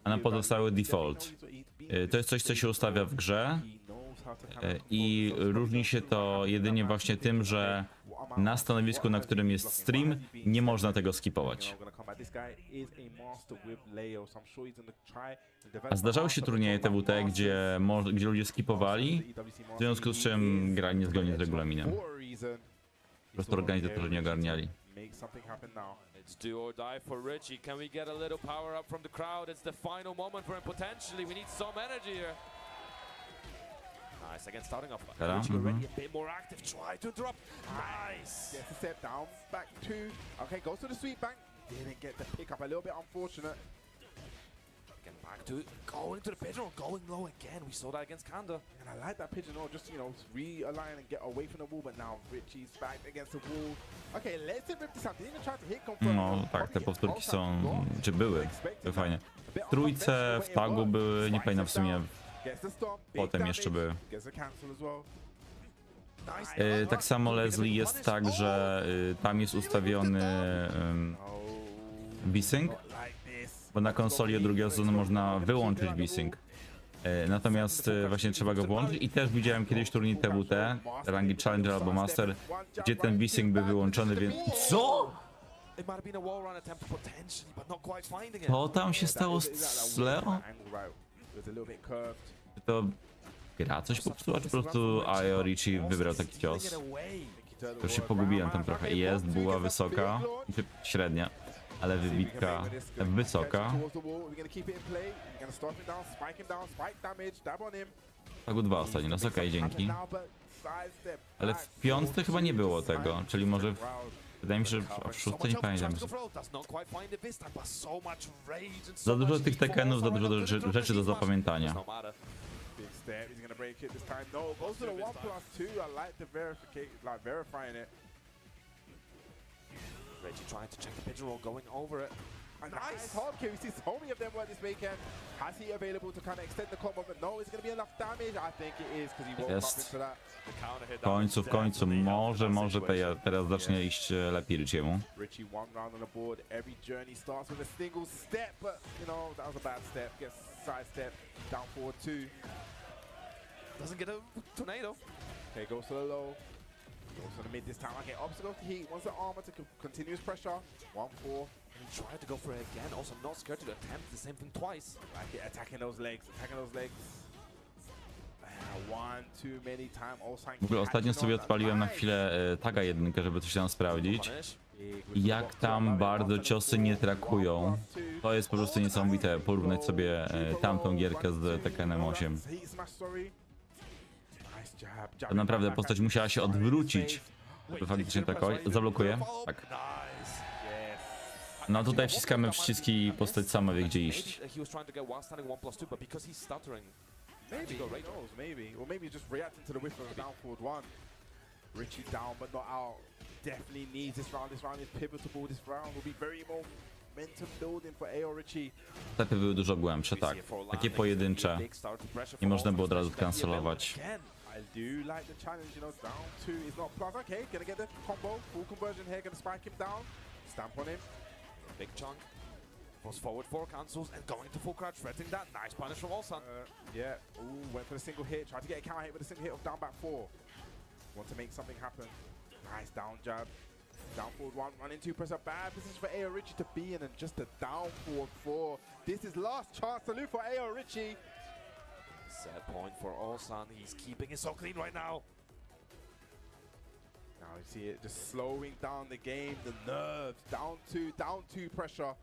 a na pozostały default. To jest coś, co się ustawia w grze i różni się to jedynie właśnie tym, że na stanowisku, na którym jest stream, nie można tego skipować. A zdarzały się turnieje TWT, gdzie ludzie skipowali, w związku z czym grali niezgodnie z regulaminem. Po prostu organizatorzy nie ogarniali. It's do or die for Richie. Can we get a little power up from the crowd? It's the final moment for him potentially. We need some energy here. Nice, again starting off. Richie already a bit more active. Try to interrupt. Nice. Gets a step down, back 2. Okay, goes to the sweep bank. Didn't get the pick up, a little bit unfortunate. Again back to going to the pigeon, going low again. We saw that against Kanda. And I like that pigeon, just, you know, realign and get away from the wall, but now Richie's back against the wall. Okay, let's rip this out. Didn't even try to hit confirm. No tak, te powtórki są, czy były, to fajnie. W trójce, w tagu były, nie pamiętam w sumie, potem jeszcze były. Tak samo Leslie jest tak, że tam jest ustawiony V-Sync, bo na konsoli od drugiego sezonu można wyłączyć V-Sync. Natomiast właśnie trzeba go włączyć i też widziałem kiedyś turniej TWT, rangi Challenger albo Master, gdzie ten V-Sync był wyłączony, więc... Co?! Co tam się stało z Leo? To gra coś popsuła, czy po prostu AEO Richie wybrał taki cios? To już się pogubiłem tam trochę. Jest buła wysoka, średnia, ale wybitka wysoka. Tagu 2 ostatni, no okej, dzięki. Ale w piątce chyba nie było tego, czyli może wydaje mi się, że w szóstce nie pamiętam. Za dużo tych Tekkenów, za dużo rzeczy do zapamiętania. He's gonna break it this time. No, goes to the 1+2. I like the verifying it. Reggie trying to check the pigeon roll, going over it. A nice hard kill. We see so many of them work this weekend. Has he available to kind of extend the combo? But no, it's gonna be enough damage. I think it is because he won't pop into that. W końcu, może teraz zacznie iść lepiej Richiemu. Richie one round on the board. Every journey starts with a single step, but you know that was a bad step. Gets sidestep, down forward 2. Doesn't get a tornado. Okay, goes to the low. Goes to the mid this time. Okay, obstacle to heat. Wants the armor to continuous pressure. 1-4. And he tried to go for it again. Also not scared to attempt the same thing twice. Like it, attacking those legs. Attacking those legs. One too many time. W ogóle ostatnio sobie odpaliłem na chwilę taga jedynkę, żeby coś tam sprawdzić. I jak tam bardzo ciosy nie trakują. To jest po prostu niesamowite. Porównać sobie tamtą gierkę z Tekkenem 8. To naprawdę postać musiała się odwrócić, żeby faktycznie takować. Zablokuję? Tak. No tutaj wciskamy przyciski i postać sama wie gdzie iść. Maybe, who knows, maybe. Or maybe just reacting to the whiff of down forward 1. Richie down but not out. Definitely needs this round. This round is pivotal. This round will be very momentum building for AO Richie. Stepy były dużo głębsze, tak. Takie pojedyncze. Nie można było od razu kancelować. I do like the challenge, you know, down 2 is not plus. Okay, gonna get the combo. Full conversion here, gonna spike him down. Stamp on him. Big chunk. Was forward 4 cancels and going to full crouch, threatening that. Nice punish from Olsan. Yeah, ooh, went for the single hit. Tried to get a counter hit with a single hit of down back 4. Want to make something happen. Nice down jab. Down forward 1, running 2, press a bad position for AO Richie to be in, and just a down forward 4. This is last chance to loot for AO Richie. Set point for Olsan. He's keeping it so clean right now. Now you see it just slowing down the game, the nerves. Down 2 pressure.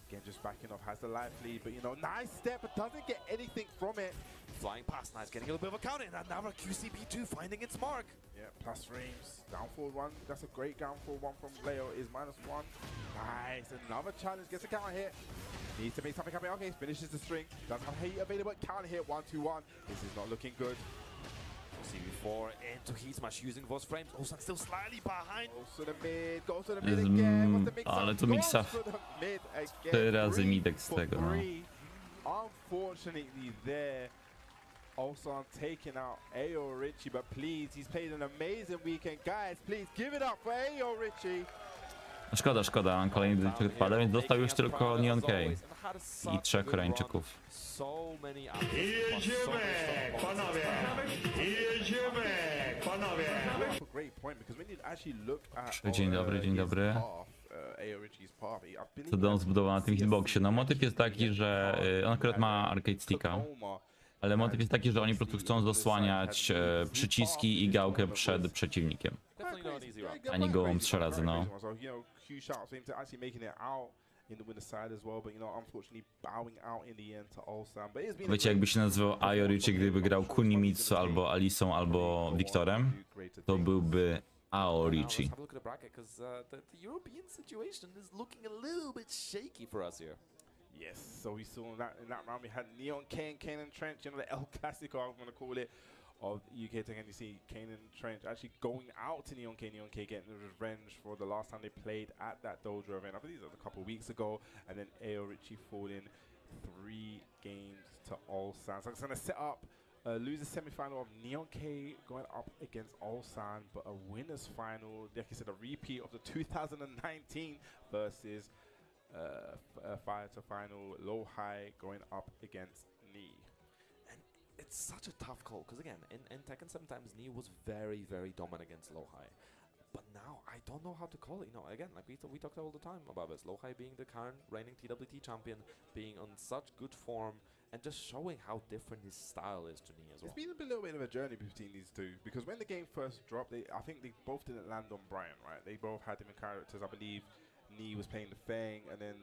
Again, just backing off, has the life lead, but you know, nice step, but doesn't get anything from it. Flying past, nice, getting a little bit of a counter, and now a QCB2 finding its mark. Yeah, plus frames, down forward 1, that's a great down forward 1 from Leo, is -1. Nice, another challenge, gets a counter hit. Needs to make something happen, okay, finishes the string, doesn't have heat available, counter hit, 1-2-1. This is not looking good. CB4 into heat smash using those frames. Olsan still slightly behind. Goes to the mid again. What's the mix Ale up? tu miksa. Goes to the mid again. 3 razy midek z tego, no. Unfortunately there, Olsan taking out AO Richie, but please, he's played an amazing weekend. Guys, please give it up for AO Richie. Szkoda, on kolejny odpada, więc dostał już tylko Neon K i 3 Koreańczyków. Jedziemy, panowie! Jedziemy, panowie! Dzień dobry. Co dom zbudowany na tym hitboxie? No motyw jest taki, że on akurat ma arcade sticka, ale motyw jest taki, że oni po prostu chcą zasłaniać przyciski i gałkę przed przeciwnikiem. A nie gołą 3 razy, no. Wiecie, jakby się nazywał Ayorichi, gdyby grał Kunimitsu albo Alisą albo Wiktorem, to byłby Aorichi. Yes, so we saw in that round we had Neon K and Kane and Trench, you know, the El Clasico, I'm going to call it, of UK Tekken. You see Kane and Trench actually going out to Neon K getting revenge for the last time they played at that Dojo event. I believe it was a couple of weeks ago, and then AO Richie falling 3 games to Ulsan. So it's going to set up a loser semi-final of Neon K going up against Ulsan, but a winners final, like I said, a repeat of the 2019 versus fire to final low high going up against Knee. And it's such a tough call because again in Tekken sometimes Knee was very dominant against low high, but now I don't know how to call it. You know, again, like we talked all the time about this, low high being the current reigning TWT champion, being on such good form and just showing how different his style is to Knee as well. It's been a little bit of a journey between these two because when the game first dropped, I think they both didn't land on Brian, right? They both had different characters. I believe Knee was playing the Fang, and then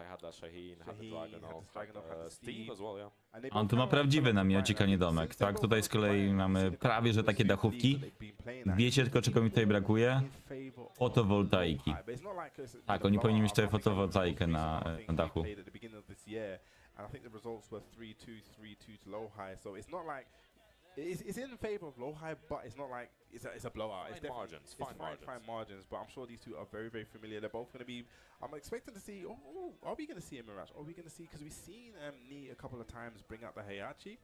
I had that Shaheen, had the Dragunov, had Steve as well, yeah. On tu ma prawdziwy namiocik, a nie domek, tak? Tutaj z kolei mamy prawie, że takie dachówki. Wiecie tylko, czego mi tutaj brakuje? Fotowoltaiki. Tak, oni powinni mieć tutaj fotowoltaikę na dachu. And I think the results were 3-2, 3-2 to low high. So it's not like it's in favor of low high, but it's not like it's a blowout. It's margins, fine margins. But I'm sure these two are very familiar. They're both going to be. I'm expecting to see. Oh, are we going to see a Mirage? Are we going to see? Because we've seen Knee a couple of times bring out the Heihachi.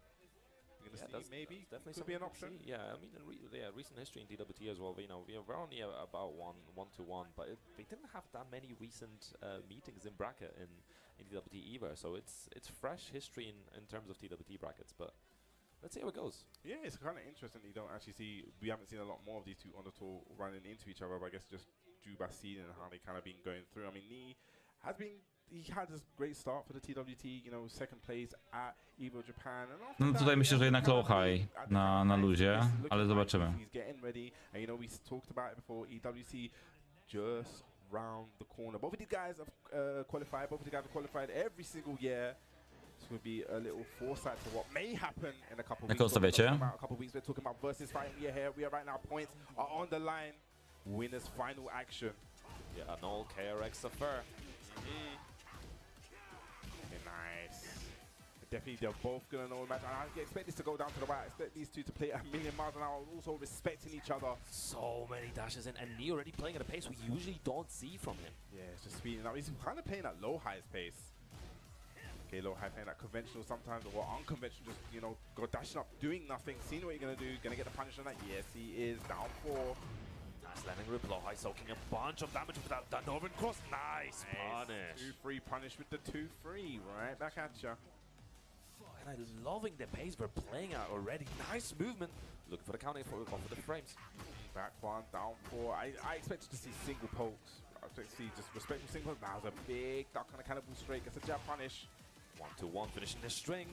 We're going to see maybe definitely could be an option. Yeah, I mean, recent history in DWT as well. You know, we're only about 1-1-1, but we didn't have that many recent meetings in bracket in TWT either. So it's fresh history in terms of TWT brackets. But let's see how it goes. Yeah, it's kind of interesting that you don't actually see. We haven't seen a lot more of these two on the tour running into each other. But I guess just due by seeing and how they kind of been going through. I mean, he had this great start for the TWT, you know, second place at Evo Japan. No tutaj myślę, że jednak low high na luzie, ale zobaczymy. He's getting ready, and you know we talked about it before. EWC just round the corner. Both of these guys have qualified. Both of these guys have qualified every single year. This would be a little foresight to what may happen in a couple of weeks. A couple of weeks. We're talking about VSFighting. We are here. We are right now. Points are on the line. Winners final action. Yeah, an all KRX affair. Okay, nice. Definitely, they're both gonna know the match. I expect this to go down to the wire. I expect these two to play a million miles an hour, also respecting each other. So many dashes in, and Knee already playing at a pace we usually don't see from him. Yeah, it's just speeding up. He's kind of playing at low high's pace. Okay, low high playing at conventional sometimes, or unconventional, just, you know, go dashing up, doing nothing, seeing what you're gonna do, gonna get the punish on that. Yes, he is down 4. Nice landing rip, low high soaking a bunch of damage with that Northern Cross. Nice punish. 2-3 punish with the 2-3, right back at ya. And I'm loving the pace we're playing at already. Nice movement. Looking for the counter for the frames. Back 1, down 4. I expected to see single pokes. I expect to see just respectful single pokes. That was a big duck on a cannibal straight. Gets a jab punish. 1-2-1 finishing the string.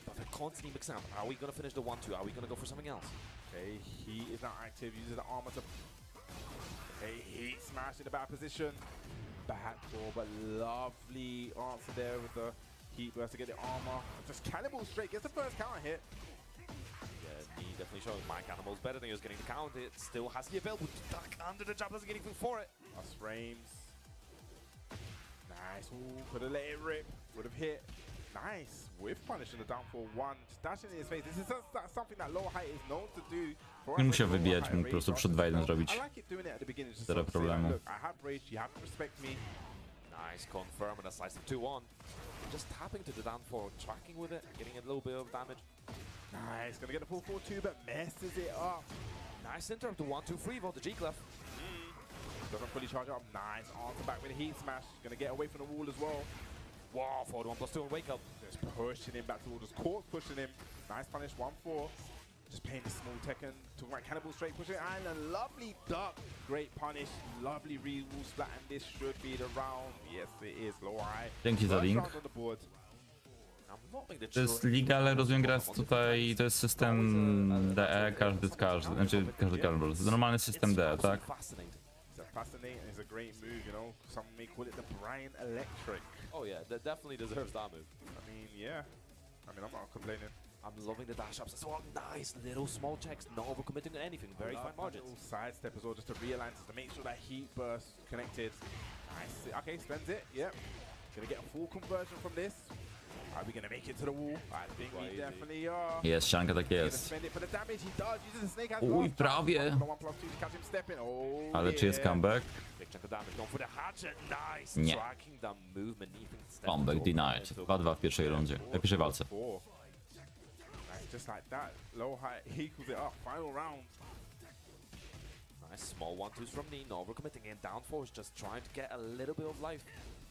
But they're constantly mixing up. Are we going to finish the 1-2? Are we going to go for something else? Okay, he is not active. Uses the armor to... Okay, heat smash in the bad position. Backdoor, but lovely answer there with the heat burst to get the armor. Just cannibal straight. Gets the first counter hit. Yeah, he definitely showing my Cannibal's better than he was getting the counter hit. Still has the ability to duck under the jab. Doesn't get anything for it. Plus frames. Nice. Ooh, could have let it rip. Would have hit. Nice. With punishing the down for 1. Just dashing in his face. This is something that low height is known to do. Nie musiał wybijać, mógł po prostu przed wejdą zrobić. Zero problemu. Look, I have rage. You have to respect me. Nice confirm and a slice of 2-1. Just tapping to the down 4, tracking with it, getting a little bit of damage. Nice. Gonna get a full 4-2, but messes it up. Nice interrupt to 1-2-3 for the G-Clef. Doesn't fully charge up. Nice. Answer back with a heat smash. Gonna get away from the wall as well. Wow, forward 1+2 and wake up. Just pushing him back towards the court, pushing him. Nice punish, 1-4. Just playing the small Tekken. Talking about cannibal straight pushing, and a lovely duck. Great punish, lovely re-wall splat, and this should be the round. Yes, it is. Low high. Dzięki za link. To jest liga, ale rozumiem, gra jest tutaj, to jest system DE, każdy z każdym, znaczy każdy, normalny system DE, tak? Fascinating, it's a great move, you know. Some may call it the Brian Electric. Oh yeah, that definitely deserves that move. I mean, yeah. I mean, I'm not complaining. I'm loving the dash ups as well. Nice little small checks, not overcommitting anything. Very fine margins. Little sidestep as well, just to realign, just to make sure that heat burst connected. Nice. Okay, spends it. Yep. Gonna get a full conversion from this. Are we gonna make it to the wall? I think we definitely are. Jest, ścianka, tak jest. Uj, prawie. Ale czy jest comeback? Nie. Comeback denied. 2-2 w pierwszej rundzie, w pierwszej walce. Just like that, low high, he equals it up. Final round. Nice small 1-2s from Knee, no overcommitting, and down 4 is just trying to get a little bit of life.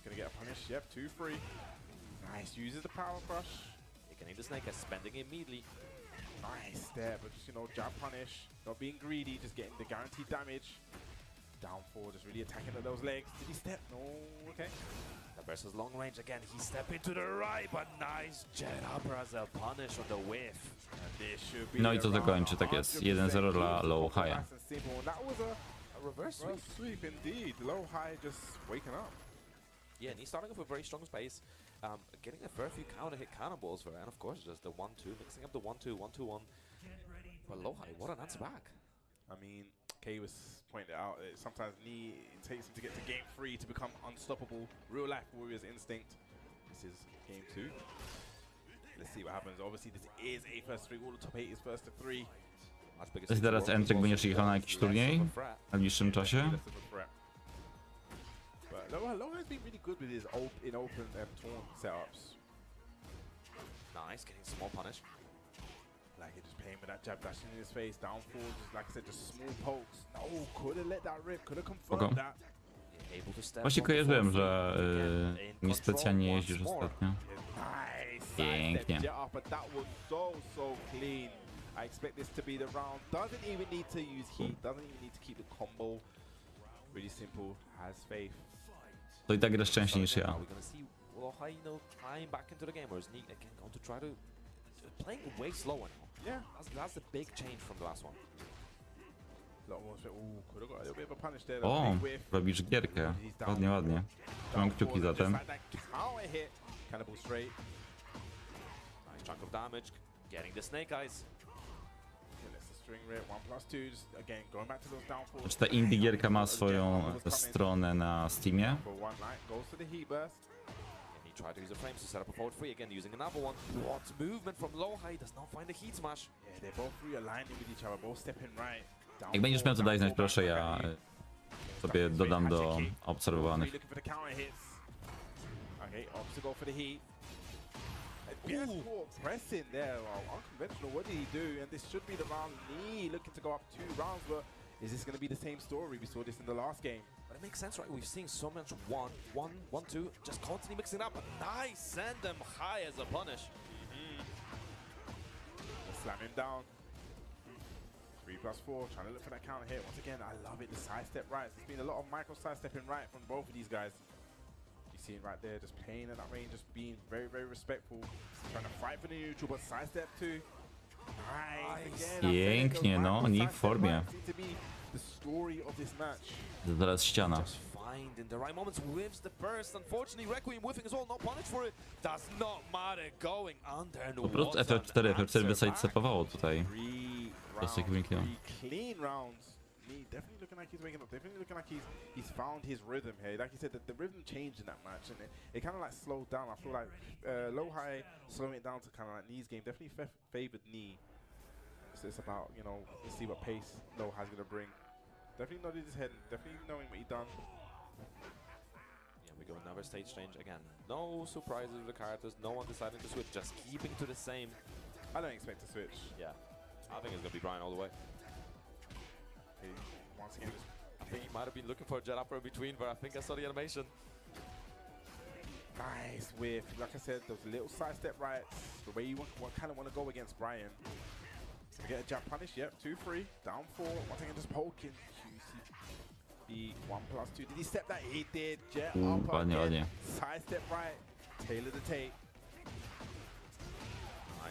Gonna get a punish. Yep, 2-3. Nice, uses the power crush. Getting the snake as spending immediately. Nice there, but just, you know, jab punish. Not being greedy, just getting the guaranteed damage. Down 4, just really attacking at those legs. Did he step? No, okay. Versus long range again, he stepped into the right, but nice jet upper as a punish on the whiff. No I to zakończy, tak jest. 1-0 dla Low High'a. That was a reverse sweep indeed. Low High just waking up. Yeah, and he's starting off with very strong space, getting a fair few counter hit cannonballs for it, and of course just the 1-2, mixing up the 1-2, 1-2-1. But Low High, what an answer back. I mean, Kay was pointed out that sometimes it takes him to get to game 3 to become unstoppable. Real life Warriors instinct. This is game 2. Let's see what happens. Obviously, this is a first 3. All the top 8 is first to 3. Czy teraz Entryk będziesz jechał na jakiś turniej w najbliższym czasie? But Low has been really good with his open taunt setups. Nice, getting small punish. Like just playing with that jab dashing in his face, down 4, just like I said, just small pokes. No, could have let that rip, could have confirmed that. Właśnie kojarzyłem, że niespecjalnie jeździsz ostatnio. Pięknie. I expect this to be the round. Doesn't even need to use heat. Doesn't even need to keep the combo. Really simple. Has faith. To i tak gra szczęście niż ja. We're gonna see Lohai, tying back into the game, or is Neat again going to try to playing way slower now? Yeah, that's the big change from the last one. Could have got a little bit of a punish there. O, robisz gierkę. Ładnie, ładnie. Trzymam kciuki za tym. Counter hit. Cannibal straight. Nice chunk of damage. Getting the snake eyes. String rate 1+2, just again going back to those downfalls. Czy ta indie gierka ma swoją stronę na Steamie? Goes to the heat burst. And he tried to use the frames to set up a forward free again using another one. What movement from Lohai, does not find the heat smash. Yeah, they're both realigning with each other, both stepping right. Jak będziesz miał to daj znać, proszę, ja sobie dodam do obserwowanych. Okay, opts to go for the heat. Pressing there, unconventional. What did he do? And this should be the round. Knee looking to go up 2 rounds, but is this going to be the same story? We saw this in the last game. But it makes sense, right? We've seen so much 1, 1, 1, 2, just constantly mixing up. Nice, send them high as a punish. Slam him down. 3+4, trying to look for that counter hit. Once again, I love it. The sidestep right. There's been a lot of micro sidestepping right from both of these guys. Seeing right there, just playing in that range, just being very, very respectful, trying to fight for the neutral, but sidestep too. Nice. Pięknie, no, nie w formie. The story of this match. Zaraz ściana. Just find in the right moments, whips the burst. Unfortunately, Requiem whiffing as well, no punish for it. Does not matter, going under. Po prostu FF4 wysidestepowało tutaj. Clean rounds. Definitely looking like he's waking up. Definitely looking like he's found his rhythm here. Like you said, the rhythm changed in that match, and it kind of like slowed down. I feel like Lohai slowing it down to kind of like Knee's game definitely favored Knee. So it's about, you know, let's see what pace Lohai's gonna bring. Definitely nodded his head. Definitely knowing what he done. Yeah, we go another stage change again. No surprises with the characters. No one deciding to switch. Just keeping to the same. I don't expect to switch. Yeah, I think it's gonna be Brian all the way. Once again, I think he might have been looking for a jet upper in between, but I think I saw the animation. Nice whiff. Like I said, those little sidestep rights, the way you kind of want to go against Brian. We get a jab punish, yep, 2-3, down 4. Once again, just poking. QCB 1+2. Did he step that? He did. Jet upper again. Sidestep right. Tailor the tape.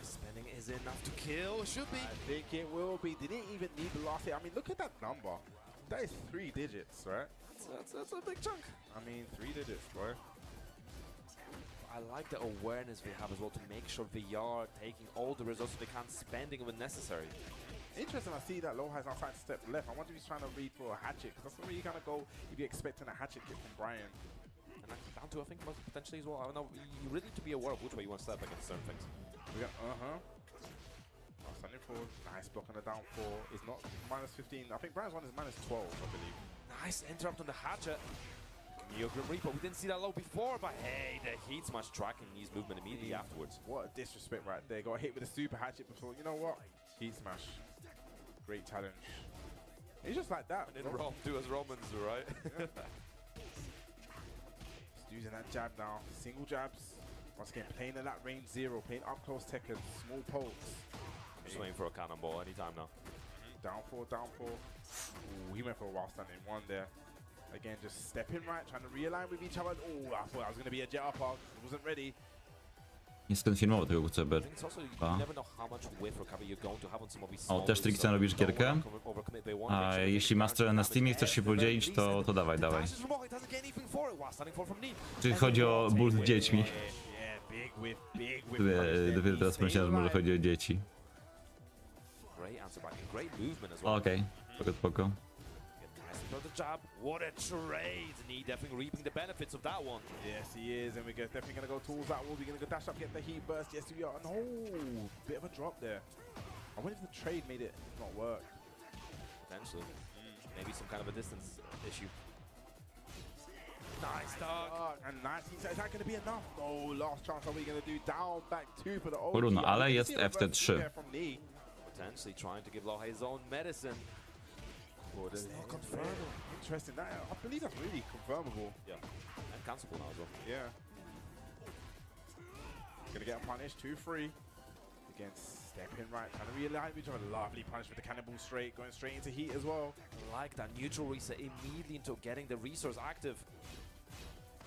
Spinning is enough to kill. Should be. I think it will be. Didn't even need the last hit. I mean, look at that number. That is 3 digits, right? That's a big chunk. I mean, 3 digits, bro. I like the awareness we have as well to make sure they are taking all the resources they can, spending when necessary. Interesting, I see that Lohai's now trying to step left. I wonder if he's trying to read for a hatchet, because that's the way you kind of go if you're expecting a hatchet kick from Brian. And actually down to, I think, potentially as well. I don't know, you really need to be aware of which way you want to step against certain things. We got, standing forward. Nice block on the down 4. It's not -15. I think Brian's one is -12, I believe. Nice interrupt on the hatchet. Neo Grim Reaper, we didn't see that low before, but hey, the heat smash tracking his movement immediately afterwards. What a disrespect right there. Got hit with a super hatchet before. You know what? Heat smash. Great challenge. He's just like that. And in Rome, do as Romans, right? Yeah. Just using that jab now. Single jabs. Once again, playing at that range 0, playing up close Tekken, small pokes. Just waiting for a cannonball anytime now. Down 4, down 4. Ooh, he went for a while standing 1 there. Again, just stepping right, trying to realign with each other. Oh, I thought I was going to be a jet up. Wasn't ready. Nie skonfirmował tego QCB. O, też Trixen robisz gierkę? A jeśli masz stronę na Steamie, chcesz się podzielić, to dawaj. Czy chodzi o ból z dziećmi? Dopiero teraz myślałem, że może chodzi o dzieci. Okej, spoko. The jab, what a trade! And he definitely reaping the benefits of that one. Yes, he is, and we're definitely gonna go towards that wall. We're gonna go dash up, get the heat burst. Yes, we are. No, bit of a drop there. I wonder if the trade made it not work. Potentially, maybe some kind of a distance issue. Nice dog. And nice. Is that gonna be enough? No, last chance. What are we gonna do? Down, back 2 for the OG. Trudno, ale jest FT3. Potentially trying to give Lohai his own medicine. It's not confirmed. Interesting. That, I believe that's really confirmable. Yeah. And cancelable now as well. Yeah. Gonna get a punish, 2-3. Again, stepping right, trying to realign with a lovely punish with the cannonball straight, going straight into heat as well. Like that neutral reset immediately into getting the resource active.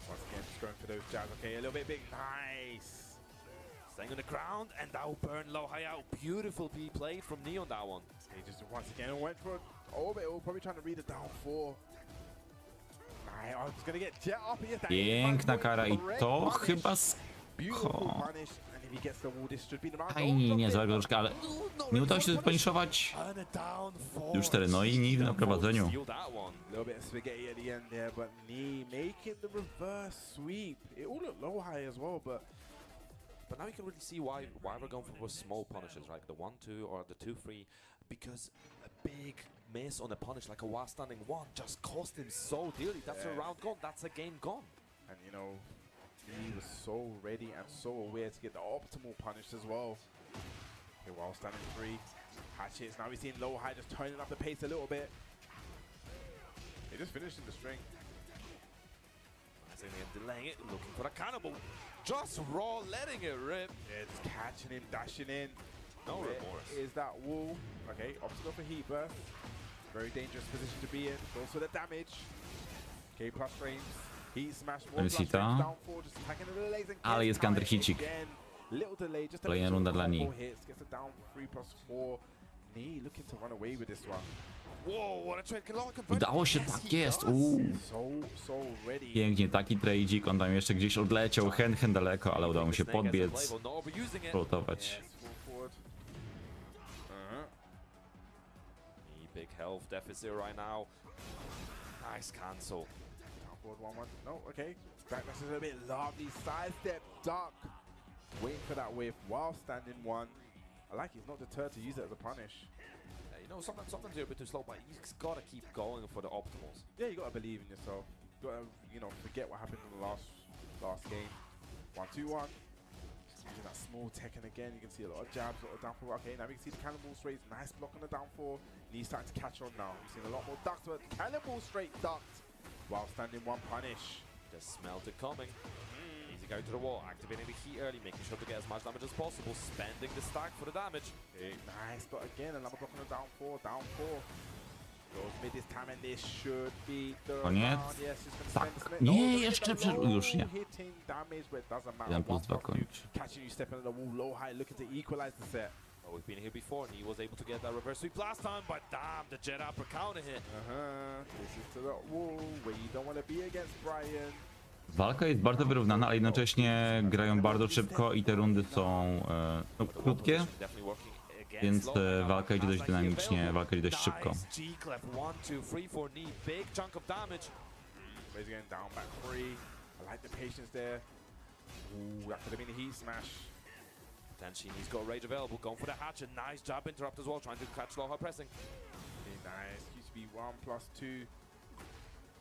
Once again, just going for those jabs. Okay, a little bit big. Nice. Staying on the ground, and that will burn low high out. Beautiful be played from Neo on that one. He just once again went for orbital, probably trying to read it down 4. It's gonna get jet up here. Piękna kara i to chyba Fajnie, złego troszkę, ale nie udało się spaniszować. Już Terenoi na prowadzeniu. But now you can really see why we're going for small punishes, right? The 1-2 or the 2-3, because a big miss on a punish like a while standing 1 just cost him so dearly. That's a round gone. That's a game gone. And you know, he was so ready and so aware to get the optimal punish as well. Okay, while standing 3, hatchets. Now we're seeing low high just turning up the pace a little bit. They just finished in the string. Delaying it, looking for a cannibal. Just raw, letting it rip. Yeah, just catching him, dashing in. No remorse. Is that wall? Okay, obstacle for heat burst. Very dangerous position to be in. Goes for the damage. Okay, plus frames. Heat smash, more plus frames, down 4, just attacking the legs and ale jest counterhicik. Little delay, just Kolejna runda dla niej. hits, gets it down 3+4. Knee looking to run away with this one. Whoa, what a trade. Udało się, tak jest. Pięknie, taki trade'ik, on tam jeszcze gdzieś odleciał, hen daleko, ale udało mu się podbiec, floatować. Big health deficit right now. Nice cancel. Downward 1-1. No, okay. Back message a bit lovely. Sidestep, duck. Waiting for that whiff while standing 1. I like he's not deterred to use it as a punish. You know, sometimes you're a bit too slow, but you just gotta keep going for the optimals. Yeah, you gotta believe in yourself. You gotta, you know, forget what happened in the last game. 1-2-1. Using that small Tekken again. You can see a lot of jabs, a lot of down 4. Okay, now we can see the cannonball straight. Nice block on the down 4. He's starting to catch on now. We've seen a lot more ducks, but cannonball straight ducked while standing 1 punish. Just smelled it coming. Easy go to the wall, activating the heat early, making sure to get as much damage as possible, spending the stack for the damage. Okay, nice, but again, another block on the down 4, down 4. Goes mid this time, and this should be the Koniec. Yes, Tak, nie, jeszcze już nie. Hitting damage, but it doesn't matter. 1+2 kończy. Catching you stepping on the wall, low high, looking to equalize the set. Well, we've been here before, and he was able to get that reverse sweep last time, but damn, the jet upper counter hit. This is to the wall, where you don't want to be against Brian. Walka jest bardzo wyrównana, ale jednocześnie grają bardzo szybko i te rundy są no, krótkie, więc walka idzie dość dynamicznie, walka idzie dość szybko. Attention, he's got rage available, going for the hatch, a nice jab interrupt as well, trying to catch low high pressing. Nice, used to be 1+2.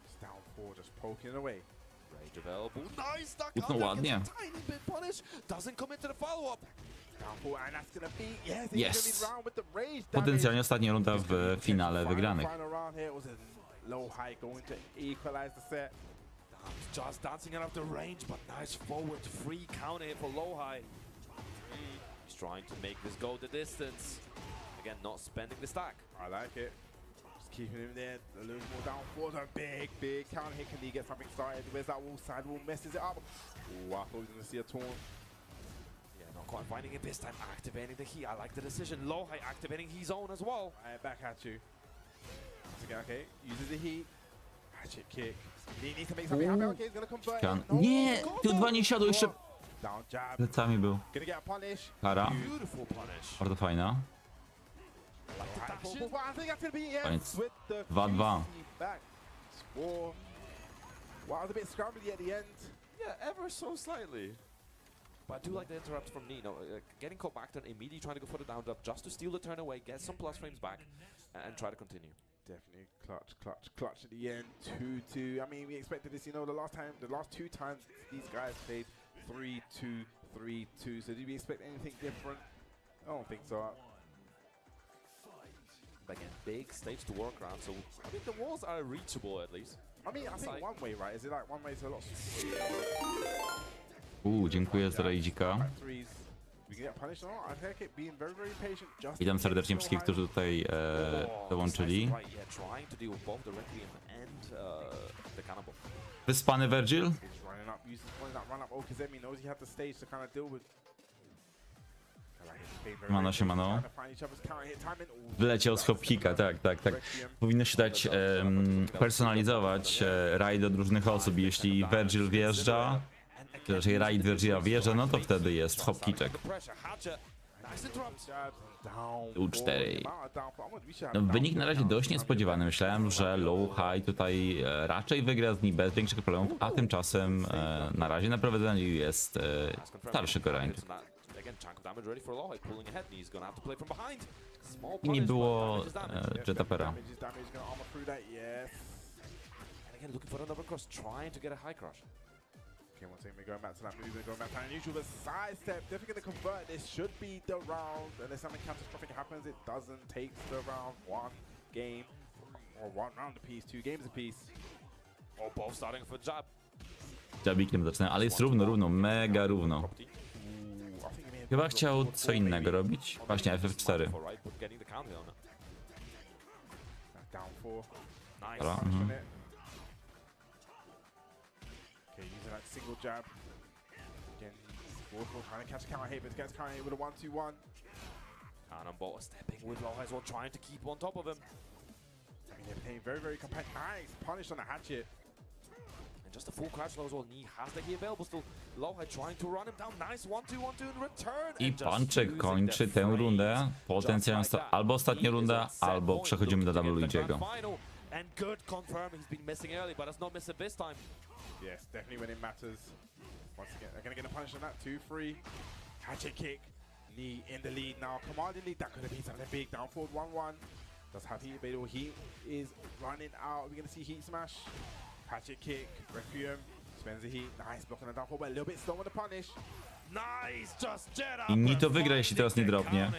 Just down 4, just poking it away. Rage available, nice duck No ładnie. tiny bit punish, doesn't come into the follow-up. Down 4, and that's gonna be, yes, Yes. gonna be round with the rage damage. Potencjalnie ostatnia runda w finale wygranych. Final round here was a low high going to equalize the set. Just dancing out of the range, but nice forward free counter here for low high. He's trying to make this go the distance. Again, not spending the stack. I like it. Just keeping him there. A little more down 4. A big counter hit. Can he get something started? Where's that wall? Side wall messes it up. Ooh, I thought we were going to see a taunt. Yeah, not quite finding it this time. Activating the heat. I like the decision. Low high activating his own as well. Right, back at you. Once again, okay. Uses the heat. Hatchet kick. He needs to make something happen. Okay, he's going to convert. Nie, Q2 nie siadł jeszcze. Down jab. Plecami był. Gonna get a punish. Kara. Beautiful punish. Bardzo fajna. Koniec. 2-2. Wow, it was a bit scrambly at the end. Yeah, ever so slightly. But I do like the interrupt from Nino. Getting caught back, then immediately trying to go for the down drop just to steal the turn away, get some plus frames back, and try to continue. Definitely clutch at the end. 2-2. I mean, we expected this, you know, the last 2 times these guys played 3-2, 3-2. So did we expect anything different? I don't think so. But again, big stage to work around, so I think the walls are reachable at least. I mean, I think one way, right? Is it like one way to a lot? Dziękuję za rajdzika. We can get punished or not. I take it being very, very patient. Just Witam serdecznie wszystkich, którzy tutaj dołączyli. Wyspany Virgil? Siemano. Wyleciał z hopkika, tak. Powinno się dać personalizować raid od różnych osób. Jeśli Virgil wjeżdża, jeżeli raid Virgila wjeżdża, no to wtedy jest hopkiczek. U4. No, wynik na razie dość niespodziewany. Myślałem, że low high tutaj raczej wygra z nim bez większych problemów, a tymczasem na razie na prowadzeniu jest starszy Koreańczyk. I nie było Jetapera. Okay, one second, we're going back to that movement, going back to that unusual, but sidestep, definitely going to convert. This should be the round, unless something catastrophic happens, it doesn't take the round. One game, or one round apiece, 2 games apiece. Oh, both starting for jab. Jabikiem zaczyna, ale jest równo, mega równo. Chyba chciał co innego robić. Właśnie FF4. Dobra, Single jab. Again, Warful trying to catch a counter hit, but gets counter hit with a 1-2-1. Cannonball stepping with low as well, trying to keep on top of him. I mean, they're playing very, very compact. Nice punish on the hatchet. And just a full crash low as well. Knee has the key available still. Lowhigh trying to run him down. Nice 1-2-1-2 in return. I Panczek kończy tę rundę. Potencjalnie albo ostatnia runda, albo przechodzimy do WD'ego. And good confirm he's been missing early, but has not missed it this time. Yes, definitely when it matters. Once again, they're going to get a punish on that. 2-3. Hatchet kick. Knee in the lead now. Commanding lead. That could have been something big. Down forward 1-1. Does have heat available. Heat is running out. We're going to see heat smash. Hatchet kick. Requiem. Spends the heat. Nice block on the down forward, but a little bit slow on the punish. Nice, just jet up. I Ni to wygra, jeśli teraz nie drobnie.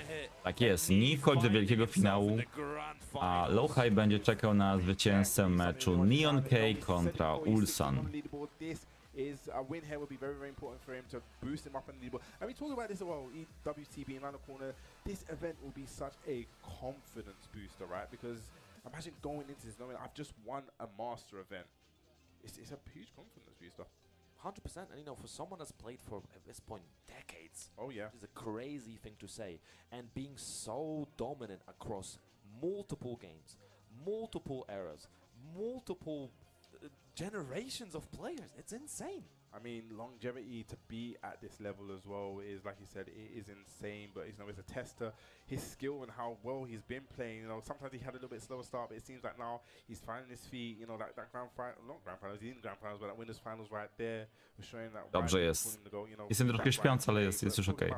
Tak jest, Ni wchodzi do wielkiego finału, a Low High będzie czekał na zwycięzcę meczu Neon K kontra Ulsan. Is a win here will be very, very important for him to boost him up in the leaderboard. And we talked about this as well, EWC being around the corner. This event will be such a confidence booster, right? Because imagine going into this knowing I've just won a master event. It's a huge confidence booster. 100%, and you know, for someone that's played for at this point decades, oh yeah, it's a crazy thing to say. And being so dominant across multiple games, multiple eras, multiple generations of players, it's insane. I mean, longevity to be at this level as well is, like you said, it is insane. But you know, it's a tester his skill and how well he's been playing. You know, sometimes he had a little bit slower start, but it seems like now he's finding his feet. You know, that grand final, not grand finals, he's in grand finals, but that winners finals right there was showing that. Dobrze jest. Jestem trochę śpiący, ale jest już okej.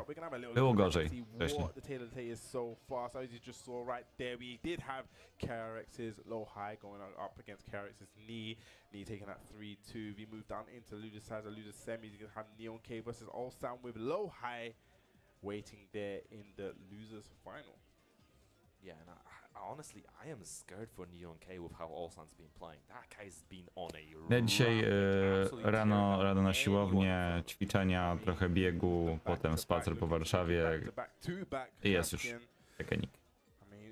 Było gorzej wcześniej. The tail of the tail is so fast. As you just saw right there, we did have KRX's low high going up against KRX's knee. Knee taking that 3-2. We moved down into Luda's side of Luda's semis. You have Neon K versus Ulsan with low high waiting there in the losers final. Yeah, and honestly, I am scared for Neon K with how Ulsan's been playing. That guy's been on a Ja dzisiaj rano na siłownię, ćwiczenia, trochę biegu, potem spacer po Warszawie i jest już Tekkenik.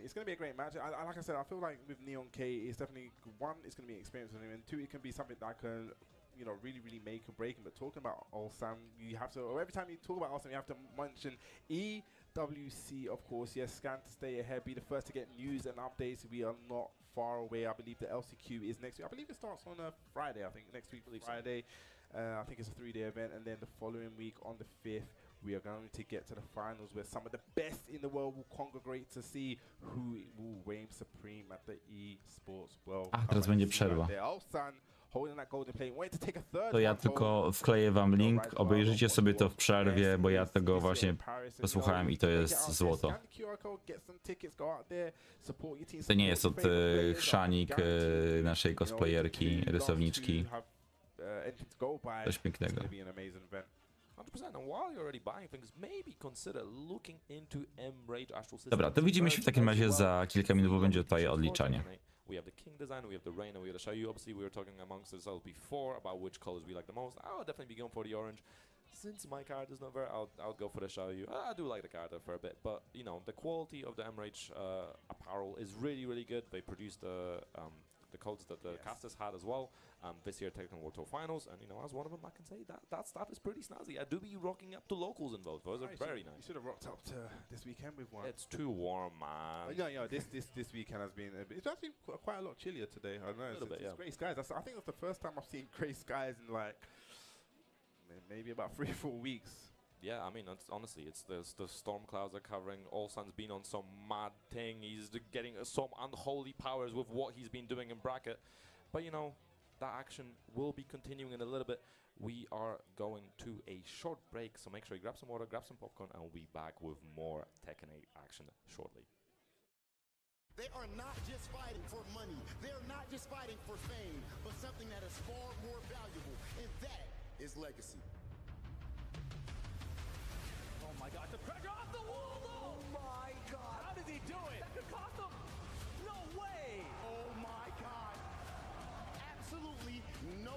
It's going to be a great match. Like I said, I feel like with Neon K, it's definitely, one, it's going to be an experience for him, and two, it can be something that can, you know, really, really make or break him. But talking about Ulsan, you have to, or every time you talk about Ulsan, you have to mention EWC, of course. Yes, scan to stay ahead, be the first to get news and updates. We are not far away. I believe the LCQ is next week. I believe it starts on a Friday, I think, next week, Friday. I think it's a 3-day event, and then the following week on the 5th, we are going to get to the finals where some of the best in the world will congregate to see who will reign supreme at the eSports World. A, teraz będzie przerwa. To ja tylko wkleję wam link, obejrzyjcie sobie to w przerwie, bo ja tego właśnie posłuchałem i to jest złoto. To nie jest od chrzanik naszej cosplayerki, rysowniczki. Coś pięknego. 100%. And while you're already buying things, maybe consider looking into M-Rage Astral System. Dobra, to widzimy się w takim razie za kilka minut, bo będzie tutaj odliczanie. We have the King design, we have the Rain, and we have the Xiaoyu. Obviously, we were talking amongst ourselves before about which colors we like the most. I would definitely be going for the orange. Since my card is not very, I'll go for the Xiaoyu. I do like the card for a bit, but you know, the quality of the M-Rage apparel is really, really good. They produced the codes that the casters had as well this year Tekken World Tour Finals, and you know, as one of them, I can say that stuff is pretty snazzy. I do be rocking up to locals in those. Those are very nice. You should have rocked up to this weekend with one. It's too warm, man. Yeah, this weekend has been it's actually quite a lot chillier today. I know it's grey skies. I think that's the first time I've seen grey skies in like maybe about 3 or 4 weeks. Yeah, I mean, honestly, the storm clouds are covering. Allsun's been on some mad thing. He's getting some unholy powers with what he's been doing in bracket. But you know, that action will be continuing in a little bit. We are going to a short break, so make sure you grab some water, grab some popcorn, and we'll be back with more Tekken 8 action shortly. They are not just fighting for money. They are not just fighting for fame, but something that is far more valuable, and that is legacy. Oh my God, the pressure off the wall though! Oh my God! How did he do it? That could cost him! No way! Oh my God! Absolutely no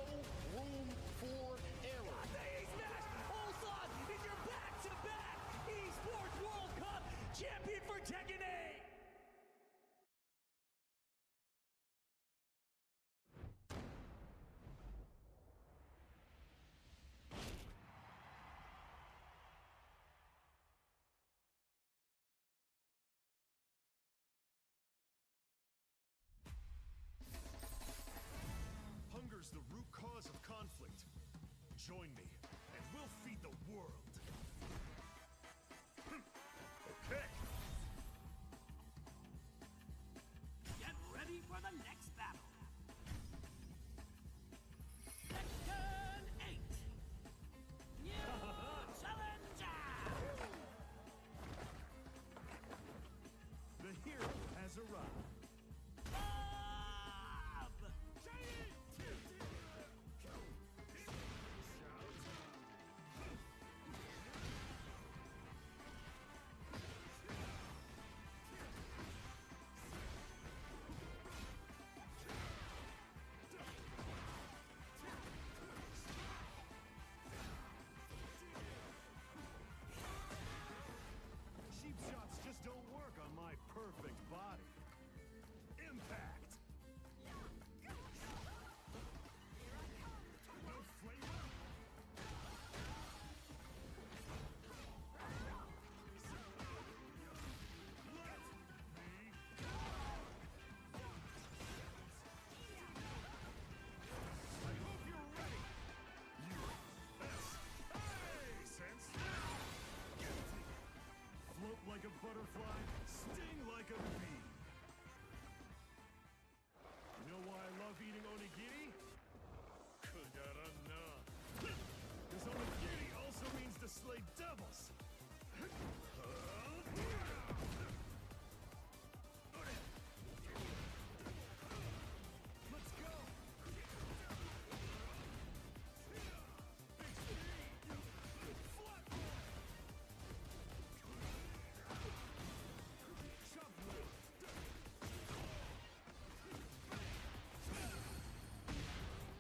room for error. Smash! Ulsan is your back-to-back Esports World Cup champion for Tekken 8! Hunger's the root cause of conflict. Join me, and we'll feed the world. Okay. Get ready for the next battle. Tekken 8. New challenger. The hero has arrived. Cheap shots just don't work on my perfect body. Impact. No flavor. I hope you're ready. Sense. Float like a butterfly, sting like a bee. You know why I love eating onigiri? Kugarana. Because onigiri also means to slay devils. Let's go.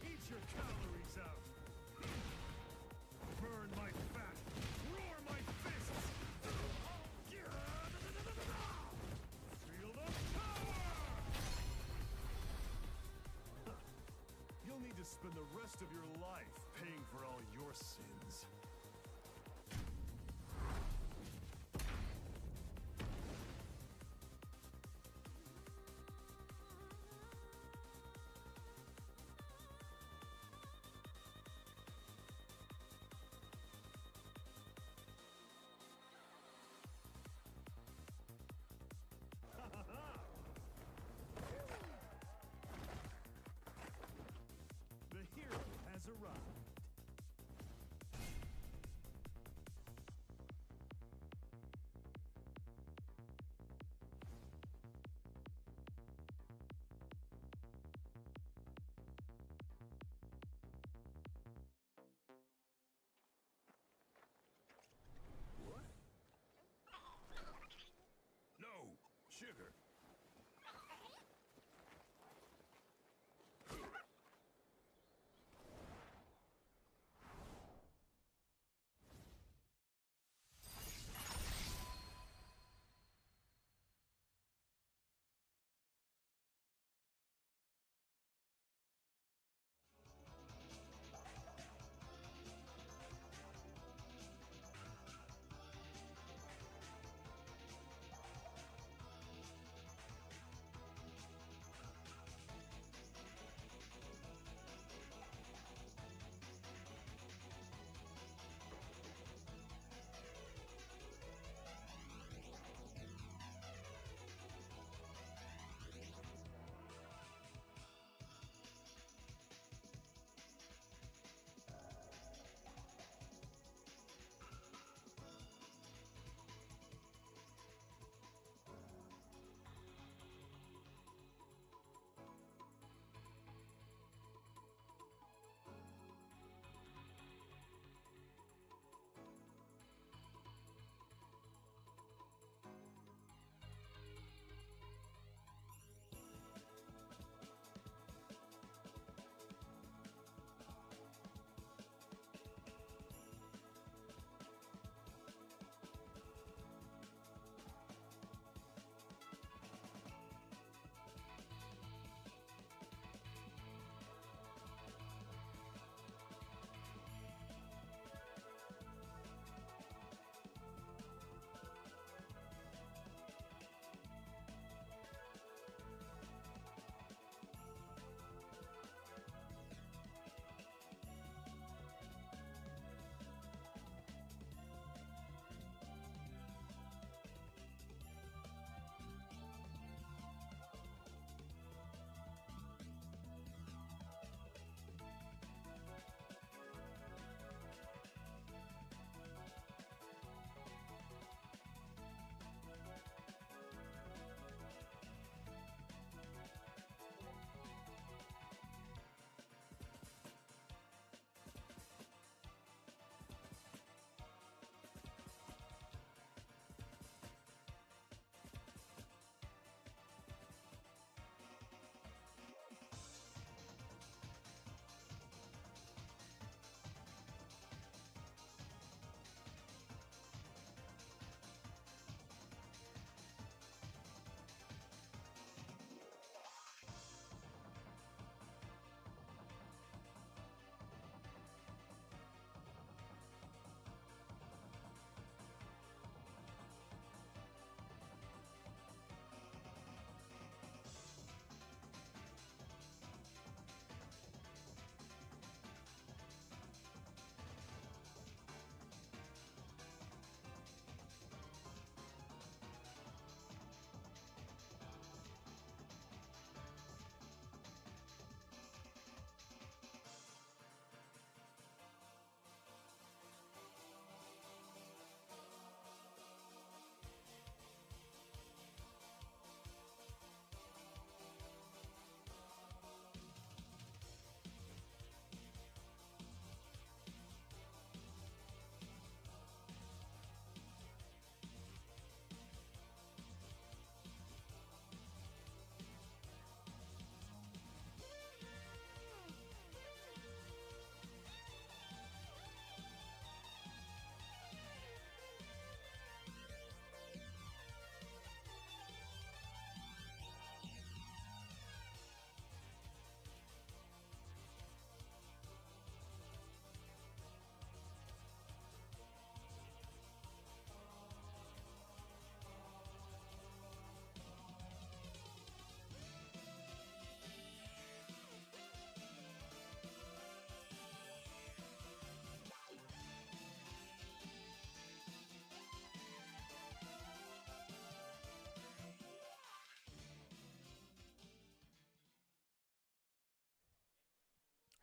Eat your calories out. Burn my fat. Roar my fists. Feel the power. You'll need to spend the rest of your life paying for all your sins. The hero has arrived.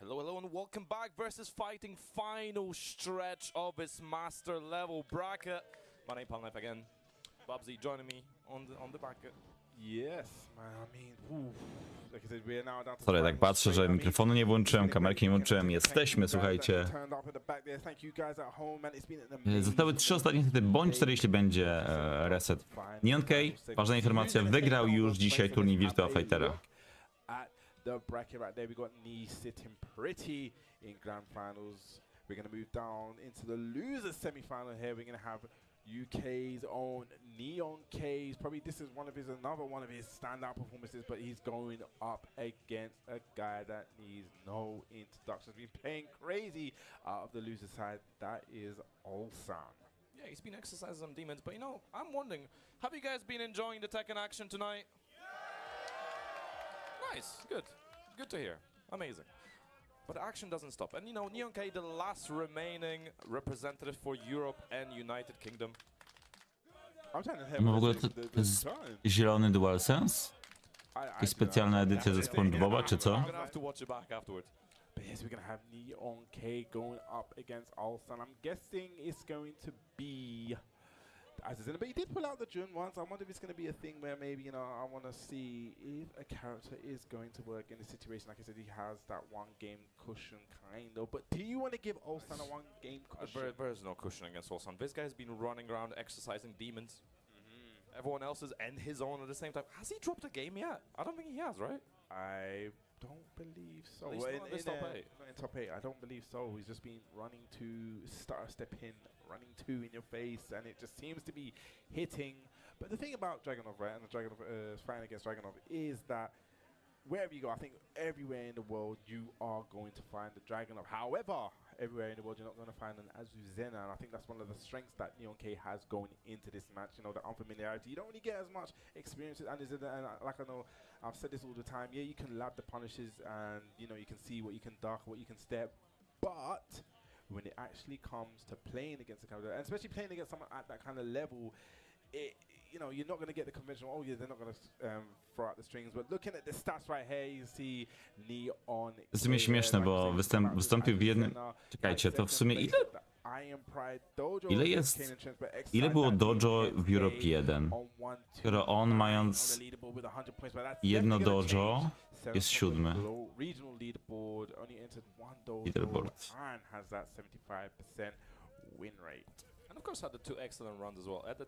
Hello, hello, and welcome back. VSFighting final stretch of this master level bracket. My name Palnef again. Babsy joining me on the bracket. Yes, man. I mean, like I said, we're now down to Sorry, tak patrzę, że mikrofonu nie włączyłem, kamerki nie włączyłem. Jesteśmy, słuchajcie. Zostały 3 ostatnie sety, bądź 4, jeśli będzie reset. Neon K, ważna informacja, wygrał już dzisiaj turniej Virtua Fightera. The bracket right there, we got Knee sitting pretty in grand finals. We're going to move down into the losers semi-final here. We're going to have UK's own Neon K's. Probably this is another one of his standout performances, but he's going up against a guy that needs no introduction. He's been playing crazy out of the loser side. That is Ulsan. Yeah, he's been exercising some demons, but you know, I'm wondering, have you guys been enjoying the Tekken action tonight? Nice, good to hear, amazing. But the action doesn't stop, and you know, Neon K, the last remaining representative for Europe and United Kingdom. Ma w ogóle to jest zielony DualSense? Jakieś specjalna edycja ze SpongeBoba, czy co? I'm gonna have to watch it back afterwards. But yes, we're gonna have Neon K going up against Ulsan. I'm guessing it's going to be Azizena, but he did pull out the Jun once. I wonder if it's going to be a thing where maybe, you know, I want to see if a character is going to work in a situation. Like I said, he has that 1-game cushion, kind of. But do you want to give Ulsan a 1-game cushion? There's no cushion against Ulsan. This guy's been running around exercising demons. Everyone else's and his own at the same time. Has he dropped a game yet? I don't think he has, right? I don't believe so. At least not in top 8. Not in top 8. I don't believe so. He's just been running to step in, running 2 in your face, and it just seems to be hitting. But the thing about Dragunov, right, and the Dragunov fighting against Dragunov is that wherever you go, I think everywhere in the world you are going to find the Dragunov. However, everywhere in the world you're not going to find an Azuzena, and I think that's one of the strengths that Neon K has going into this match. You know, the unfamiliarity. You don't really get as much experience with Azuzena, and like I know, I've said this all the time. Yeah, you can lab the punishes, and you know you can see what you can duck, what you can step, but when it actually comes to playing against a character, and especially playing against someone at that kind of level, you know, you're not going to get the conventional, oh yeah, they're not going to throw out the strings, but looking at the stats right here, you see Neon. To jest w sumie śmieszne, bo wystąpił w jednym... Czekajcie, to w sumie ile było dojo w Europe 1? Skoro on, mając jedno dojo, jest 7. Leaderboard. And of course had the 2 excellent runs as well at the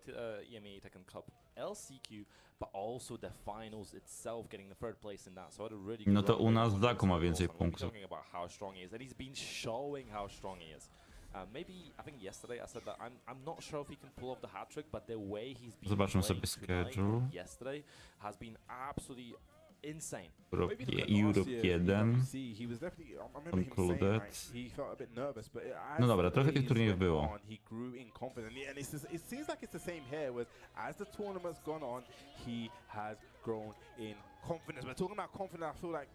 EMEA Tekken Cup LCQ, but also the finals itself, getting the 3rd place in that. So had a really good No to u nas Daku ma więcej punktów. Talking about how strong he is, and he's been showing how strong he is. Maybe I think yesterday I said that I'm not sure if he can pull off the hat trick, but the way he's been Zobaczmy sobie schedule. Yesterday has been absolutely insane. Europe 1. Concluded. No dobra, trochę tych turniejów było. It seems like it's the same here, where as the tournament's gone on, he has grown in confidence. We're talking about confidence. I feel like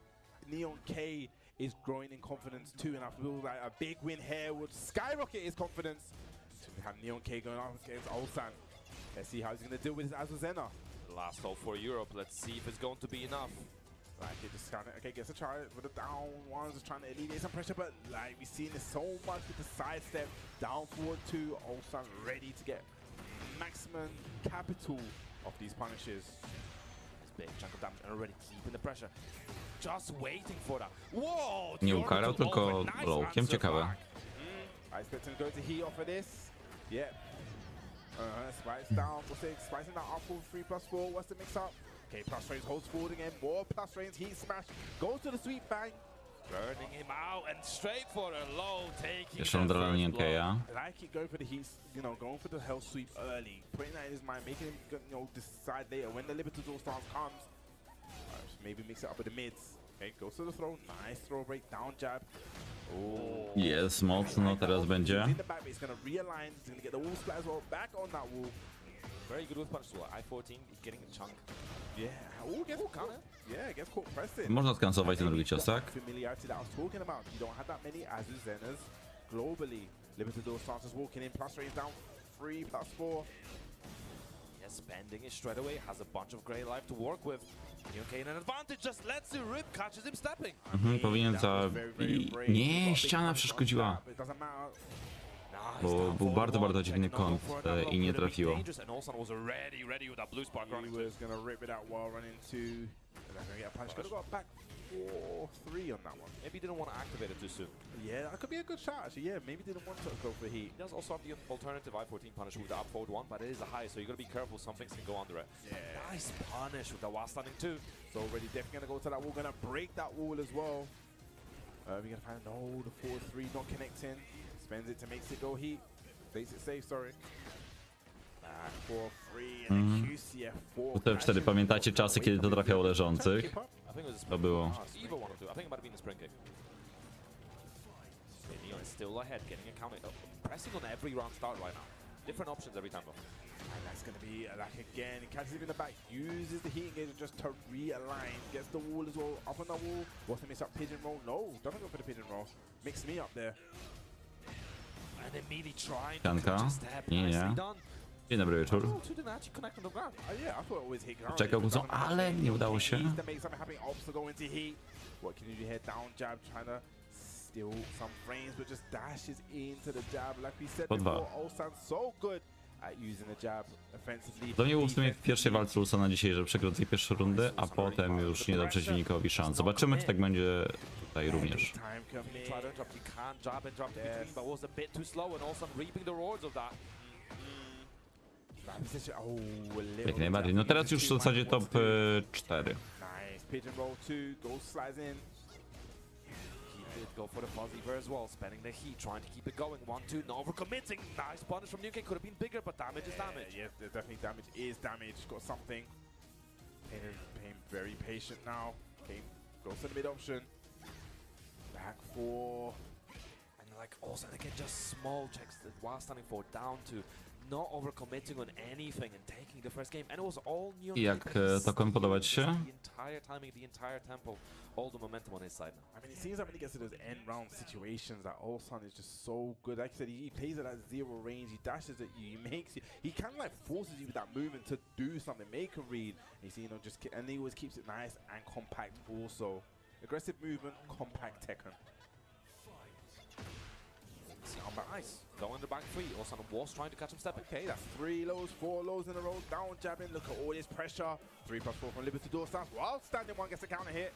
Neon K is growing in confidence too, and I feel like a big win here would skyrocket his confidence. So we have Neon K going up against Ulsan. Let's see how he's going to deal with his Azuzena. Last hope for Europe. Let's see if it's going to be enough. Like it just kind of, okay, gets a try with the down ones, just trying to alleviate some pressure, but like we've seen this so much with the sidestep, down forward 2, Ulsan ready to get maximum capital of these punishes. This big chunk of damage and already keeping the pressure. Just waiting for that. Whoa! Nie ukarał, tylko lowkiem, ciekawe. I expect him to go to heat off of this. Yeah. Spice down for 6, spicing that up for 3+4. What's the mix up? Okay, plus range holds forward again. More plus range, heat smash. Goes to the sweep bang. Burning him out and straight for the low, taking Pierwszą drogę Neon K'a. Like it, go for the heat, you know, going for the hell sweep early. Putting that in his mind, making him, you know, decide later when the Libertador stance comes. Maybe mix it up with the mids. Okay, goes to the throw. Nice throw break, down jab. Jest mocno, teraz będzie. In the back, he's going to realign. He's going to get the wall splat as well. Back on that wall. Very good with punch as well. I-14, he's getting a chunk. Yeah, gets caught. Yeah, gets caught pressing. Można skansować ten drugi cios, tak? Familiarity that I was talking about. You don't have that many Azuzenas globally. Libertador starts walking in, plus range down 3+4. Yeah, spending it straight away. Has a bunch of great life to work with. Okay, an advantage just lets you rip, catches him stepping. Powinien Nie, ściana przeszkodziła. Bo był bardzo, bardzo dziwny kąt i nie trafiło. Maybe didn't want to activate it too soon. Yeah, that could be a good shot actually. Yeah, maybe didn't want to go for heat. He does also have the alternative I-14 punish with the up forward one, but it is a high, so you gotta be careful. Some things can go under it. Yeah. Nice punish with the while standing too. So already definitely gonna go to that wall, gonna break that wall as well. We're gonna find the forward 3 not connecting. Spends it to makes it go heat. Makes it safe, sorry. Back 4-3 and then QCF 4. WF4, pamiętacie czasy, kiedy to trafiało leżących? To było. Either one of two. I think it might have been a sprint kick. Neon is still ahead, getting a counter. Pressing on every round start right now. Different options every time though. And that's going to be like again, catches him in the back, uses the heat engagement just to realign, gets the wall as well, up on the wall, wants to mix up pigeon roll, no, doesn't go for the pigeon roll, mix me up there. And immediately trying Sianka? Nie. Dzień dobry wieczór. Czekał kłócą, ale nie udało się. What can you do here? Down jab, trying to steal some frames, but just dashes into the jab. Like we said before, Ulsan so good at using the jab offensively. To nie było w sumie w pierwszej walce Ulsana dzisiaj, że przegrał tej pierwszej rundy, a potem już nie dał przeciwnikowi szans. Zobaczymy, czy tak będzie tutaj również. Jak najbardziej. No teraz już w zasadzie top 4. Nice pigeon roll 2, goes slides in. He did go for the fuzzy there as well, spending the heat, trying to keep it going. 1-2, not overcommitting. Nice punish from UK, could have been bigger, but damage is damage. Yes, definitely damage is damage. Got something. Payne very patient now. Payne goes to the mid option. Back 4. And like also again, just small checks while standing for down to. Not overcommitting on anything and taking the first game, and it was all Neon. Jak Tekken podobać się? The entire timing, the entire tempo, all the momentum on his side now. I mean, it seems like when he gets to those end round situations, that Ulsan is just so good. Like I said, he plays at that 0 range, he dashes at you, he makes you, he kind of like forces you with that movement to do something, make a read. And you see, and he always keeps it nice and compact also. Aggressive movement, compact Tekken. Nice. Going the back 3. Also was trying to catch him stepping. Okay, that's 3 lows, 4 lows in a row. Down jabbing. Look at all this pressure. 3+4 from Libertador stance. While standing one gets a counter hit.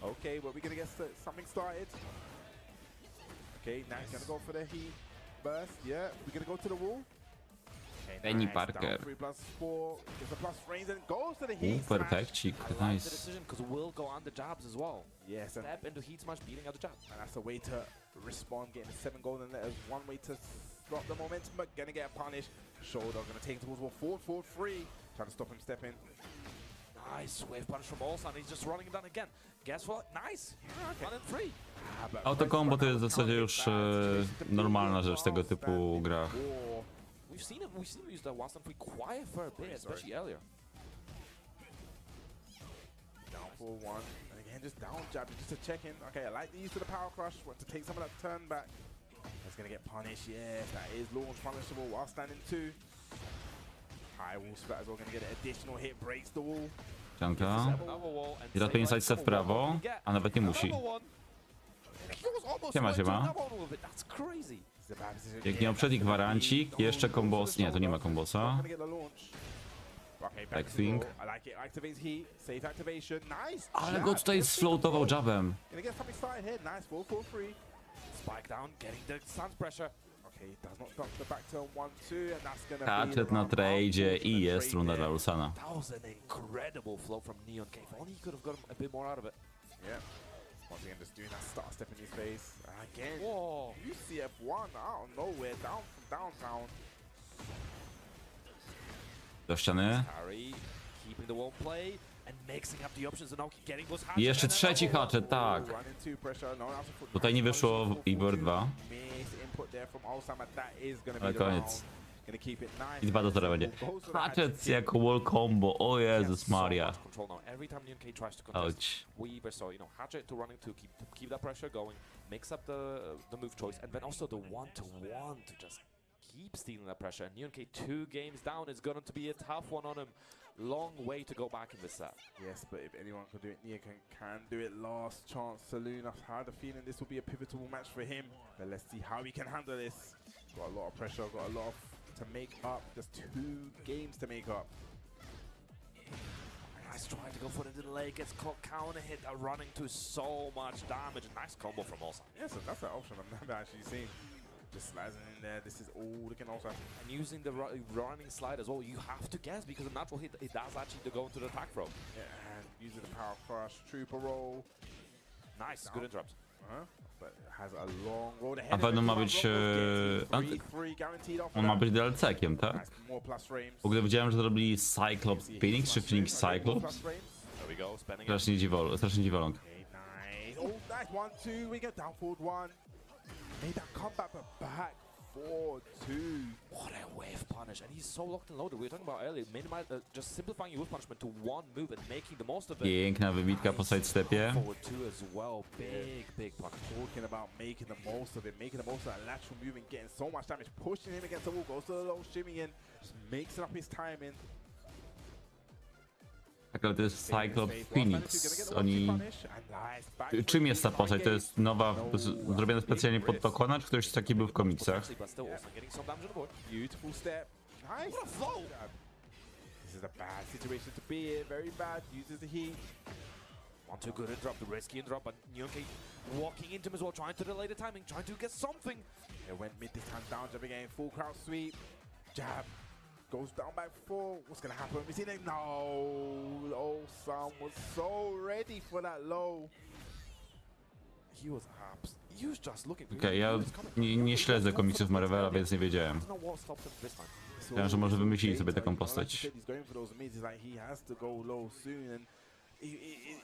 Okay, well, we're going to get something started. Okay, now he's going to go for the heat burst. Yeah, we're going to go to the wall. Okay, Penny nice. Parker. Down 3+4. Gets a plus range and goes to the heat Perfeccik. Nice. The decision because we'll go on the jabs as well. Yes. Step into heat smash, beating out the jab. And that's a way to respond, getting 7 golden letters. One way to stop the momentum, but gonna get a punish. Shoulder gonna take towards 4-4-3. Trying to stop him stepping. Nice wave punish from Ulsan. He's just running it down again. Guess what? Nice. 1-3. Autokombo to jest w zasadzie już normalna rzecz w tego typu grach. We've seen him use that one stand quite for a bit, especially earlier. Down 4-1. And just down jab, just to check in. Okay, I like the use of the power crush. Want to take some of that turn back. That's gonna get punished. Yes, that is launch punishable while standing 2. High wall splat as well. Gonna get an additional hit. Breaks the wall. Cianka. I ratuje inside w prawo, a nawet nie musi. Siema. Jak nie poprzedni gwarancik, jeszcze kombos. Nie, to nie ma kombosa. Tak, think. Ale go tutaj sfloatował jabem. Hatchet na tradzie i jest runda dla Ulsana. Once again, just doing that start step in his face. Again, whoa. UCF1 out of nowhere, down from downtown. Do ściany. I jeszcze trzeci hatchet, tak. Tutaj nie wyszło w Ivor 2. Ale koniec. I 2-0 będzie. Hatchet jako wall combo, o Jezus Maria. Ouch. Hatchet to running to keep that pressure going, mix up the move choice, and then also the 1-to-1 to just keep stealing that pressure. And Neon K 2 games down is going to be a tough one on him. long way to go back in this set. Yes, but if anyone can do it, Nia can do it. Last chance saloon. I had a feeling this will be a pivotal match for him, but let's see how he can handle this. Got a lot of pressure, got a lot of to make up. Just 2 games to make up. Nice trying to go for the delay, gets caught counter hit, running to so much damage. Nice combo from Olsan. Yes, that's an option I've never actually seen. Just slicing in there. This is all looking awesome. And using the running slide as well, you have to guess because a natural hit, it does actually go into the attack throw. Yeah, and using the power crush, trooper roll. Nice, good interrupt. But has a long road ahead. A pewno ma być... On ma być DLC-kiem, tak? W ogóle widziałem, że zrobili Cyclops Phoenix, czy Phoenix Cyclops. Strasznie dziwoląg. Oh, nice 1-2. We get down forward 1. Made that comeback, but back 4-2. What a wave punish, and he's so locked and loaded. We were talking about earlier, just simplifying your wave punishment to one move and making the most of it. Piękna wybitka po sidestepie. Forward 2 as well, big punish. Talking about making the most of it, making the most of that lateral move and getting so much damage, pushing him against the wall, goes to the low shimmy in, just makes up his timing. Tak, ale to jest Cyclops Phoenix. Oni... Czym jest ta postać? To jest nowa, zrobiona specjalnie pod Tokona, czy ktoś taki był w komiksach? Beautiful step. Nice. This is a bad situation to be in. Very bad. Uses the heat. 1-2 good interrupt, the risky interrupt, but Nyonke walking into him as well, trying to delay the timing, trying to get something. It went mid this time, down jab again, full crowd sweep. Jab. Goes down back 4. What's gonna happen? We see it. No. Olsan was so ready for that low. He was just looking. Okej, ja nie śledzę komiksów Marvela, więc nie wiedziałem. Myślałem, że może wymyślili sobie taką postać.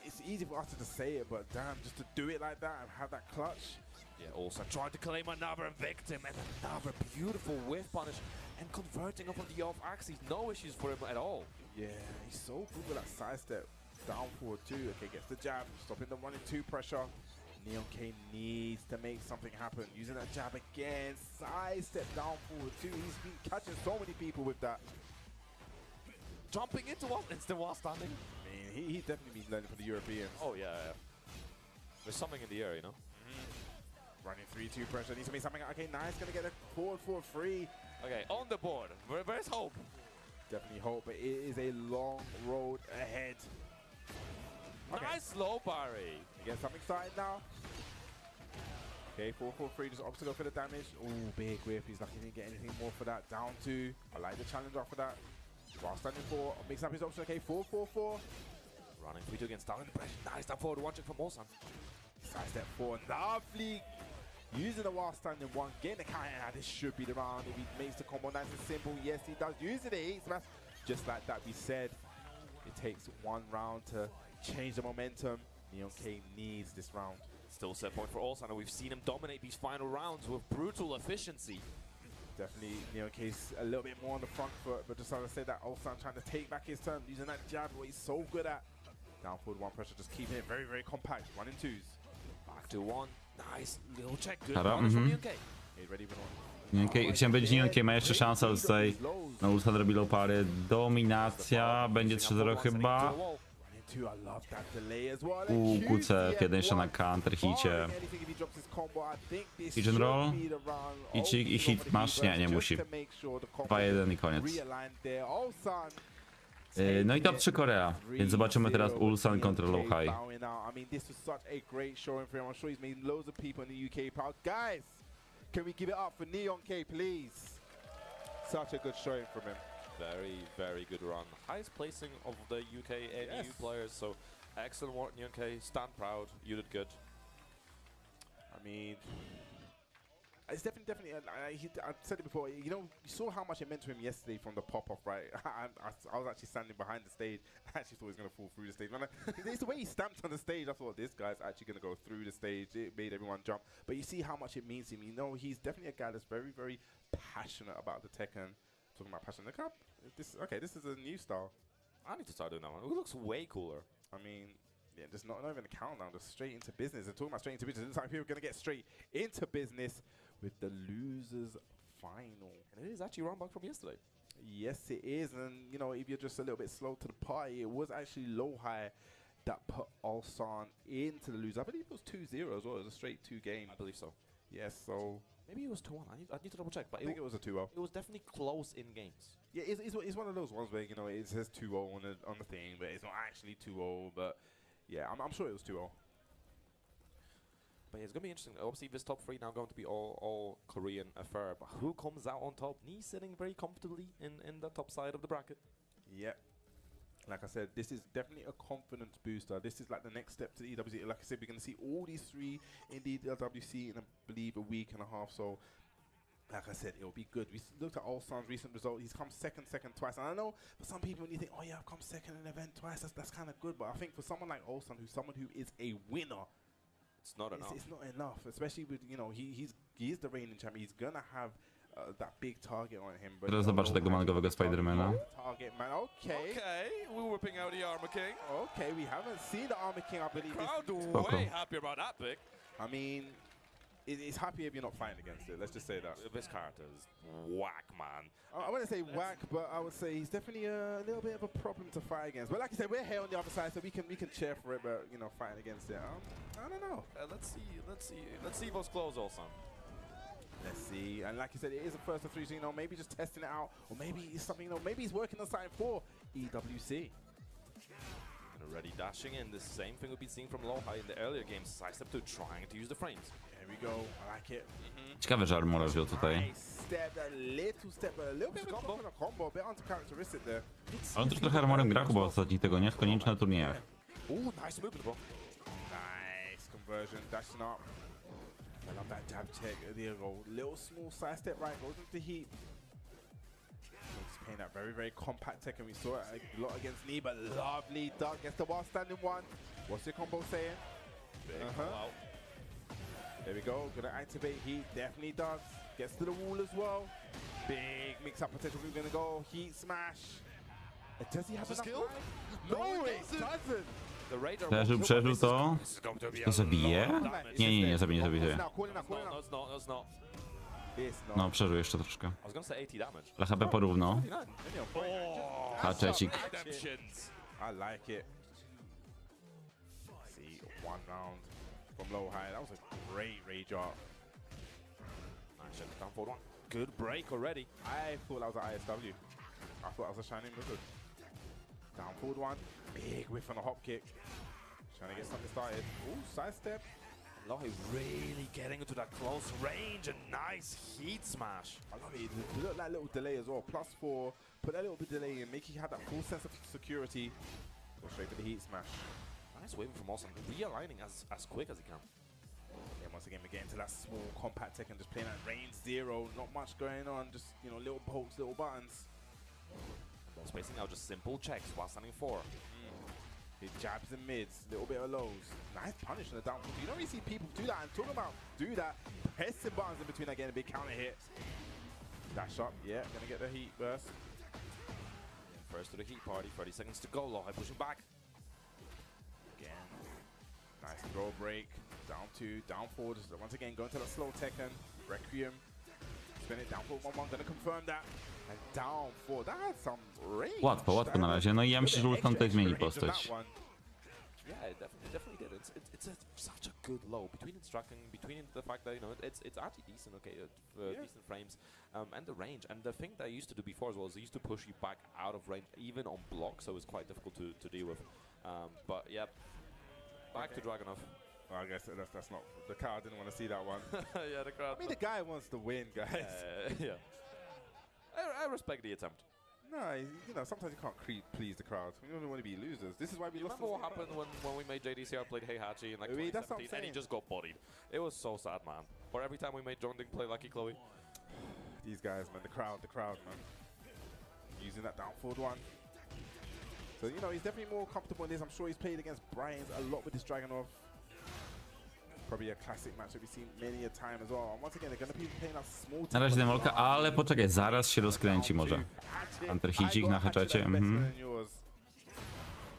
It's easy for us to just say it, but damn, just to do it like that and have that clutch. Yeah, also trying to claim another victim and another beautiful whiff punish and converting off of the off axis. No issues for him at all. Yeah, he's so good with that sidestep. Down forward 2. Okay, gets the jab, stopping the 1-2 pressure. Nyonke needs to make something happen. Using that jab again, sidestep down forward 2. He's been catching so many people with that. Jumping into one instant while standing. I mean, he's definitely been learning from the Europeans. Oh yeah. There's something in the air, you know. Running 3-2 pressure, needs to make something. Okay, nice, gonna get a forward 4-3. Okay, on the board. Where's hope? Definitely hope, but it is a long road ahead. Okay. Nice low parry. Again, something started now. Okay, 4-4-3, just obstacle for the damage. Ooh, big whip. He's lucky he didn't get anything more for that. Down 2. I like the challenge off of that. While standing 4, mix up his option. Okay, 4-4-4. Running 3-2 against down in the pressure. Nice down forward, watching from Olsan. Sidestep 4, lovely. Using the while standing 1, getting the counter. This should be the round if he makes the combo nice and simple. Yes, he does. Using the 8 smash. Just like that we said, it takes 1 round to change the momentum. Nyonke needs this round. Still set point for Olsan, and we've seen him dominate these final rounds with brutal efficiency. Definitely, Nyonke's a little bit more on the front foot, but just as I said, that Olsan trying to take back his turn, using that jab, what he's so good at. Down forward 1 pressure, just keeping it very, very compact. 1-2s. Back to 1. Nice little check. Good punish from Nyonke. He's ready for 1. Nyonke, chciałem powiedzieć, Nyonke ma jeszcze szansę, ale tutaj Ulsan robi low pary. Dominacja, będzie 3-0 chyba. QC, kiedy jeszcze na counter hicie. Hit and roll. I hit masz? Nie musi. 2-1 i koniec. No i top 3 Korea, więc zobaczymy teraz Ulsan kontra Low High. Can we give it up for Nyonke, please? Such a good showing from him. Very good run. Highest placing of the UK and EU players, so excellent work, Nyonke. Stand proud. You did good. I mean, it's definitely. I said it before. You know, you saw how much it meant to him yesterday from the pop-off, right? I was actually standing behind the stage. I actually thought he was going to fall through the stage. It's the way he stamped on the stage. I thought this guy's actually going to go through the stage. It made everyone jump. But you see how much it means to him. You know, he's definitely a guy that's very passionate about the Tekken. Talking about passion. Look up. This is a new style. I need to start doing that one. It looks way cooler. I mean, yeah, just not even a countdown, just straight into business. And talking about straight into business, it looks like people are going to get straight into business with the losers final. And it is actually run back from yesterday. Yes, it is. And, you know, if you're just a little bit slow to the party, it was actually low high that put Ulsan into the lose. I believe it was 2-0 as well. It was a straight 2 game. I believe so. Yes, so Maybe it was 2-1. I need to double check. But I think it was a 2-0. It was definitely close in games. Yeah, it's one of those ones where, you know, it says 2-0 on the thing, but it's not actually 2-0. But yeah, I'm sure it was 2-0. But yeah, it's going to be interesting. Obviously, this top 3 now going to be all Korean affair. But who comes out on top? Knee sitting very comfortably in the top side of the bracket. Yep. Like I said, this is definitely a confidence booster. This is like the next step to the EWC. Like I said, we're going to see all these 3 in the EWC in, I believe, a week and a half. So, like I said, it'll be good. We looked at Ulsan's recent result. He's come second twice. And I know for some people, when you think, oh yeah, I've come second in an event twice, that's kind of good. But I think for someone like Ulsan, who's someone who is a winner, it's not enough. It's not enough, especially with, you know, he is the reigning champion. He's gonna have that big target on him. But Teraz zobaczę tego mangowego Spidermana. Target man, okay. Okay, we're whipping out the Armor King. Okay, we haven't seen the Armor King, I believe. Crowd way happy about that pick. I mean, it's happy if you're not fighting against it. Let's just say that. This character is whack, man. I wouldn't say whack, but I would say he's definitely a little bit of a problem to fight against. But like I said, we're here on the other side, so we can cheer for it. But, you know, fighting against it, I don't know. Let's see those clothes also. Let's see. And like you said, it is a first of 3, so, you know, maybe just testing it out, or maybe it's something, you know, maybe he's working on something for EWC. And already dashing in, the same thing we've been seeing from Lohai in the earlier games. Sidestep 2 trying to use the frames. There we go. I like it. Ciekawe, że Armora wziął tutaj. Step, a little bit of a combo, a bit uncharacteristic there. Ale on też trochę Armorem gra chyba ostatnich tygodniach, koniecznie na turniejach. Ooh, nice movement, bro. Nice conversion, dashing up. I love that jab check. There you go. Little small side step right, goes into the heat. He's playing that very, very compact Tekken. We saw it a lot against Knee, but lovely duck. Gets the while standing one. What's your combo saying? There we go. Gonna activate heat. Definitely does. Gets to the wall as well. Big mix-up potential. We're gonna go heat smash. Does he have enough skill? life? No, it doesn't. Przeżył to. To zabije? Nie zabije. No, przeżył jeszcze troszkę. Ale HP porówno. Haczecik. I like it. See, 1 round from low high. That was a great rage art. Nice, down forward 1. Good break already. I thought that was an ISW. I thought that was a Shining Wizard. Down forward 1. Big whiff on the hop kick. Trying to get something started. Ooh, sidestep. Lohai really getting into that close range. A nice heat smash. I love it. Look at that little delay as well. +4. Put that little bit of delay in. Make you have that full sense of security. Go straight to the heat smash. Nice waving from Ulsan. Realigning as quick as he can. Yeah, once again, we're getting to that small compact Tekken, just playing at range 0. Not much going on. Just, you know, little pokes, little buttons. Ball spacing now, just simple checks while standing 4. It jabs and mids, little bit of lows. Nice punish on the down. You don't really see people do that. And talking about do that, pressing buttons in between again, a big counter hit. Dash up, yeah, gonna get the heat burst. First to the heat party, 30 seconds to go. Lohai pushing back. Again, nice throw break. Down 2, down forward. Once again, going to the slow Tekken. Requiem. Spin it down forward 1-1, gonna confirm that. And down 4. That had some range. Łatwo na razie. No i ja myślę, że Ulsan tutaj zmieni postać. Yeah, it definitely did. It's such a good low between its tracking, between the fact that, you know, it's actually decent, okay, decent frames, and the range. And the thing that I used to do before as well is I used to push you back out of range, even on block, so it's quite difficult to deal with. But yeah, back to Dragunov. Well, I guess that's not the crowd. Didn't want to see that one. Yeah, the crowd. I mean, the guy wants to win, guys. Yeah. I respect the attempt. No, you know, sometimes you can't please the crowd. We don't want to be losers. This is why we lost. Remember what happened when we made JDCR play Heihachi in like 2017 and he just got bodied? It was so sad, man. Or every time we made John Ding play Lucky Chloe. These guys, man, the crowd, man. Using that down forward 1. So, you know, he's definitely more comfortable in this. I'm sure he's played against Bryans a lot with this Dragunov. Probably a classic match that we've seen many a time as well. And once again, they're going to be playing a small Na razie demolka, ale poczekaj, zaraz się rozkręci może. Hunter-hicik na haczecie.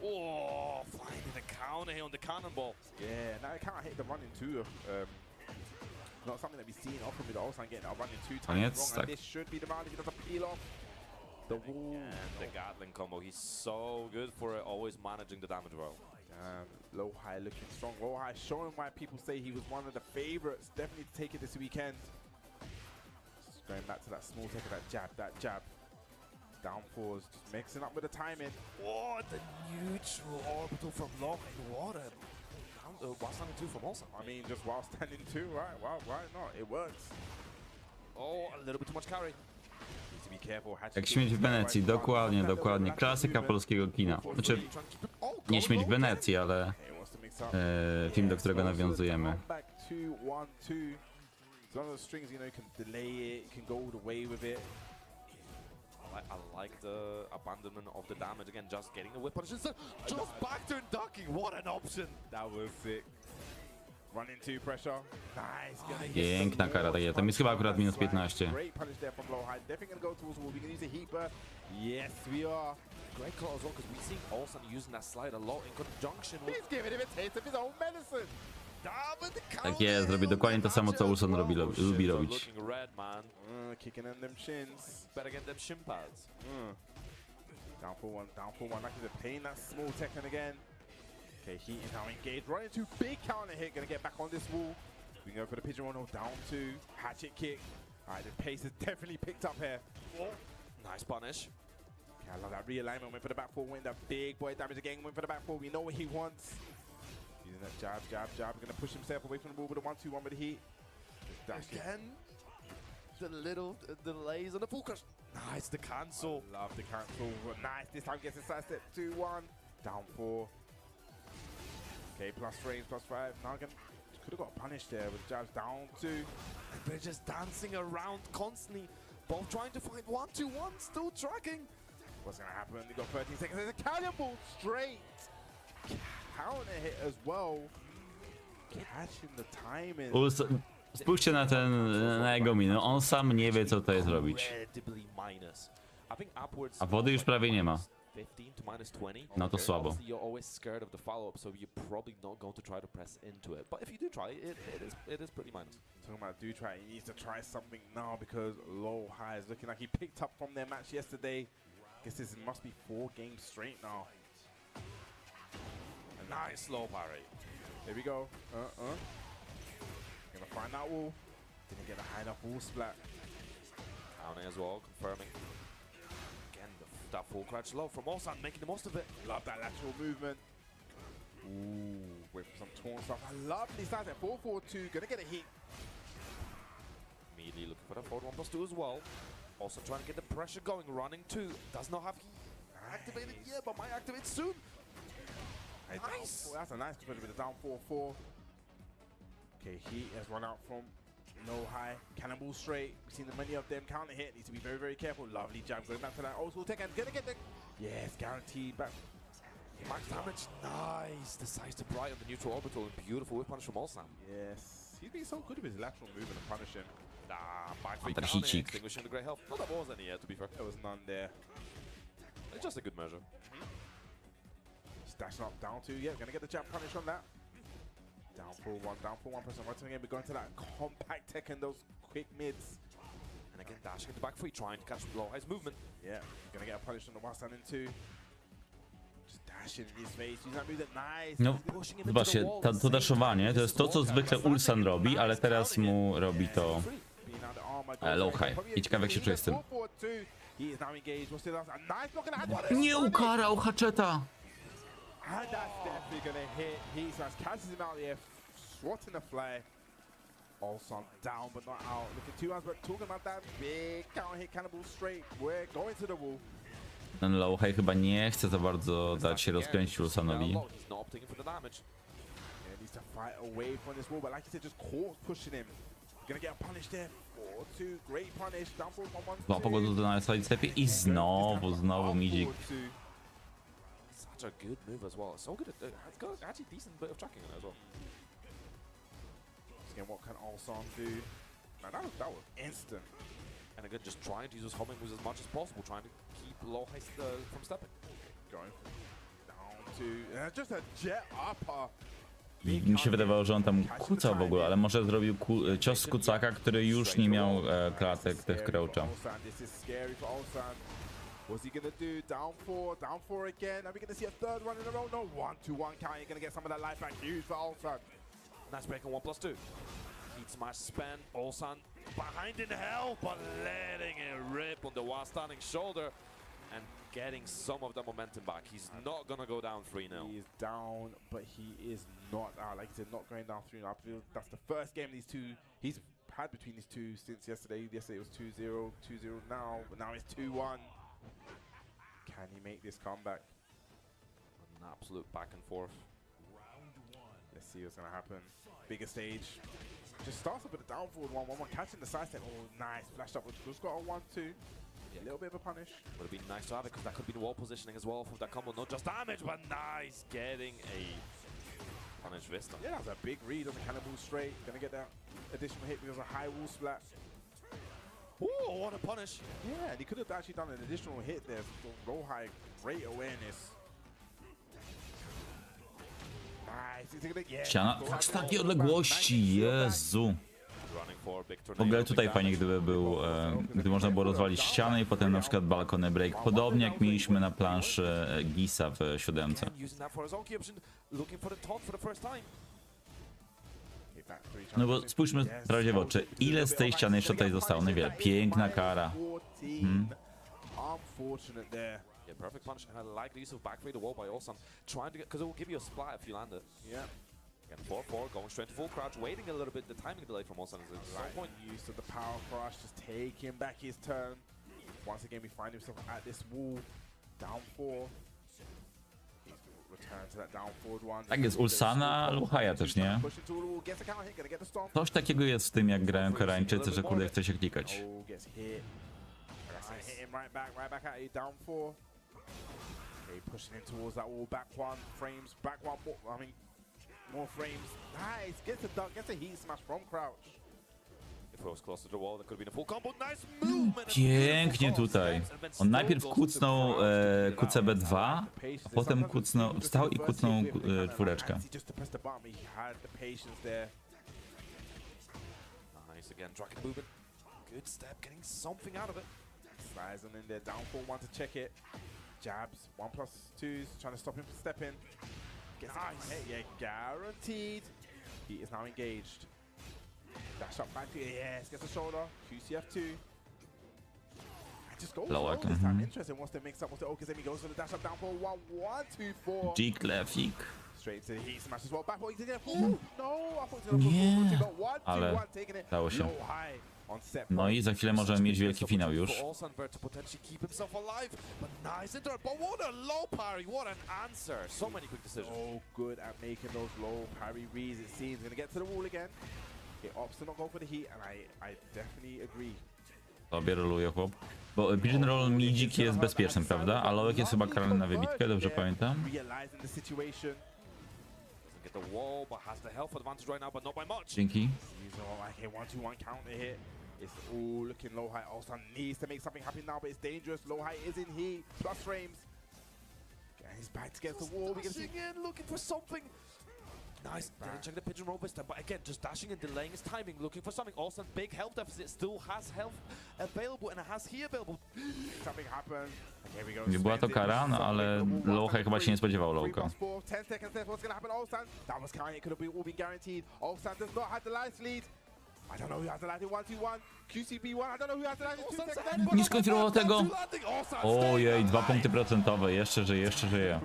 Oh, finding the counter here on the cannonball. Yeah, now I can't hit the running too. Not something that we've seen often with Ulsan getting a running 2 times wrong. And this should be the round if he doesn't peel off the wall. And the Gatling combo, he's so good for it, always managing the damage well. Low high looking strong. Low high showing why people say he was one of the favorites. Definitely to take it this weekend. Just going back to that small take of that jab. Down pause, just mixing up with the timing. Oh, the neutral orbital from Lock. What a while standing 2 from also. I mean, just while standing 2, right? Why not? It works. Oh, a little bit too much carry. Need to be careful. Jak śmierć w Wenecji, dokładnie. Klasyka polskiego kina. Znaczy, nie śmierć w Wenecji, ale film, do którego nawiązujemy. I like the abandonment of the damage again, just getting the whip punish. Just back turn ducking, what an option! That was sick. Run into pressure. Nice. Piękna kara, tak jest. Tam jest chyba akurat minus 15. Great punish there from low high. Definitely gonna go towards the wall. We can use a heat burst. Yes, we are. Great call as well, because we've seen Olsen using that slide a lot in conjunction with... He's giving him a taste of his own medicine. Tak jest, robi dokładnie to samo, co Ulson lubi robić. Looking red, man. Kicking in them shins. Better get them shin pads. Down for one. Like he's playing that small Tekken again. Okay, Heat is now engaged. Running to big counter hit. Gonna get back on this wall. We can go for the pigeon roll. Down 2. Hatchet kick. Alright, the pace has definitely picked up here. Nice punish. Okay, I love that realignment. Went for the back 4. Went that big boy damage again. Went for the back 4. We know what he wants. Using that jab. Gonna push himself away from the wall with a 1-2-1 with the Heat. Again. The little delays on the full crush. Nice, the cancel. Love the cancel. Nice. This time gets a side step. 2-1. Down 4. Okay, plus frames, plus 5. Now again, could have got punished there with jabs down 2. They're just dancing around constantly. Both trying to find 1-2-1, still tracking. What's gonna happen? They got 13 seconds. There's a cannonball straight. Counter hit as well. Catching the timing. Ulson, spójrzcie na jego minę. On sam nie wie, co tutaj zrobić. A wody już prawie nie ma. 15 to minus 20. No to słabo. You're always scared of the follow-up, so you're probably not going to try to press into it. But if you do try, it is pretty minus. Talking about do try, he needs to try something now because low high is looking like he picked up from their match yesterday. Guess this must be 4 games straight now. A nice low parry. Here we go. Gonna find that wall. Didn't get a high enough wall splat. Turniej as well, confirming. That full crouch low from Olsen, making the most of it. Love that lateral movement. Ooh, wait for some torn stuff. I love these sides at 4-4-2. Gonna get a hit. Immediately looking for the forward 1+2 as well. Also trying to get the pressure going. Running 2. Does not have heat activated yet, but might activate soon. Nice. That's a nice control with the down 4-4. Okay, Heat has run out from no high. Cannonball straight. We've seen many of them counter hit. Needs to be very, very careful. Lovely jab going back to that old school Tekken. Gonna get the... Yes, guaranteed back. Max damage. Nice. Decides to bright on the neutral orbital. And beautiful whip punish from Olsen. Yes. He's been so good with his lateral movement and punishing. Back three counter, extinguishing the great health. Not that there was any yet, to be fair. There was none there. It's just a good measure. Stashing up down 2. Yeah, gonna get the jab punish on that. Down 4-1 person. Once again, we're going to that compact Tekken, those quick mids. And again, dashing into back 3, trying to catch low high's movement. Yeah, gonna get a punish on the while standing 2. Just dashing in his face. Using that move nice. No, zobaczcie, to daszowanie to jest to, co zwykle Ulsan robi, ale teraz mu robi to low high. I ciekawe, jak się czuje z tym. Nie ukarał Hatcheta! And that's definitely gonna hit. He catches him out there, swatting the fly. Olsen down but not out. Looking 2 rounds, but talking about that big counter hit, cannonball straight. We're going to the wall. Ten low high chyba nie chce za bardzo dać się rozkręcić Ulsanowi. Yeah, needs to fight away from this wall, but like you said, just caught pushing him. Gonna get a punish there. 4-2, great punish. Down for 1-1. Złapał go tu na sidestepie i znowu midzik. Such a good move as well. So good at it's got actually decent bit of tracking in it as well. Again, what can Olsen do? Man, that was instant. And again, just trying to use his homing moves as much as possible, trying to keep low high from stepping. Going down to just a jet upper. Mi się wydawało, że on tam kucał w ogóle, ale może zrobił cios z kucaka, który już nie miał klatek tych croucha. What's he gonna do? Down four again. Are we gonna see a third one in a row? No, 1-2-1 count. You're gonna get some of that life back. Huge for Ulsan. Nice break on 1+2. Heat smash spend. Ulsan behind in hell, but letting it rip on the while standing shoulder and getting some of the momentum back. He's not gonna go down 3-0. He is down, but he is not out. Like I said, not going down 3-0. I feel that's the first game these two he's had between these two since yesterday. Yesterday it was 2-0, 2-0 now, but now it's 2-1. Can he make this comeback? An absolute back and forth. Let's see what's gonna happen. Bigger stage. Just starts up with a down forward 1-1-1, catching the side step. Oh, nice. Flashed up. Just got a 1-2. A little bit of a punish. Would have been nice to have it because that could be the wall positioning as well from that combo. Not just damage, but nice getting a punish Vista. Yeah, that was a big read on the cannonball straight. Gonna get that additional hit because of a high wall splat. Ooh, what a punish. Yeah, and he could have actually done an additional hit there. Low high, great awareness. Ściana z takiej odległości, Jezu. W ogóle tutaj fajnie, gdyby był, gdy można było rozwalić ścianę i potem na przykład balkony break. Podobnie jak mieliśmy na planszy Gisa w 7. No bo spójrzmy prawdzie w oczy, ile z tej ściany jeszcze tutaj zostało? Niewiele. Piękna kara. Yeah, perfect punch. And I like the use of back fade the wall by Ulsan. Trying to get, because it will give you a splat if you land it. Yeah. Again, 4-4, going straight to full crouch, waiting a little bit. The timing delay from Ulsan is at some point. Used to the power crush, just taking back his turn. Once again, we find himself at this wall. Down 4. Return to that down forward one. Tak jest, Ulsana, Luchaja też, nie? Coś takiego jest w tym, jak grają Koreańczycy, że kurde chce się klikać. Right back at you, down 4. Okay, pushing in towards that wall, back 1, frames, back 1 more, I mean, more frames. Nice, gets a duck, gets a heat smash from crouch. If it was close to the wall, that could have been a full combo. Nice movement. Pięknie tutaj. On najpierw kucnął QCB2, a potem kucnął, wstał i kucnął czwóreczkę. Nice again, dragon movement. Good step, getting something out of it. Slides on in there, down 4-1 to check it. Jabs, 1+2s, trying to stop him from stepping. Gets nice. Hit, yeah, guaranteed. He is now engaged. Dash up back to it, yes, gets a shoulder. QCF2. And just goes low this time. Interesting, what's the mix up, what's the Okazemi goes for the dash up, down 4-1, 1-2-4. Dzik, lefik. Straight to the heat smash as well. Back, he's gonna no, I thought he was gonna put Ale dało się. No i za chwilę możemy mieć wielki finał już. So good at making those low parry reads, it seems. Gonna get to the wall again. He opts to not go for the heat, and I definitely agree. Sobie roluje chłop. Bo pigeon roll midzik jest bezpieczny, prawda? A Lołek jest chyba karany na wybitkę, dobrze pamiętam? Dzięki. It's all looking low high. Ulsan needs to make something happen now, but it's dangerous. Low high is in heat. Plus frames. And he's back against the wall. We're dashing in, looking for something. Nice. Didn't check the pigeon roll this time, but again, just dashing and delaying his timing, looking for something. Ulsan, big health deficit, still has health available and has he available. Something happened. Here we go. Nie była to kara, no ale Lołek chyba się nie spodziewał Lołka. 10 seconds left. What's gonna happen, Ulsan? That was kind. It could have all been guaranteed. Ulsan does not have the life lead. I don't know who has the light in 1-2-1. QCB1, I don't know who has the light in 2 seconds. Nie skonfirmował tego. Ojej, 2 punkty procentowe. Jeszcze żyje, jeszcze żyje.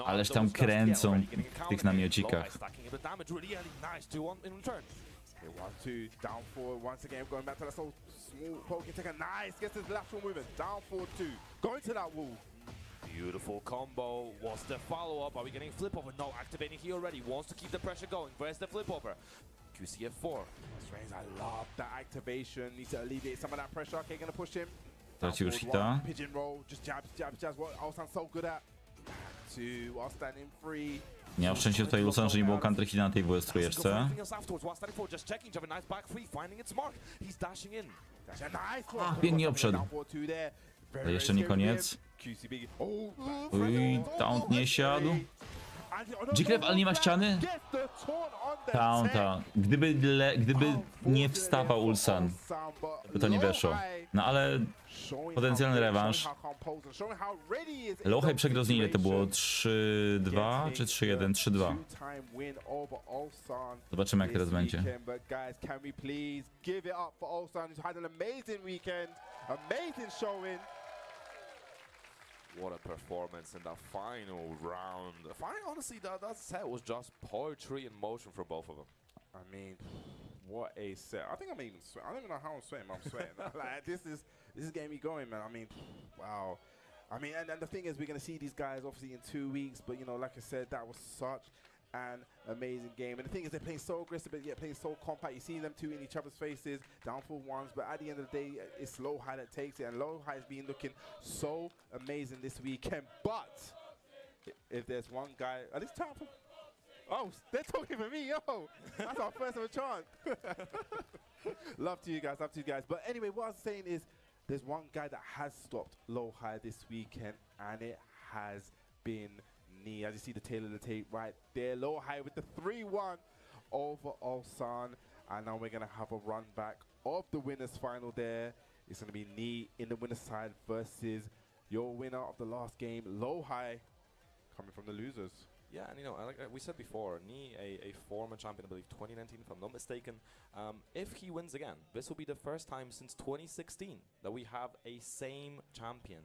Ależ tam kręcą w tych namiocikach. 1-2, down 4 once again, going back to that small poke and take a nice, gets his lateral movement, down 4-2, going to that wall. Beautiful combo. What's the follow-up? Are we getting flip over? No, activating here already. Wants to keep the pressure going. Where's the flip over? QCF4. Strange, I love that activation. Needs to alleviate some of that pressure. Okay, gonna push him. Tracił już hita. Pigeon roll, just jabs, jabs, jabs. What Ulsan's so good at. Back 2 while standing free. Miał szczęście tutaj Ulsan, że nie było counter hit na tej WS-trójeczce. Pięknie obszedł. Ale jeszcze nie koniec. Uj, taunt nie siadł. Jikrew, ale nie ma ściany? Ta. Gdyby nie wstawał Ulsan, by to nie weszło. No ale potencjalny rewanż. Lowhigh przegrał z nim, ile to było? 3-2 czy 3-1? 3-2. Zobaczymy, jak teraz będzie. What a performance in that final round. Honestly, that set was just poetry in motion for both of them. I mean, what a set. I think I'm even sweating. I don't even know how I'm sweating, but I'm sweating. Like, this is getting me going, man. I mean, wow. I mean, and the thing is, we're going to see these guys obviously in 2 weeks, but, you know, like I said, that was such an amazing game. And the thing is, they're playing so aggressive, but yet playing so compact. You see them two in each other's faces, downfall ones, but at the end of the day, it's Lowhigh that takes it, and Lowhigh has been looking so amazing this weekend. But if there's one guy, at this time for... Oh, they're talking for me, yo! That's our first ever chance. Love to you guys, love to you guys. But anyway, what I was saying is, there's one guy that has stopped Lowhigh this weekend, and it has been Knee. As you see the tail of the tape right there, Lowhigh with the 3-1 over Ulsan. And now we're going to have a run back of the winners final there. It's going to be Knee in the winner's side versus your winner of the last game, Lowhigh, coming from the losers. Yeah, and you know, like we said before, Knee, a former champion, I believe 2019 if I'm not mistaken. If he wins again, this will be the first time since 2016 that we have a same champion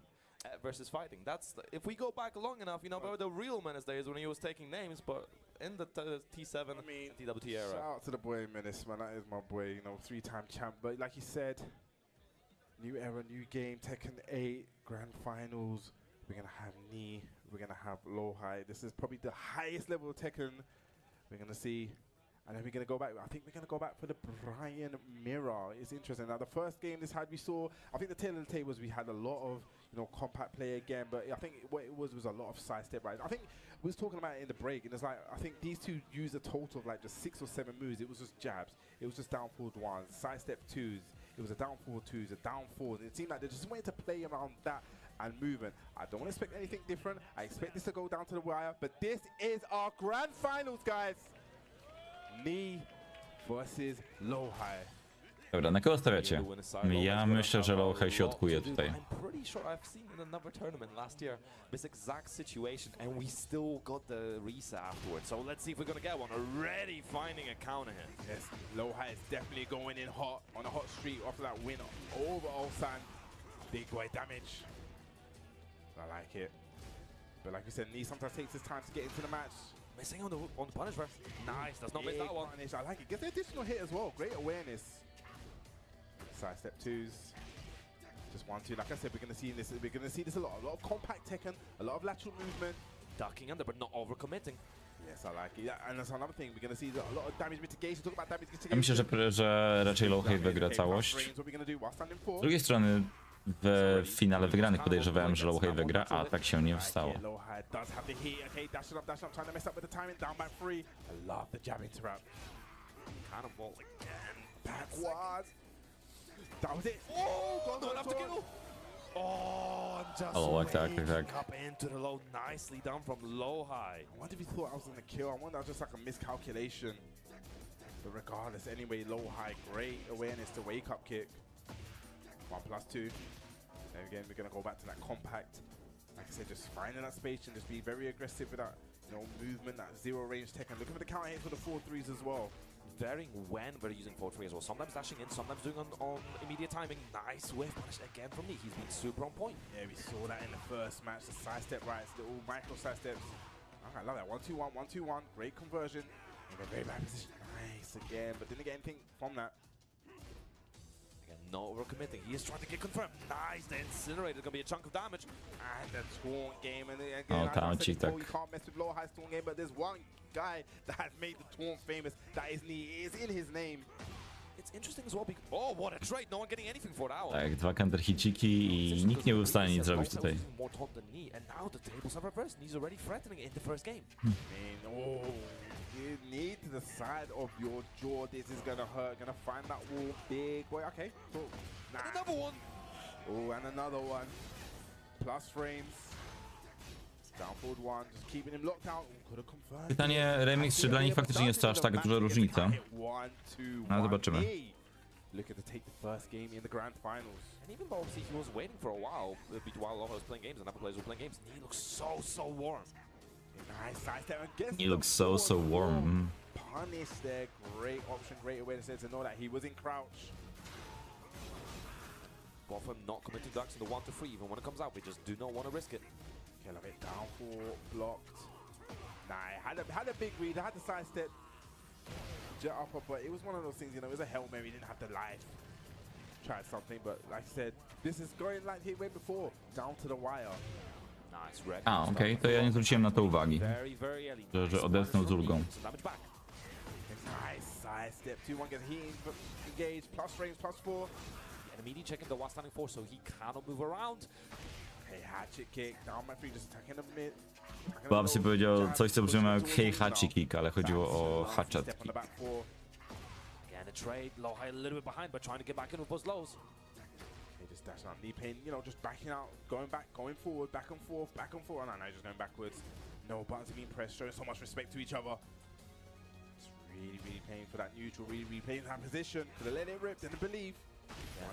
versus fighting. That's if we go back long enough, you know, but the real Menace days when he was taking names, but in the T7, I mean, TWT era. Shout out to the boy Menace, man. That is my boy, you know, 3-time champ. But like you said, new era, new game, Tekken 8, grand finals. We're going to have Knee. We're going to have Lowhigh. This is probably the highest level of Tekken we're going to see. And then we're going to go back. I think we're going to go back for the Brian Mirror. It's interesting. Now, the first game this had, we saw, I think the tail of the tape was we had a lot of, you know, compact play again. But I think what it was a lot of sidestep, right? I think we was talking about it in the break. And it's like, I think these two used a total of like just 6 or 7 moves. It was just jabs. It was just downfall ones, sidestep twos. It was a downfall twos, a downfall. And it seemed like they just wanted to play around that and movement. I don't expect anything different. I expect this to go down to the wire, but this is our grand finals, guys. Knee versus Lowhigh. Dobra, na kogo stawiacie? Ja myślę, że Lowhigh się odkuje tutaj. I'm pretty sure I've seen in another tournament last year this exact situation, and we still got the reset afterwards. So let's see if we're gonna get one. Already finding a counter hit. Yes, Lowhigh is definitely going in hot on a hot streak after that win over Ulsan. Big boy damage. I like it. But like we said, Knee sometimes takes his time to get into the match. Missing on the punish burst. Nice, does not miss that one. Punish. I like it. Gets the additional hit as well. Great awareness. Sidestep twos. Just 1-2. Like I said, we're gonna see this. We're gonna see this a lot. A lot of compact Tekken, a lot of lateral movement. Ducking under, but not overcommitting. Yes, I like it. Yeah, and that's another thing. We're gonna see a lot of damage mitigation. Talk about damage mitigation. Ja myślę, że raczej Lowhigh wygra całość. Z drugiej strony w finale wygranych podejrzewałem, że Lowhigh wygra, a tak się nie stało. O, tak. Up into the low, nicely done from Lowhigh. I wonder if he thought I was gonna kill. I wonder if that was just like a miscalculation. But regardless, anyway, Lowhigh, great awareness to wake up kick. 1+2. And again, we're gonna go back to that compact. Like I said, just finding that space and just be very aggressive with that, you know, movement, that zero range Tekken. Looking for the counter hits for the 4-3s as well. Varying when we're using 4-3 as well. Sometimes dashing in, sometimes doing on immediate timing. Nice whiff punish again from Knee. He's been super on point. Yeah, we saw that in the first match. The sidestep rights, little micro sidesteps. I love that. 1-2-1, 1-2-1. Great conversion. In a very bad position. Nice again, but didn't get anything from that. Again, no overcommitting. He is trying to get confirmed. Nice. The Incinerator is going to be a chunk of damage. And the Taunt game. And again, Oh, Taunt you can't mess with Lowhigh's Taunt game, but there's one guy that has made the Taunt famous. That is in his name. It's interesting as well because, oh, what a trade. No one getting anything for that one. Tak, 2 counter hiciki i nikt nie był w stanie nic zrobić tutaj. More taunt than Knee, and now the tables are reversed. Knee's already threatening it in the first game. You need to the side of your jaw. This is gonna hurt. Gonna find that wall, big boy. Okay, cool. And another one. Oh, and another one. Plus frames. Down forward one, just keeping him locked out. Could have confirmed. Pytanie, remix, czy dla nich faktycznie jest to aż tak duża różnica? No, zobaczymy. Looking to take the first game in the grand finals. And even though obviously he was waiting for a while, while Loha was playing games and other players were playing games, he looks so warm. Nice side step and gets He looks so warm. Punish there, great option, great awareness to know that he was in crouch. Both of them not committing ducks in the 1-3, even when it comes out, they just do not want to risk it. Okay, love it, down for blocked. Nah, had a big read, had the side step. Jet upper, but it was one of those things, you know, it was a Hail Mary, he didn't have the life. Tried something, but like I said, this is going like he went before, down to the wire. Nice wreck. A, okej, to ja nie zwróciłem na to uwagi, że odetchnął z ulgą. Nice side step, 2-1 gets heating, but engaged, plus frames, +4. And immediately checking the one standing 4, so he cannot move around. Hey, hatchet kick, down my 3, just attacking the mid. Babsy powiedział coś, co brzmiało jak hej hachi kick, ale chodziło o hatchet kick. Again, a trade, Loha a little bit behind, but trying to get back in with those lows. They just dash out, knee pain, you know, just backing out, going back, going forward, back and forth, back and forth. Oh, no, just going backwards. No buttons are being pressed, showing so much respect to each other. It's really paying for that neutral, really playing that position. Could have let it rip, didn't believe. Yeah.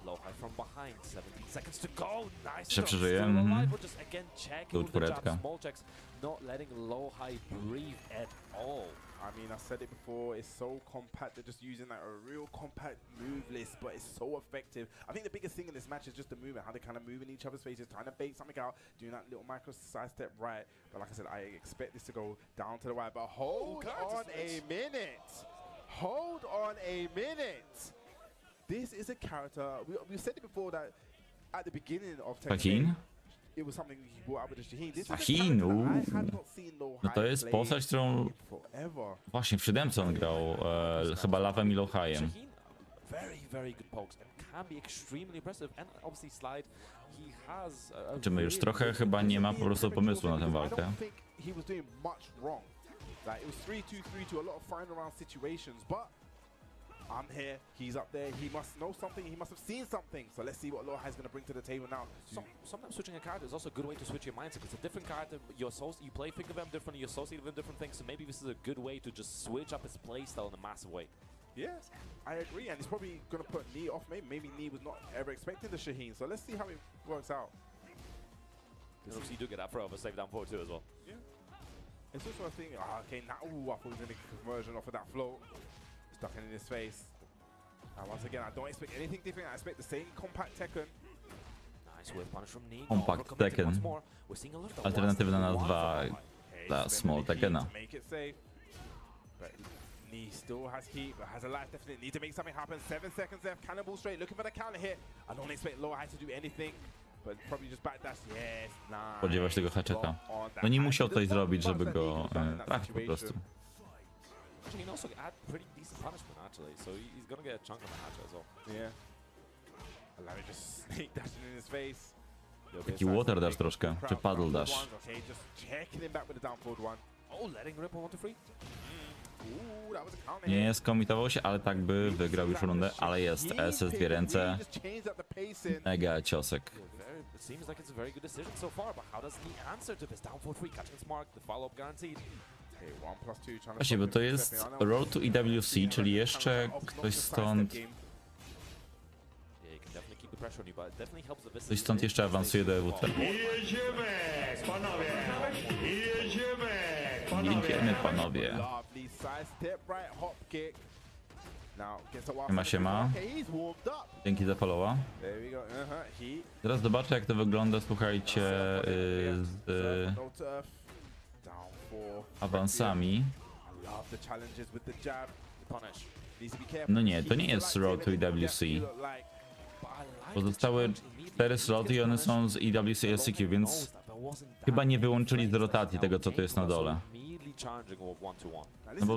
Loha from behind, 17 seconds to go. Nice. Jeszcze przeżyje. Just again checking with the jab, small checks, not letting Loha breathe at all. I mean, I said it before, it's so compact, they're just using like a real compact move list, but it's so effective. I think the biggest thing in this match is just the movement, how they kind of move in each other's faces, trying to bait something out, doing that little micro side step right. But like I said, I expect this to go down to the wire, but hold on a minute. Hold on a minute. This is a character, we said it before that at the beginning of Tekken, it was something he brought out with the Shaheen. This is a character that I had not seen No Low to jest postać, którą właśnie w 7 on grał, chyba Lawem i Lohajem. Very good pokes and can be extremely impressive, and obviously Slide, he has Czymy już trochę chyba nie ma po prostu pomysłu na tę walkę. He was doing much wrong. Like it was 3-2-3-2, a lot of final round situations, but I'm here, he's up there, he must know something, he must have seen something. So let's see what Loha is going to bring to the table now. Sometimes switching a character is also a good way to switch your mindset, because a different character, you play think of them differently, you associate with them different things, so maybe this is a good way to just switch up his playstyle in a massive way. Yes, I agree, and he's probably going to put Knee off, maybe Knee was not ever expecting the Shaheen, so let's see how it works out. And obviously you do get that throw of a save down forward too as well. Yeah. It's just one thing, okay, now, I thought he was going to conversion off of that float. Stuck in his face. And once again, I don't expect anything different. I expect the same compact Tekken. Nice whip punish from Knee. Compact Tekken. Alternatywna nazwa dla Small Tekkena. Make it safe. But Knee still has heat, but has a life definitely. Need to make something happen. 7 seconds left. Cannonball straight. Looking for the counter hit. I don't expect Loha to do anything. But probably just backdash. Yes, nice. Spodziewał się tego hatcheta. No nie musiał coś zrobić, żeby go trafić po prostu. He can also add pretty decent punishment actually, so he's gonna get a chunk of the hatchet as well. Yeah. Allow me just snake dashing in his face. Taki water dash troszkę, czy paddle dash. Okay, just checking him back with the down forward one. Oh, letting rip on 1-3. Ooh, that was a counter. Nie skomitował się, ale tak by wygrał już rundę, ale jest SS, dwie ręce. Mega ciosek. It seems like it's a very good decision so far, but how does he answer to this down 4-3, catching his mark, the follow-up guaranteed. Właśnie, bo to jest Road to EWC, czyli jeszcze ktoś stąd... Ktoś stąd jeszcze awansuje do EWC. Jedziemy, panowie. Siema. Dzięki za followa. Teraz zobaczę, jak to wygląda, słuchajcie, z awansami. No nie, to nie jest Road to EWC. Pozostałe 4 sloty i one są z EWC LCQ, więc chyba nie wyłączyli z rotacji tego, co to jest na dole. No bo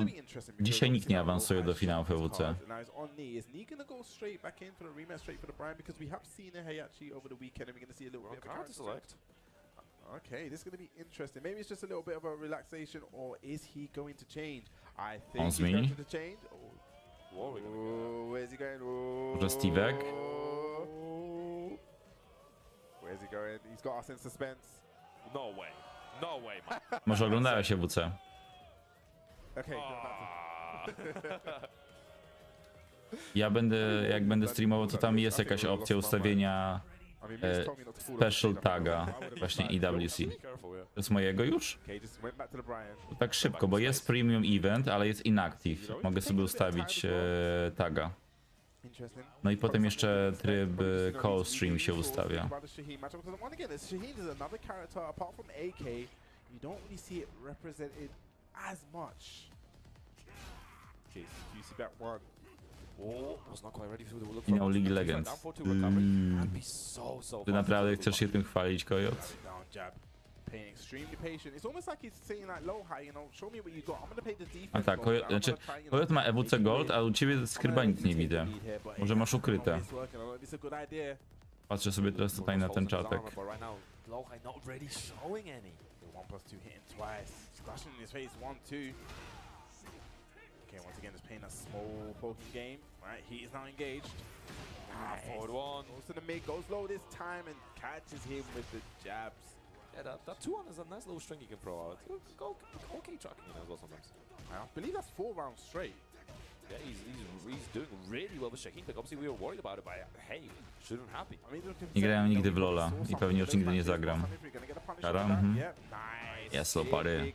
dzisiaj nikt nie awansuje do finału EWC. Okay, this is going to be interesting. Maybe it's just a little bit of a relaxation, or is he going to change? I think he's going to change. Where's he going? Może Steve'ek? Where's he going? He's got us in suspense. No way. No way, man. Może oglądają się WC. Okay, Ja będę, jak będę streamował, to tam jest jakaś opcja ustawienia special taga, właśnie EWC. To jest mojego już? To tak szybko, bo jest premium event, ale jest inactive. Mogę sobie ustawić taga. No i potem jeszcze tryb call stream się ustawia. Finał Ligi Legend. Ty naprawdę chcesz się tym chwalić, Kojot? A tak, Kojot ma EWC Gold, a u ciebie chyba nic nie widzę. Może masz ukryte. Patrzę sobie teraz tutaj na ten czatek. Okay, once again, just playing a small poking game. Right, he is now engaged. Forward one. Goes to the mid, goes low this time, and catches him with the jabs. Yeah, that 2-1 is a nice little string you can throw out. Okay tracking as well sometimes. I believe that's 4 rounds straight. Yeah, he's doing really well with Shaheen, but obviously we were worried about it, but hey, shouldn't happy. Nie grałem nigdy w LoL'a i pewnie już nigdy nie zagram. Kara? Yes, low parry.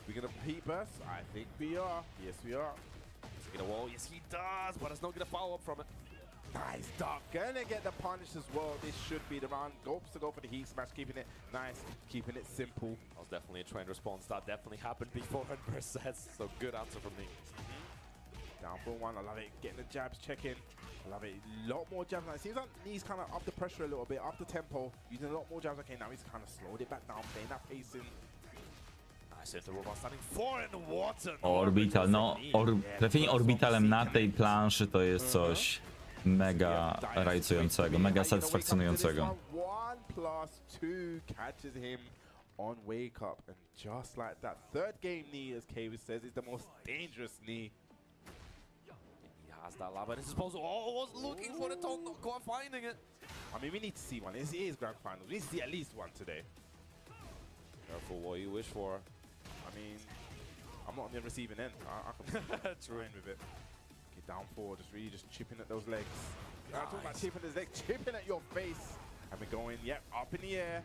We're gonna repeat burst? I think we are. Yes, we are. Does he get a wall? Yes, he does, but it's not gonna follow up from it. Nice duck. Gonna get the punish as well. This should be the round. Gopes to go for the heat smash, keeping it nice, keeping it simple. That was definitely a trained response. That definitely happened before Burst says. So good answer from me. Down for one. I love it. Getting the jabs, checking. I love it. A lot more jabs. Now it seems like he's kind of up the pressure a little bit, up the tempo, using a lot more jabs. Okay, now he's kind of slowed it back down, playing that pacing. Orbital, no trafienie orbitalem na tej planszy to jest coś mega rajcującego, mega satysfakcjonującego. On wake up, and just like that, third game knee, as Kayvis says, is the most dangerous knee. He has that lava in his disposal. Oh, was looking for the tone, not quite finding it. I mean, we need to see one. It is grand finals. We need to see at least one today. Careful what you wish for. I mean, I'm not on the receiving end. I can train with it. Get down forward, just really just chipping at those legs. I'm talking about chipping his legs, chipping at your face. And we're going, yep, up in the air.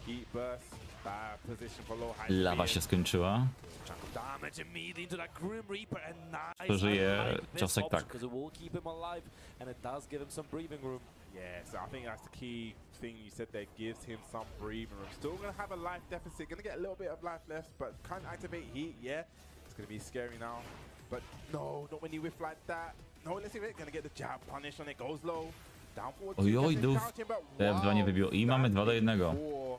Heat burst. Bad position for low high. Lawa się skończyła. Damage immediately into that Grim Reaper and nice. Przeżyje ciosek tak. Because it will keep him alive and it does give him some breathing room. Yeah, so I think that's the key thing you said there, gives him some breathing room. Still gonna have a life deficit, gonna get a little bit of life left, but can't activate heat, yeah. It's gonna be scary now. But no, not when you whiff like that. No, let's see if it's gonna get the jab punish on it, goes low. Down forward. Ojoj, TF2 nie wybiło i mamy 2-1.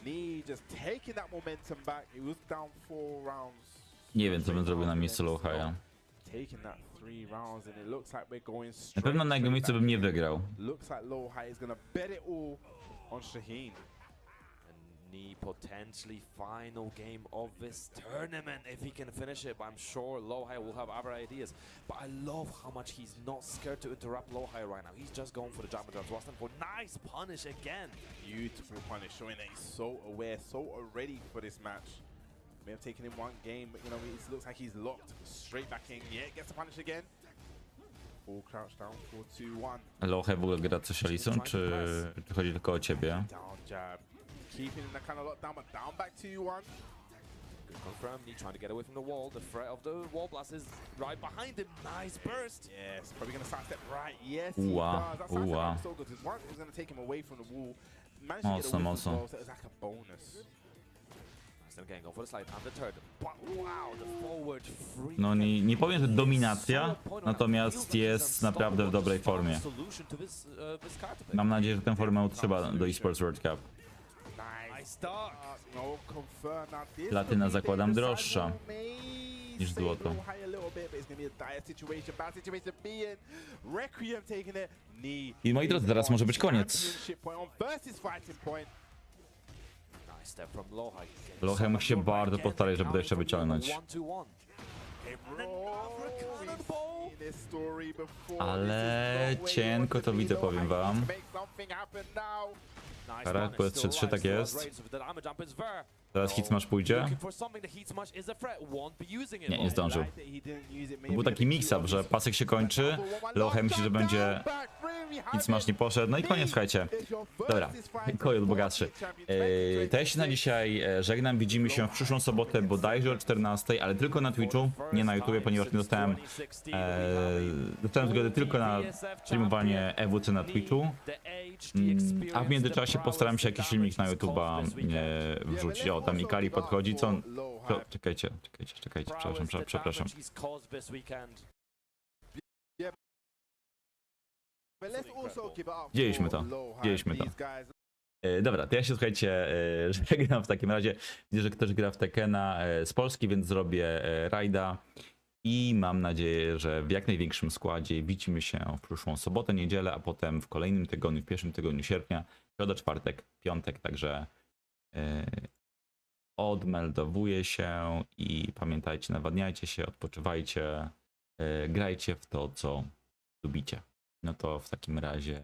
Knee just taking that momentum back. It was down 4 rounds. Nie wiem, co bym zrobił na miejscu Low High'a. Taking that 3 rounds and it looks like we're going straight. Na pewno na jego miejscu bym nie wygrał. Looks like Low High is gonna bet it all on Shaheen. Knee potentially final game of this tournament if he can finish it, but I'm sure Low High will have other ideas. But I love how much he's not scared to interrupt Low High right now. He's just going for the jump and Waston for nice punish again. Beautiful punish, showing that he's so aware, so ready for this match. May have taken him one game, but you know, it looks like he's locked straight back in. Yeah, gets the punish again. Full crouch down, 4-2-1. Low High w ogóle gra coś Alisą, czy chodzi tylko o ciebie? Down jab. Keeping in that kind of lockdown, but down back 2-1. Good confirm, Knee trying to get away from the wall. The threat of the wall blast is right behind him. Nice burst. Yes, probably going to sidestep right. Yes, he does. That sidestep is so good. His one is going to take him away from the wall. Managed to get away from the wall, so it's like a bonus. Again, go for the slide and the third. Wow, the forward free. No nie powiem, że dominacja, natomiast jest naprawdę w dobrej formie. Mam nadzieję, że tę formę utrzyma do eSports World Cup. Platyna zakładam droższa niż złoto. I moi drodzy, teraz może być koniec. Low High musi się bardzo postarać, żeby to jeszcze wyciągnąć. Ale cienko to widzę, powiem wam. Karet, powiedz 3-3, tak jest. Teraz Hitsmash pójdzie. Nie, nie zdążył. To był taki mix-up, że pasek się kończy, Lohe myśli, że będzie Hitsmash, nie poszedł, no i koniec, słuchajcie. Dobra, koniec bogatszy. To ja się na dzisiaj żegnam, widzimy się w przyszłą sobotę, bodajże o 14, ale tylko na Twitchu, nie na YouTubie, ponieważ nie dostałem zgody tylko na streamowanie EWC na Twitchu. A w międzyczasie postaram się jakiś filmik na YouTube'a wrzucić. O, tam Ikari podchodzi, co on... Czekajcie, przepraszam. Widzieliśmy to. Dobra, to ja się, słuchajcie, żegnam w takim razie. Widzę, że ktoś gra w Tekkena z Polski, więc zrobię rajda. I mam nadzieję, że w jak największym składzie widzimy się w przyszłą sobotę, niedzielę, a potem w kolejnym tygodniu, w pierwszym tygodniu sierpnia, środa, czwartek, piątek, także odmeldowuję się i pamiętajcie, nawadniajcie się, odpoczywajcie, grajcie w to, co lubicie. No to w takim razie